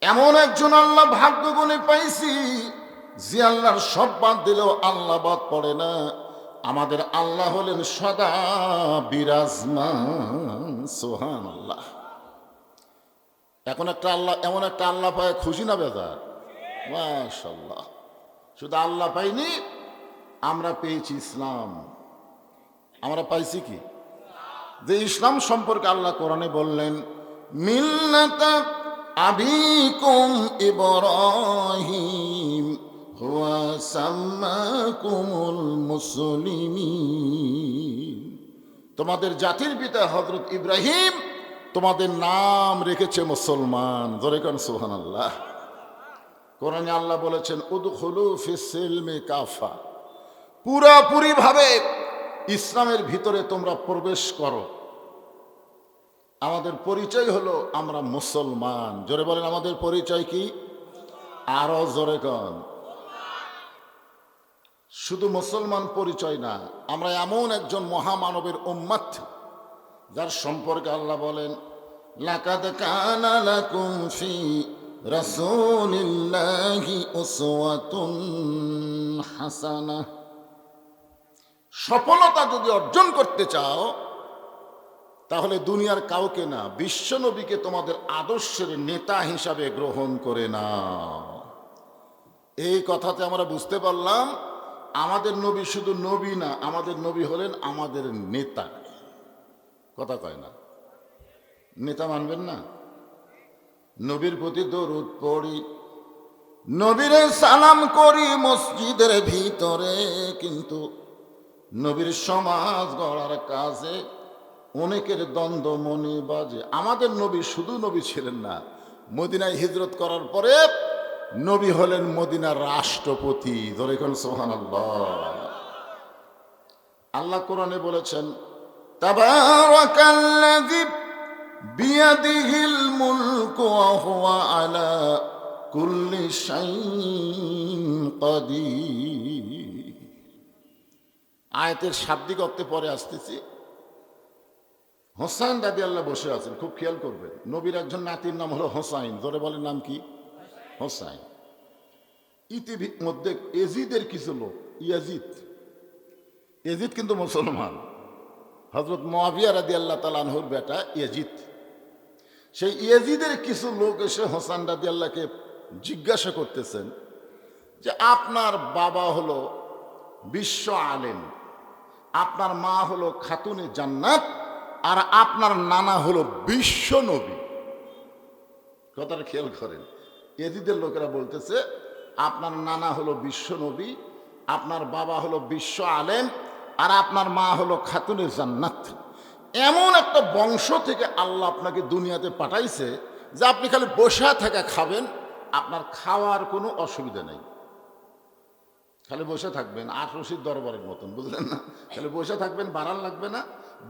এমন একজন আল্লাহ ভাগ্য গুণে পাইছি, যে আল্লাহর সব বাদ দিলেও আল্লাহ বাদ পড়ে না। আমাদের আল্লাহ হলেন সদা বিরাজমান। সুবহানাল্লাহ। এখন একটা আল্লাহ, এমন একটা আল্লাহ পায় খুশি না বেজার? মাশাআল্লাহ। শুধু আল্লাহ পাইনি, আমরা পেয়েছি ইসলাম। আমরা পাইছি কি? যে ইসলাম সম্পর্কে আল্লাহ কোরআনে বললেন মিল্লাতা আবিকুম ইব্রাহিম হুয়া সাম্মাকুমুল মুসলিমিন, তোমাদের জাতির পিতা হযরত ইব্রাহিম তোমাদের নাম রেখেছে মুসলমান। জোরে কোন সুবহানাল্লাহ। কোরআনে আল্লাহ বলেছেন উদখুলু ফিস সিলমি কাফা, পুরোপুরি ভাবে ইসলামের ভিতরে তোমরা প্রবেশ করো। আমাদের পরিচয় হলো আমরা মুসলমান। জোরে বলেন আমাদের পরিচয় কি? আরো জোরে কন। শুধু মুসলমান পরিচয় না, আমরা এমন একজন মহামানবের উম্মত যার সম্পর্কে আল্লাহ বলেন লাকাদ কানা লাকুম ফি রাসূলিল্লাহি উসওয়াতুন হাসানাহ। সফলতা যদি অর্জন করতে চাও তাহলে দুনিয়ার কাউকে না, বিশ্বনবীকে তোমাদের আদর্শের নেতা হিসাবে গ্রহণ করে নাও। এই কথাতে আমরা বুঝতে পারলাম আমাদের নবী শুধু নবী না, আমাদের নবী হলেন আমাদের নেতা। কথা কয় না? নেতা মানবেন না? নবীর প্রতি দরুদ পড়ি, নবীরে সালাম করি মসজিদের ভিতরে, কিন্তু নবীর সমাজ গড়ার কাজে অনেকের দ্বন্দ্ব মনে বাজে। আমাদের নবী শুধু নবী ছিলেন না, মদিনায় হিজরত করার পরে নবী হলেন মদিনার রাষ্ট্রপতি। ধরে কোন সুবহানাল্লাহ। আল্লাহ কোরআনে বলেছেন তাবারাকাল্লাযী বিয়াদিহিল মুলকু ওয়া হুয়া আলা কুল্লি শাইইন কাদির। আয়াতের শাব্দিক অর্থে পরে আসতেছি। হোসাইন রাদিয়াল্লাহু বসে আছেন, খুব খেয়াল করবেন। নবীর একজন নাতির নাম হলো হোসাইন। ধরে বলেন নাম কি? হোসাইন। ইতিমধ্যে এজিদের কিছু লোক, এজিদ কিন্তু মুসলমান, হযরত মুআবিয়া রাদিয়াল্লাহু তাআলা আনহুর বেটা ইয়াজিদ। সেই ইয়াজিদের কিছু লোক এসে হোসেন রাদিয়াল্লাহকে জিজ্ঞাসা করতেছেন যে আপনার বাবা হলো বিশ্ব আলেম, আপনার মা হলো খাতুনে জান্নাত, আর আপনার নানা হলো বিশ্ব নবী। কথাটা খেয়াল করেন। ইয়াজিদের লোকেরা বলতেছে আপনার নানা হলো বিশ্ব নবী, আপনার বাবা হলো বিশ্ব আলেম, আর আপনার মা হলো খাতুনে জান্নাত। এমন একটা বংশ থেকে আল্লাহ আপনাকে দুনিয়াতে পাঠাইছে যে আপনি খালি বসে থাকা খাবেন, আপনার খাওয়ার কোনো অসুবিধা নেই। খালি বসে থাকবেন, আটরশির দরবারের মতন, বুঝলেন না? খালি বসে থাকবেন, বাড়ান লাগবে না।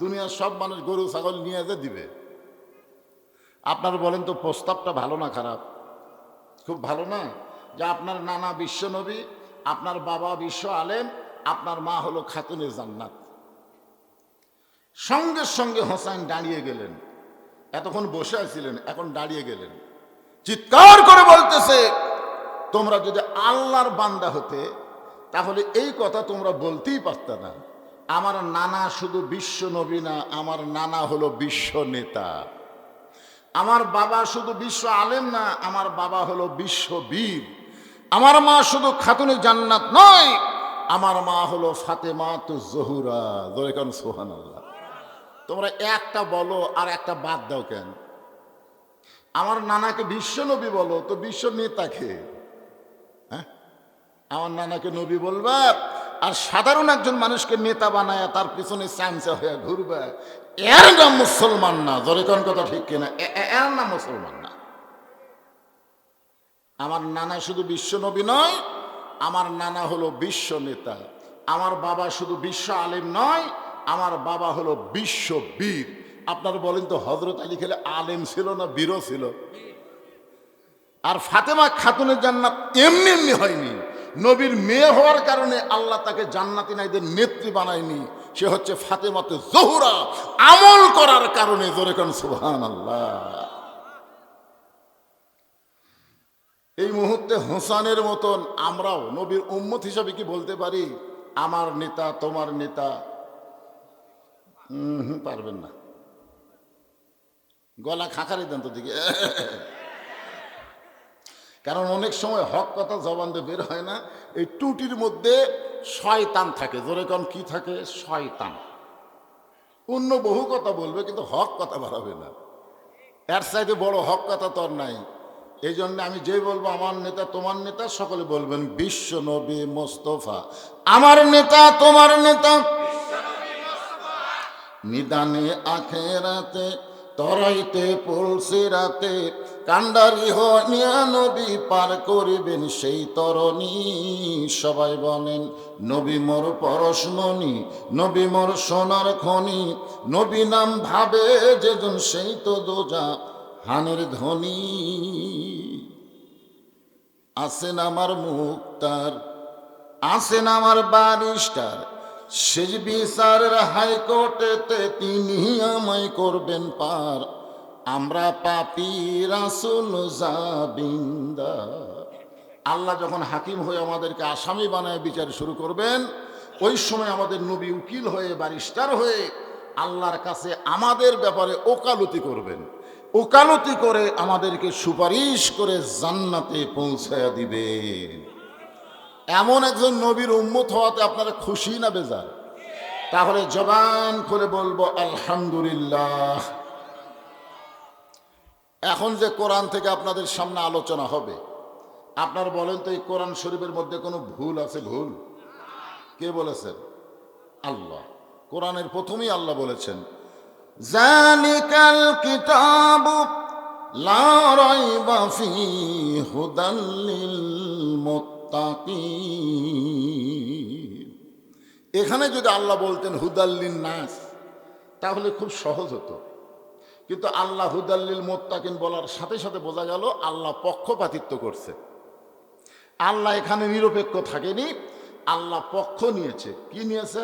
দুনিয়ার সব মানুষ গরু ছাগল নিয়ে যে দিবে। আপনার বলেন তো প্রস্তাবটা ভালো না খারাপ? খুব ভালো না? যে আপনার নানা বিশ্ব নবী, আপনার বাবা বিশ্ব আলেম, আপনার মা হলো খাতুনে জান্নাত। সঙ্গে সঙ্গে হোসাইন দাঁড়িয়ে গেলেন। এতক্ষণ বসে আছিলেন, এখন দাঁড়িয়ে গেলেন, চিৎকার করে বলতেছে তোমরা যদি আল্লাহর বান্দা হতে তাহলে এই কথা তোমরা বলতেই পারত না। আমার নানা শুধু বিশ্ব নবী না, আমার নানা হলো বিশ্ব নেতা। আমার বাবা শুধু বিশ্ব আলেম না, আমার বাবা হলো বিশ্ব বীর। আমার মা শুধু খাতুনে জান্নাত নয়, আমার মা হলো ফাতেমাতুজ জোহরা। জোরে কোন সুবহানাল্লাহ। তোমরা একটা বলো আর একটা বাদ দাও কেন? আমার নানাকে বিশ্ব নবী বলো, তো বিশ্ব নেতাকে? হ্যাঁ, আমার নানাকে নবী বলবা আর সাধারণ একজন মানুষকে নেতা বানায় তার পিছনে চামচা হয়ে ঘুরবে, এর নাম মুসলমান না। জোরে কোন কথা ঠিক কিনা? এর নাম মুসলমান না। আমার নানা শুধু বিশ্ব নবী নয়, আমার নানা হলো বিশ্ব নেতা। আমার বাবা শুধু বিশ্ব আলেম নয়, আমার বাবা হলো বিশ্ব বীর। আপনারা বলেন তো হযরত আলী খেলে আলেম ছিল না বীরও ছিল? আর ফাতেমা খাতুনে জান্নাত এমনি এমনি হয়নি। নবীর মেয়ে হওয়ার কারণে আল্লাহ তাকে জান্নাতি নারীদের নেত্রী বানায়নি। সে হচ্ছে ফাতেমাতে জোহরা, আমল করার কারণে। জোরে কোন সুবহানাল্লাহ। এই মুহূর্তে হোসানের মতন আমরাও নবীর উম্মত হিসাবে কি বলতে পারি আমার নেতা তোমার নেতা? পারবেন না। গলা খাকারি দেন তো দিকে। কারণ অনেক সময় হক কথা জবান দিয়ে বের হয় না। এই টুটির মধ্যে শয়তান থাকে। জোরে কোন কি থাকে? শয়তান। অন্য বহু কথা বলবে কিন্তু হক কথা বাড়াবে না। এর চাইতে বড় হক কথা তো আর নাই। এই জন্য আমি যেই বলবো আমার নেতা তোমার নেতা, সকলে বলবেন বিশ্ব নবী মোস্তফা আমার নেতা তোমার নেতা। নিদানে আখেরাতে তরাইতে পড়ছে রাতে, কান্ডারি হইয়া নবী পার করিবেন সেই তরণী। সবাই বলেন নবী মোর পরশমণি, নবী মোর সোনার খনি, নবী নাম ভাবে যেজন সেই তো দোজা হানের ধ্বনি। আছেন আমার মুক্তার, আছেন আমার বারিস্টার, শেষ বিচারের হাইকোর্টেতে তিনি আমায় করবেন পার। আমরা পাপী রাসূল জাবিন্দার। আল্লাহ যখন হাকিম হয়ে আমাদেরকে আসামি বানায় বিচার শুরু করবেন, ওই সময় আমাদের নবী উকিল হয়ে ব্যারিস্টার হয়ে আল্লাহর কাছে আমাদের ব্যাপারে ওকালতি করবেন। ওকালতি করে আমাদেরকে সুপারিশ করে জান্নাতে পৌঁছায়া দিবেন। এমন একজন নবীর উম্মত হওয়াতে আপনারা খুশি না বেজার? তাহলে জবান খুলে বলবো আলহামদুলিল্লাহ। এখন যে কোরআন থেকে আপনাদের সামনে আলোচনা হবে, আপনারা বলেন তো এই কোরআন শরীফের মধ্যে কোনো ভুল আছে? ভুল কে বলেছেন? আল্লাহ। কোরআনের প্রথমেই আল্লাহ বলেছেন জালিকাল কিতাবু লা রাইবা ফীহি হুদাল লিল মুত্তাকিন। এখানে যদি আল্লাহ বলতেন হুদাল্লিন নাস, তাহলে খুব সহজ হতো। কিন্তু আল্লাহ হুদাল্লিল মুত্তাকিন বলার সাথে সাথে বোঝা গেল আল্লাহ পক্ষপাতিত্ব করছে। আল্লাহ এখানে নিরপেক্ষ থাকেনি, আল্লাহ পক্ষ নিয়েছে। কি নিয়েছে?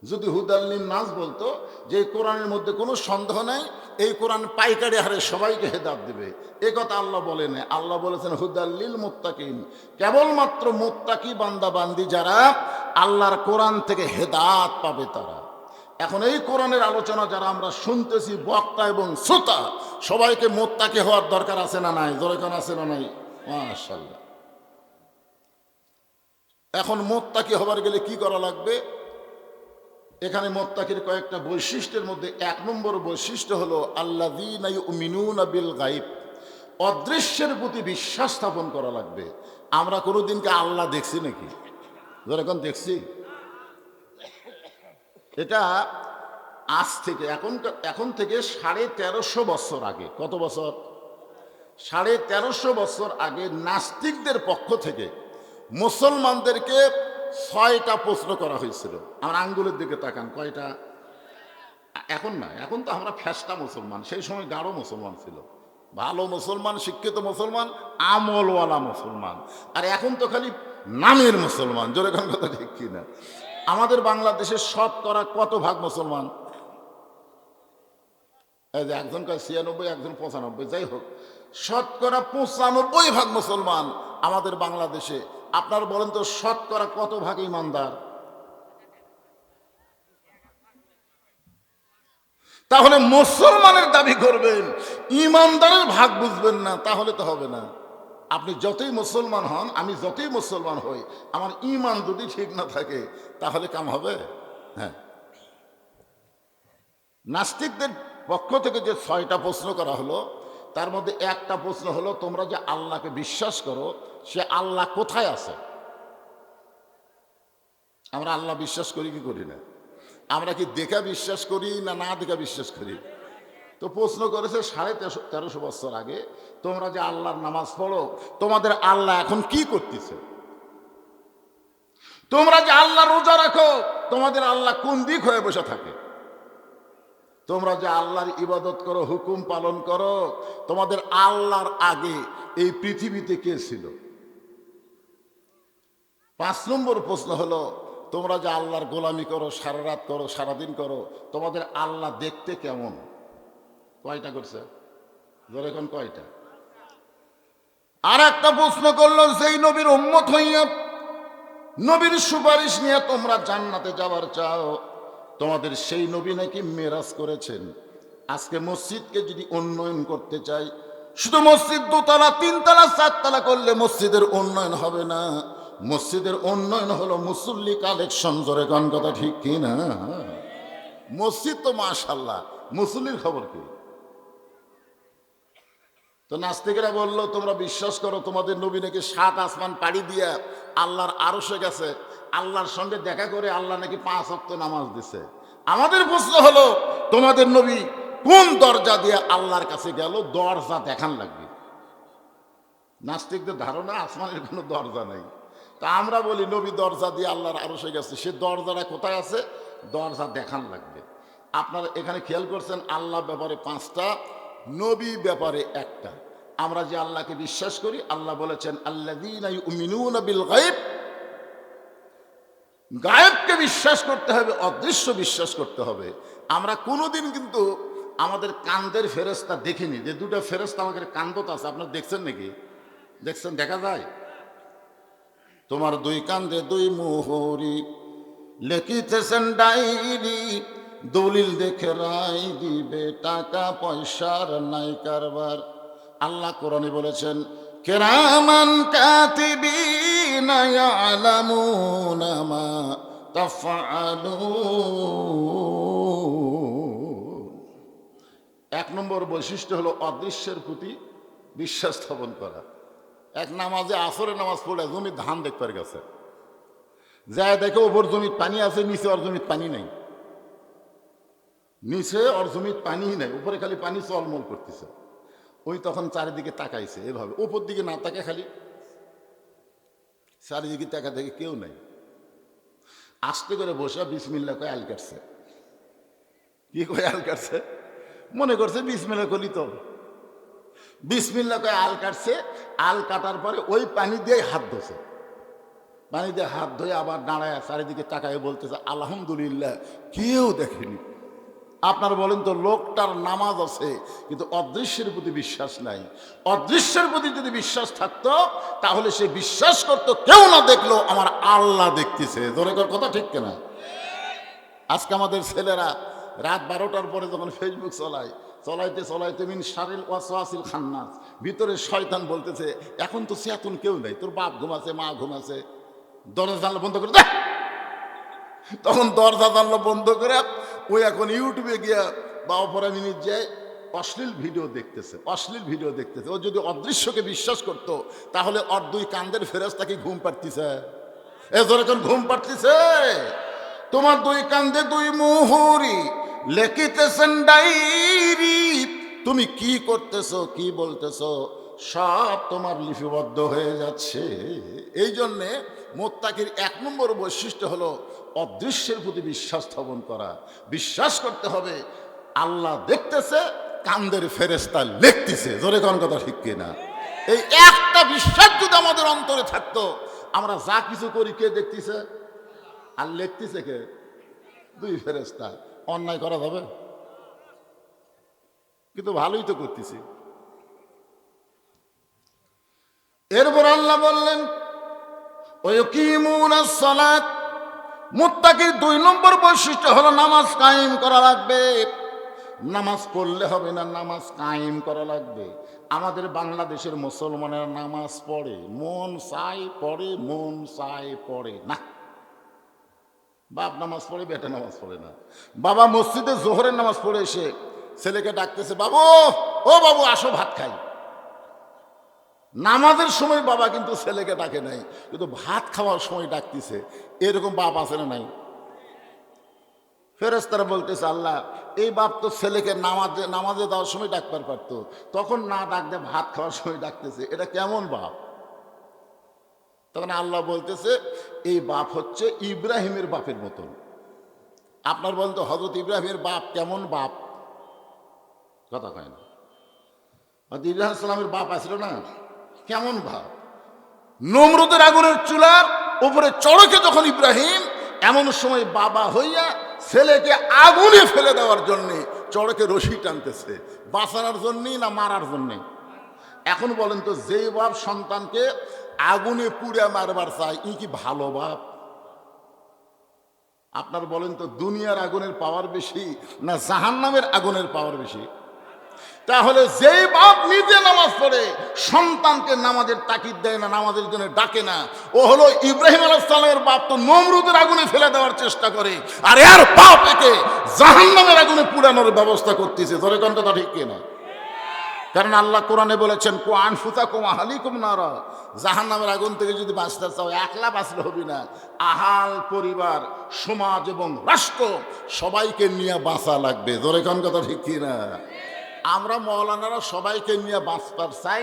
যদি হুদাল্লিন নাস বলতো যে এই কোরআনের মধ্যে কোনো সন্দেহ নাই, এই কোরআন পাইকারি হারে সবাইকে হেদায়েত দেবে, এ কথা আল্লাহ বলেন। আল্লাহ বলেছেন হুদাল্লিল মুত্তাকিন, কেবলমাত্র মুত্তাকি বান্দা বান্দি যারা আল্লাহর কোরআন থেকে হেদায়েত পাবে তারা। এখন এই কোরআনের আলোচনা যারা আমরা শুনতেছি, বক্তা এবং শ্রোতা সবাইকে মুত্তাকি হওয়ার দরকার আছে না নাই? জোরে কোন আছে না নাই? মাশাআল্লাহ। এখন মুত্তাকি হবার গেলে কি করা লাগবে? এখানে মুত্তাকির কয়েকটা বৈশিষ্ট্যের মধ্যে ১ নম্বর বৈশিষ্ট্য হলো আল্লাযীনা ইউমিনুনা বিল গায়ব, অদৃশ্যের প্রতি বিশ্বাস স্থাপন করা লাগবে। আমরা কোনোদিনকে আল্লাহ দেখছি নাকি? যখন দেখছি, এটা আজ থেকে এখন থেকে ১৩৫০ বছর আগে, কত বছর? ১৩৫০ বছর আগে নাস্তিকদের পক্ষ থেকে মুসলমানদেরকে ৬টা প্রশ্ন করা হয়েছিল। আমার আঙ্গুলের দিকে তাকান, কয়টা? এখন না, এখন তো আমরা ফ্যাসটা মুসলমান, সেই সময় গাঢ় মুসলমান ছিল, ভালো মুসলমান, শিক্ষিত মুসলমান, আমলওয়ালা মুসলমান। আর এখন তো খালি নামের মুসলমান। জোরে কোন কথা ঠিক কিনা? আমাদের বাংলাদেশের শতকরা কত ভাগ মুসলমান? এই যে একজন কয় ৯৬, একজন ৯৫, যাই হোক, শতকরা ৯৫ ভাগ মুসলমান আমাদের বাংলাদেশে। আপনারা বলেন তো শতকরা কত ভাগ ইমানদার? তাহলে মুসলমানের দাবি করবেন, ইমানদারের ভাগ বুঝবেন না, তাহলে তো হবে না। আপনি যতই মুসলমান হন, আমি যতই মুসলমান হই, আমার ইমান যদি ঠিক না থাকে তাহলে কাম হবে? হ্যাঁ। নাস্তিকদের পক্ষ থেকে যে ৬টা প্রশ্ন করা হলো, তার মধ্যে একটা প্রশ্ন হলো তোমরা যে আল্লাহকে বিশ্বাস করো, সে আল্লাহ কোথায় আছে? আমরা আল্লাহ বিশ্বাস করি কি করি না? আমরা কি দেখা বিশ্বাস করি না না দেখা বিশ্বাস করি? তো প্রশ্ন করেছে ১৩৫০ বছর আগে, তোমরা যে আল্লাহর নামাজ পড়ো, তোমাদের আল্লাহ এখন কি করতেছে? তোমরা যে আল্লাহ রোজা রাখো, তোমাদের আল্লাহ কোন দিক হয়ে বসে থাকে? তোমরা যে আল্লাহর ইবাদত করো, হুকুম পালন করো, তোমাদের আল্লাহর আগে এই পৃথিবীতে কে ছিল? ৫ নম্বর প্রশ্ন হলো তোমরা যে আল্লাহর গোলামি করো, সারা রাত করো, সারাদিন করো, তোমাদের আল্লাহ দেখতে কেমন? কয়টা করছে? ধরে এখন কয়টা? আর একটা প্রশ্ন করলো, সেই নবীর উম্মত হইয়া নবীর সুপারিশ নিয়ে তোমরা জান্নাতে যাবার চাও, তোমাদের সেই নবী নাকি মেরাজ করেছেন। আজকে মসজিদকে যদি উন্নয়ন করতে চাই, শুধু মসজিদ ২ তলা ৩ তলা ৪ তলা করলে মসজিদের উন্নয়ন হবে না। মসজিদের উন্নয়ন হলো মুসল্লি কালেকশন। জোরে কোন কথা ঠিক কি না? মসজিদ তো মাশাআল্লাহ, মুসল্লির খবর কি? তো নাস্তিকেরা বলল, তোমরা বিশ্বাস করো তোমাদের নবী নাকি 7 আসমান পাড়ি দিয়ে আল্লাহর আরশে গেছে, আল্লাহর সঙ্গে দেখা করে আল্লাহ নাকি 5 ওয়াক্ত নামাজ দিছে। আমাদের প্রশ্ন হলো, তোমাদের নবী কোন দরজা দিয়ে আল্লাহর কাছে গেল? দরজা দেখান লাগবে। নাস্তিকদের ধারণা আসমানের কোনো দরজা নাই। তা আমরা বলি নবী দরজা দিয়ে আল্লাহর আরশে গেছে, সে দরজাটা কোথায় আছে? দরজা দেখান লাগবে। আপনারা এখানে খেয়াল করছেন, আল্লাহ ব্যাপারে 5টা, নবী ব্যাপারে 1টা। আমরা যে আল্লাহকে বিশ্বাস করি, আল্লাহ বলেছেন আল্লাযীনা ইউমিনুনা বিল গায়ব, গায়েবকে বিশ্বাস করতে হবে, অদৃশ্য বিশ্বাস করতে হবে। আমরা কোনোদিন কিন্তু আমাদের কান্দের ফেরেশতা দেখিনি, যে 2টা ফেরেশতা আমাদের কান্দত আছে। আপনারা দেখছেন নাকি? দেখছেন? দেখা যায়? তোমার 2 কান্দে 2 মোহরি, লেখিতেছেন ডায়েরি, দলিল দেখে রায় দিবে, টাকা পয়সার নাই কারবার। আল্লাহ কোরআনে বলেছেন কিরামান কাতিবিনা ইয়ালামুনা মা তাফআলুন। 1 নম্বর বৈশিষ্ট্য হলো অদৃশ্যের প্রতি বিশ্বাস স্থাপন করা। এক নামাজে আসরের নামাজ পড়ে জমি ধান দেখতে গেছে, যায় দেখে ওপর জমির পানি আছে, নিচে ওর জমির পানি নাই। নিচে ওর জমির পানি নাই, উপরে খালি পানি চলমল করতেছে। ওই তখন চারিদিকে তাকাইছে এভাবে, উপর দিকে না তাকে খালি চারিদিকে তাকা, দেখে কেউ নাই। আস্তে করে বসে বিসমিল্লাহ কয়ে আল কাটছে। কি কয়ে আল কাটছে? মনে করছে বিসমিল্লাহ করলি তো। বিসমিল্লাহ কয়ে আল কাটছে। আল কাটার পরে ওই পানি দিয়ে হাত ধোছে। পানি দিয়ে হাত ধুয়ে আবার দাঁড়ায় চারিদিকে তাকায় বলতেছে আলহামদুলিল্লাহ, কেউ দেখেনি। আপনারা বলেন তো, লোকটার নামাজ আছে কিন্তু অদৃশ্যের প্রতি বিশ্বাস নাই। অদৃশ্যের প্রতি যদি বিশ্বাস থাকতো তাহলে সে বিশ্বাস করতো কেউ না দেখলো আমার আল্লাহ দেখতেছে। জোরে কথা ঠিক কিনা? আজকে আমাদের ছেলেরা রাত 12টার পরে যখন ফেসবুক চলাইতে মিন শারিল ওয়াসওয়াসিল খান্নাস, ভিতরে শয়তান বলতেছে এখন তো চেতন কেউ নাই, তোর বাপ ঘুমাছে, মা ঘুমাছে, দরজা জানলা বন্ধ করে দেখ। তখন দরজা জানলা বন্ধ করে ওই এখন ইউটিউবে গিয়া বা অপরা মিনিট যায় অশ্লীল ভিডিও দেখতেছে। ও যদি অদৃশ্যকে বিশ্বাস করত তাহলে ওর 2 কান্দের ফেরেশতা কি ঘুম পাড়তিছে? এখন ঘুম পাড়তিছে? তোমার 2 কান্দে 2 মোহরি, লেখিতেছেন ডায়েরি, তুমি কি করতেছো, কি বলতেছো, সব তোমার লিপিবদ্ধ হয়ে যাচ্ছে। এই জন্যে মুত্তাকির 1 নম্বর বৈশিষ্ট্য হলো অদৃশ্যের প্রতি বিশ্বাস স্থাপন করা। বিশ্বাস করতে হবে আল্লাহ দেখতেছে, কান্দের ফেরেশতা লিখতেছে। জোরে কোন কথা ঠিক কিনা? এই একটা বিশ্বাস যদি আমাদের অন্তরে থাকতো, আমরা যা কিছু করি কে দেখতেছে আর লিখতেছে কে? 2 ফেরেশতা। অন্যায় করা যাবে? কিন্তু ভালোই তো করতেছি। এরপর আল্লাহ বললেন ওয়াকিমুনাস সালাত, মুত্তাকির 2 নম্বর বৈশিষ্ট্য হলো নামাজ কায়েম করা লাগবে। নামাজ পড়লে হবে না, নামাজ কায়েম করা লাগবে। আমাদের বাংলাদেশের মুসলমানেরা নামাজ পড়ে, মন চায় পড়ে, মন চায় পড়ে না। বাপ নামাজ পড়ে, বেটা নামাজ পড়ে না। বাবা মসজিদে জোহরের নামাজ পড়ে এসে ছেলেকে ডাকতেছে, বাবু, ও বাবু আসো ভাত খাই। নামাজের সময় বাবা কিন্তু ছেলেকে ডাকে নাই, কিন্তু ভাত খাওয়ার সময় ডাকতেছে। এরকম বাপ আছে না নাই? ফেরেশতারা বলতেছে আল্লাহ, এই বাপ তো ছেলেকে নামাজে দেওয়ার সময় ডাকবার পারতো, তখন না ডাকতে ভাত খাওয়ার সময় ডাকতেছে, এটা কেমন বাপ? তখন আল্লাহ বলতেছে এই বাপ হচ্ছে ইব্রাহিমের বাপের মতন। আপনার বলতো হযরত ইব্রাহিমের বাপ কেমন বাপ? কথা কয় না। হযরত ইব্রাহিম সালামের বাপ আসলো না, কেমন বাপ? নমরুদের আগুনের চুলার উপরে চড়কে যখন ইব্রাহিম এমন সময় বাবা হইয়া ছেলেকে আগুনে ফেলে দেওয়ার জন্যে চড়কে রশি টানতেছে, বাঁচানোর জন্যই না মারার জন্যে? এখন বলেন তো, যেই বাপ সন্তানকে আগুনে পুড়ে মারবার চায়, ই কি ভালো বাপ? আপনার বলেন তো, দুনিয়ার আগুনের পাওয়ার বেশি না জাহান্নামের আগুনের পাওয়ার বেশি? তাহলে যেই বাপ নিজে নামাজ পড়ে সন্তানকে নামাজের তাকিদ দেয় না, নামাজের জন্য ডাকে না, ও হলো ইব্রাহিম আলাইহিস সালামের বাপ। তো নমরুদের আগুনে ফেলে দেওয়ার চেষ্টা করে, আর এর বাপ একে জাহান্নামের আগুনে পুড়ানোর ব্যবস্থা করতেছে। ধরে কোনটা ঠিক কিনা? কারণ আল্লাহ কোরআনে বলেছেন কু আনফুসাকুম আহলিকুম নারা, জাহান্নামের আগুন থেকে যদি বাঁচতে চাও একলা বাঁচলে হবে না, আহাল, পরিবার, সমাজ এবং রাষ্ট্র সবাইকে নিয়ে বাঁচা লাগবে। জোরে কোন কথা ঠিক কি না? আমরা মৌলানারা সবাইকে নিয়ে বাঁচবার চাই,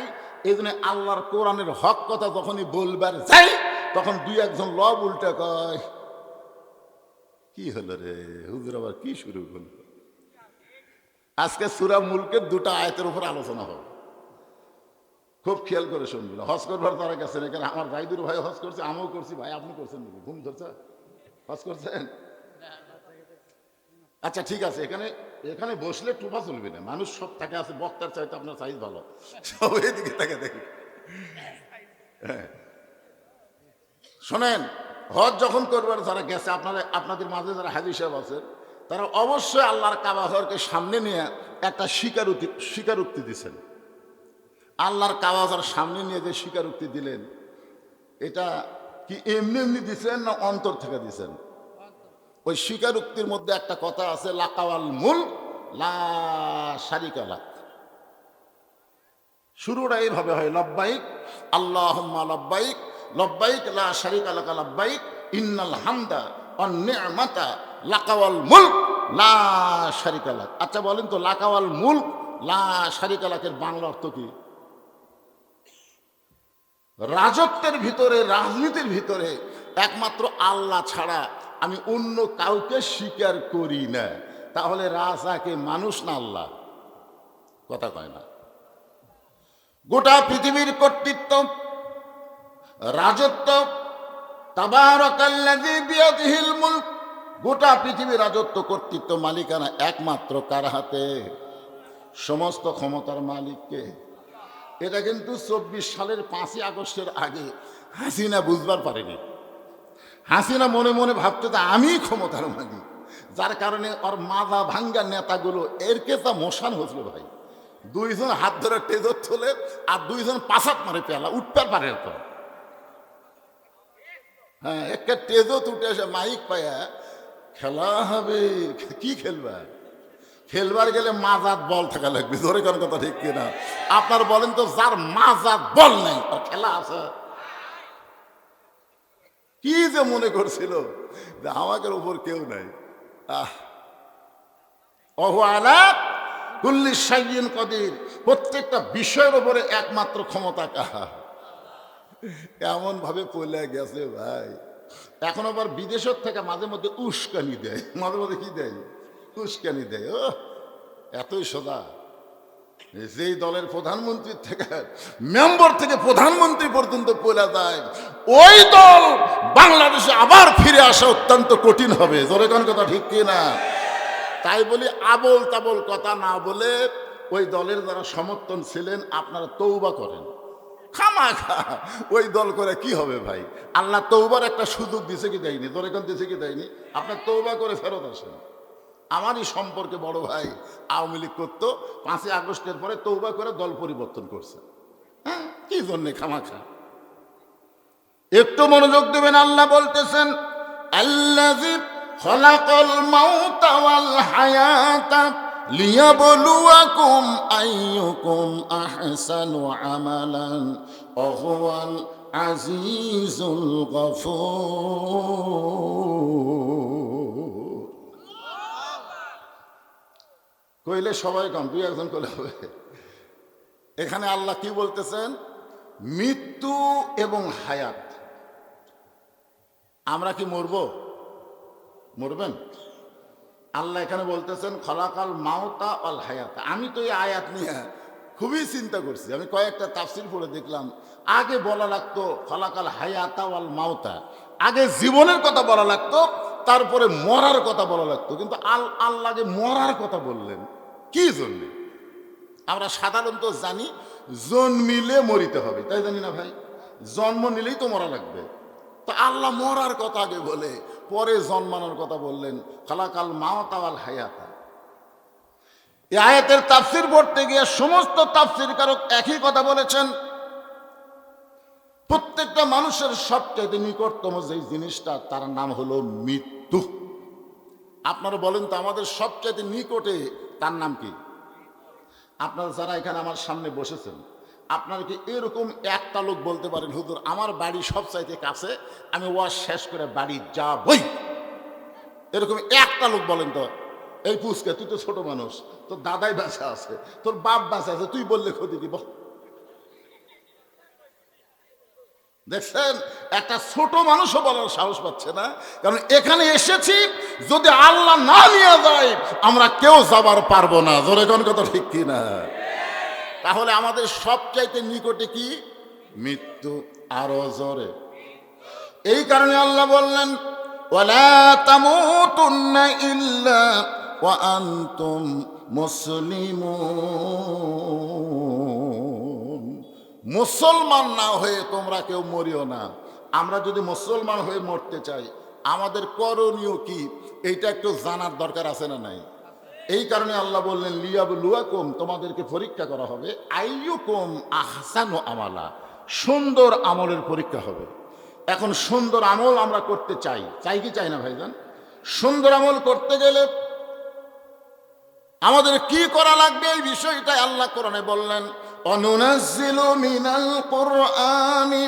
এই জন্য আল্লাহর কোরআনের হক কথা যখনই বলবার চাই তখন দুই একজন লব উল্টা কয়, কি হলো রে হুজুর, আবার কি শুরু করলো? আজকে সূরা মুলকের দুটো আয়াতের উপর আলোচনা হবে, খুব খেয়াল করে শুনবেন। হজ করবার তারা গেছেন, এখানে আমার ভাইদুর ভাই হজ করছে, আমিও করছি। ভাই আপনি করছেন নাকি? ঘুম ধরছে? হজ করছেন? আচ্ছা ঠিক আছে, এখানে এখানে বসলে টুপা চলবে না, মানুষ সব তাকে আছে, বক্তার চাইতে আপনার সাইজ ভালো, সব এদিকে তাকে দেখি। হ্যাঁ শোনেন, হজ যখন করবার যারা গেছে, আপনাদের মাঝে যারা হাজী সাহেব আছেন, তারা অবশ্যই আল্লাহর কাবা ঘরকে সামনে নিয়ে একটা স্বীকারোক্তি দিচ্ছেন। আল্লাহর কাবা ঘর সামনে নিয়ে যে স্বীকারোক্তি দিলেন, এটা কি এমনি এমনি দিচ্ছেন না অন্তর থেকে দিচ্ছেন? ওই স্বীকারোক্তির মধ্যে একটা কথা আছে, লাকাওয়াল মুল লা শারিকা লাক। শুরুটা এইভাবে হয়, লব্বাইক আল্লাহুম্মা লব্বাইক লব্বাইক লা শারিকা লাকা লব্বাইক ইন্নাল হামদা ওয়ান নি'মাতা লাকাওয়াল মুলক লা শারিকা লাক। আচ্ছা বলেন তো, লাকাওয়াল মুলক লা শারিকা লাকের বাংলা অর্থ কি? রাজত্বের ভিতরে, রাজনীতির ভিতরে একমাত্র আল্লাহ ছাড়া আমি অন্য কাউকে স্বীকার করি না। তাহলে রাজাকে মানুষ না আল্লাহ? কথা কয় না। গোটা পৃথিবীর কর্তৃত্ব, রাজত্ব, তাবারাকাল্লাযী বিয়াদিহিল মুলক, গোটা পৃথিবীর রাজত্ব, কর্তৃত্ব, মালিকানা একমাত্র কার হাতে? সমস্ত ক্ষমতার মালিককে। এটা কিন্তু 24 সালের 5ই আগস্টের আগে হাসিনা বুঝবার পারেনি। হাসিনা মনে মনে ভাবতে তো আমি ক্ষমতার মালিক, যার কারণে ওর মাজা ভাঙ্গা নেতাগুলো এর কেতা মশান হয়েছিল ভাই। দুইজন হাত ধরে টেজর তোলে আর দুইজন পাশাত মারে, পেলা উঠতে পারে তো। হ্যাঁ, একটা টেজত উঠে আসে, মাইক পায়া খেলা হবে। কি খেলবা? খেলবার গেলে মাজাত বল থাকা লাগবে। ধরে কোন কথা ঠিক কিনা? আপনার বলেন তো, যার মাজাত বল নেই তার খেলা আছে? কি যে মনে করছিল যে আমাকে উপর কেউ নাই। কুল্লি শাইইন কদির, প্রত্যেকটা বিষয়ের উপরে একমাত্র ক্ষমতা কাহা। এমন ভাবে পলে গেছে ভাই। এখন আবার বিদেশের থেকে মাঝে মধ্যে উস্কানি দেয়, মাঝে মধ্যে কি দেয়? উস্কানি দেয়। ও এতই সোজা, যেই দলের প্রধানমন্ত্রীর থেকে, মেম্বার থেকে প্রধানমন্ত্রী পর্যন্ত পলে যায়, ওই দল বাংলাদেশে আবার ফিরে আসা অত্যন্ত কঠিন হবে। জোরে কোন কথা ঠিক কিনা? তাই বলি, আবল তাবল কথা না বলে ওই দলের যারা সমর্থন ছিলেন আপনারা তৌবা করেন। খামাখা ওই দল করে কি হবে ভাই? আল্লাহ তৌবার একটা সুযোগ দিছে কি দেয়নি? জোরে কোন দিছে কি দেয়নি? আপনার তৌবা করে ফেরত আসেন। আমারই সম্পর্কে বড় ভাই আওয়ামী লীগ করতো, 5ই আগস্টের পরে তৌবা করে দল পরিবর্তন করছে। হ্যাঁ, কি জন্যে খামাখা? একটু মনোযোগ দেবেন। আল্লাহ বলতেছেন, আল্লাযী খালাকাল মাউতা ওয়াল হায়াতা লিয়াবলুয়াকুম আইয়ুকুম আহসানু আমালান ওয়া হুয়াল আজিজুল গফুর। কইলে সবাই কম, 2-1 কইলে হবে। এখানে আল্লাহ কি বলতেছেন? মৃত্যু এবং হায়াত। আমরা কি মরব? মরবেন? আল্লাহ এখানে বলতেছেন খলাকাল মাউতা ওয়াল হায়াত। আমি তো এই আয়াত নিয়ে খুবই চিন্তা করছি। আমি কয়েকটা তাফসীর পড়ে দেখলাম, আগে বলা লাগতো খলাকাল হায়াতা ওয়াল মাউতা, আগে জীবনের কথা বলা লাগতো, তারপরে মরার কথা বলা লাগতো। কিন্তু আল্লাহ যে মরার কথা বললেন কি জন্যে? আমরা সাধারণত জানি জন্মিলে মরিতে হবে, তাই জানি না ভাই? জন্ম নিলেই তো মরা লাগবে। তো আল্লাহ মরার কথা আগে বলে পরে জন্মানোর কথা বললেন, খালাকাল মাউতা ওয়াল হায়াতা। এই আয়াতের তাফসীর পড়তে গিয়ে সমস্ত তাফসীরকারক একই কথা বলেছেন, প্রত্যেকটা মানুষের সবচেয়ে নিকটতম যে জিনিসটা তার নাম হলো মৃত্যু। আপনারা বলেন তো, আমাদের সবচেয়ে নিকটে তার নাম কি? আপনারা যারা এখানে আমার সামনে বসেছেন, আপনারা কি এরকম একটা লোক বলতে পারেন হুজুর আমার বাড়ি সবচাইতে কাছে, আমি ওয়াজ শেষ করে বাড়ি যাবই? এরকম একটা লোক বলেন তো। এই পুচকে, তুই তো ছোট মানুষ, তোর দাদাই বাঁচা আছে, তোর বাপ বাঁচা আছে, তুই বললে ক্ষতি দিব? দেখছেন, একটা ছোট মানুষও বলার সাহস পাচ্ছে না। কারণ এখানে এসেছি, যদি আল্লাহ না নিয়ে যায় আমরা কেউ যাবার পারবো না। জোরে কোন কথা ঠিক কি না? তাহলে আমাদের সবচাইতে নিকটে কি? মৃত্যু। আরো জোরে। এই কারণে আল্লাহ বললেন ওয়ালা তামুতুন্না ইল্লা ওয়া আনতুম মুসলিমুন। মুসলমান না হয়ে তোমরা কেউ মরিও না। আমরা যদি মুসলমান হয়ে মরতে চাই, আমাদের করণীয় কি, এইটা একটু জানার দরকার আছে না নাই? এই কারণে আল্লাহ বললেন লিয়াবলুয়াকুম, তোমাদেরকে পরীক্ষা করা হবে, আইয়ুকুম আহসানু আমালা, সুন্দর আমলের পরীক্ষা হবে। এখন সুন্দর আমল আমরা করতে চাই, চাই কি চাই না ভাইজান? সুন্দর আমল করতে গেলে আমাদের কি করা লাগবে, এই বিষয়টাই আল্লাহ কোরআনে বললেন অনুনাজ্জিলু মিনাল কুরআনি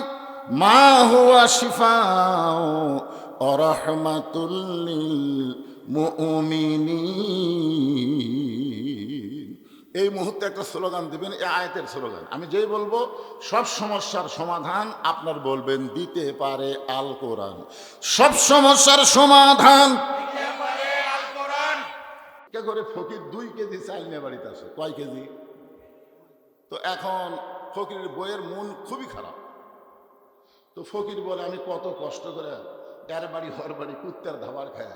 মা হুয়া শিফাউ ওয়া রাহমাতুল লিল মুমিনিন। এই মুহূর্তে একটা স্লোগান দিবেন, এই আয়াতের স্লোগান। আমি যেই বলবো সব সমস্যার সমাধান আপনার বলবেন দিতে পারে আল কোরআন। সব সমস্যার সমাধান কে করে? ফকির 2 কেজি চাল নিয়ে বাড়িতে আসে। কয় কেজি? তো এখন ফকিরের বইয়ের মন খুবই খারাপ। তো ফকির বলে আমি কত কষ্ট করে এর বাড়ি হর বাড়ি কুত্তার ধাবার খায়।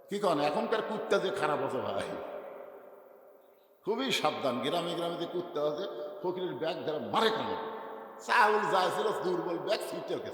কি কন, এখনকার কুত্তা যে খারাপ আছে ভাই, খুবই সাবধান। গ্রামে গ্রামে যে কুত্তা আছে, ফকিরের ব্যাগ ধরে মারে কেন? চাউল যা ছিল দুর্বল ব্যাগ সিটের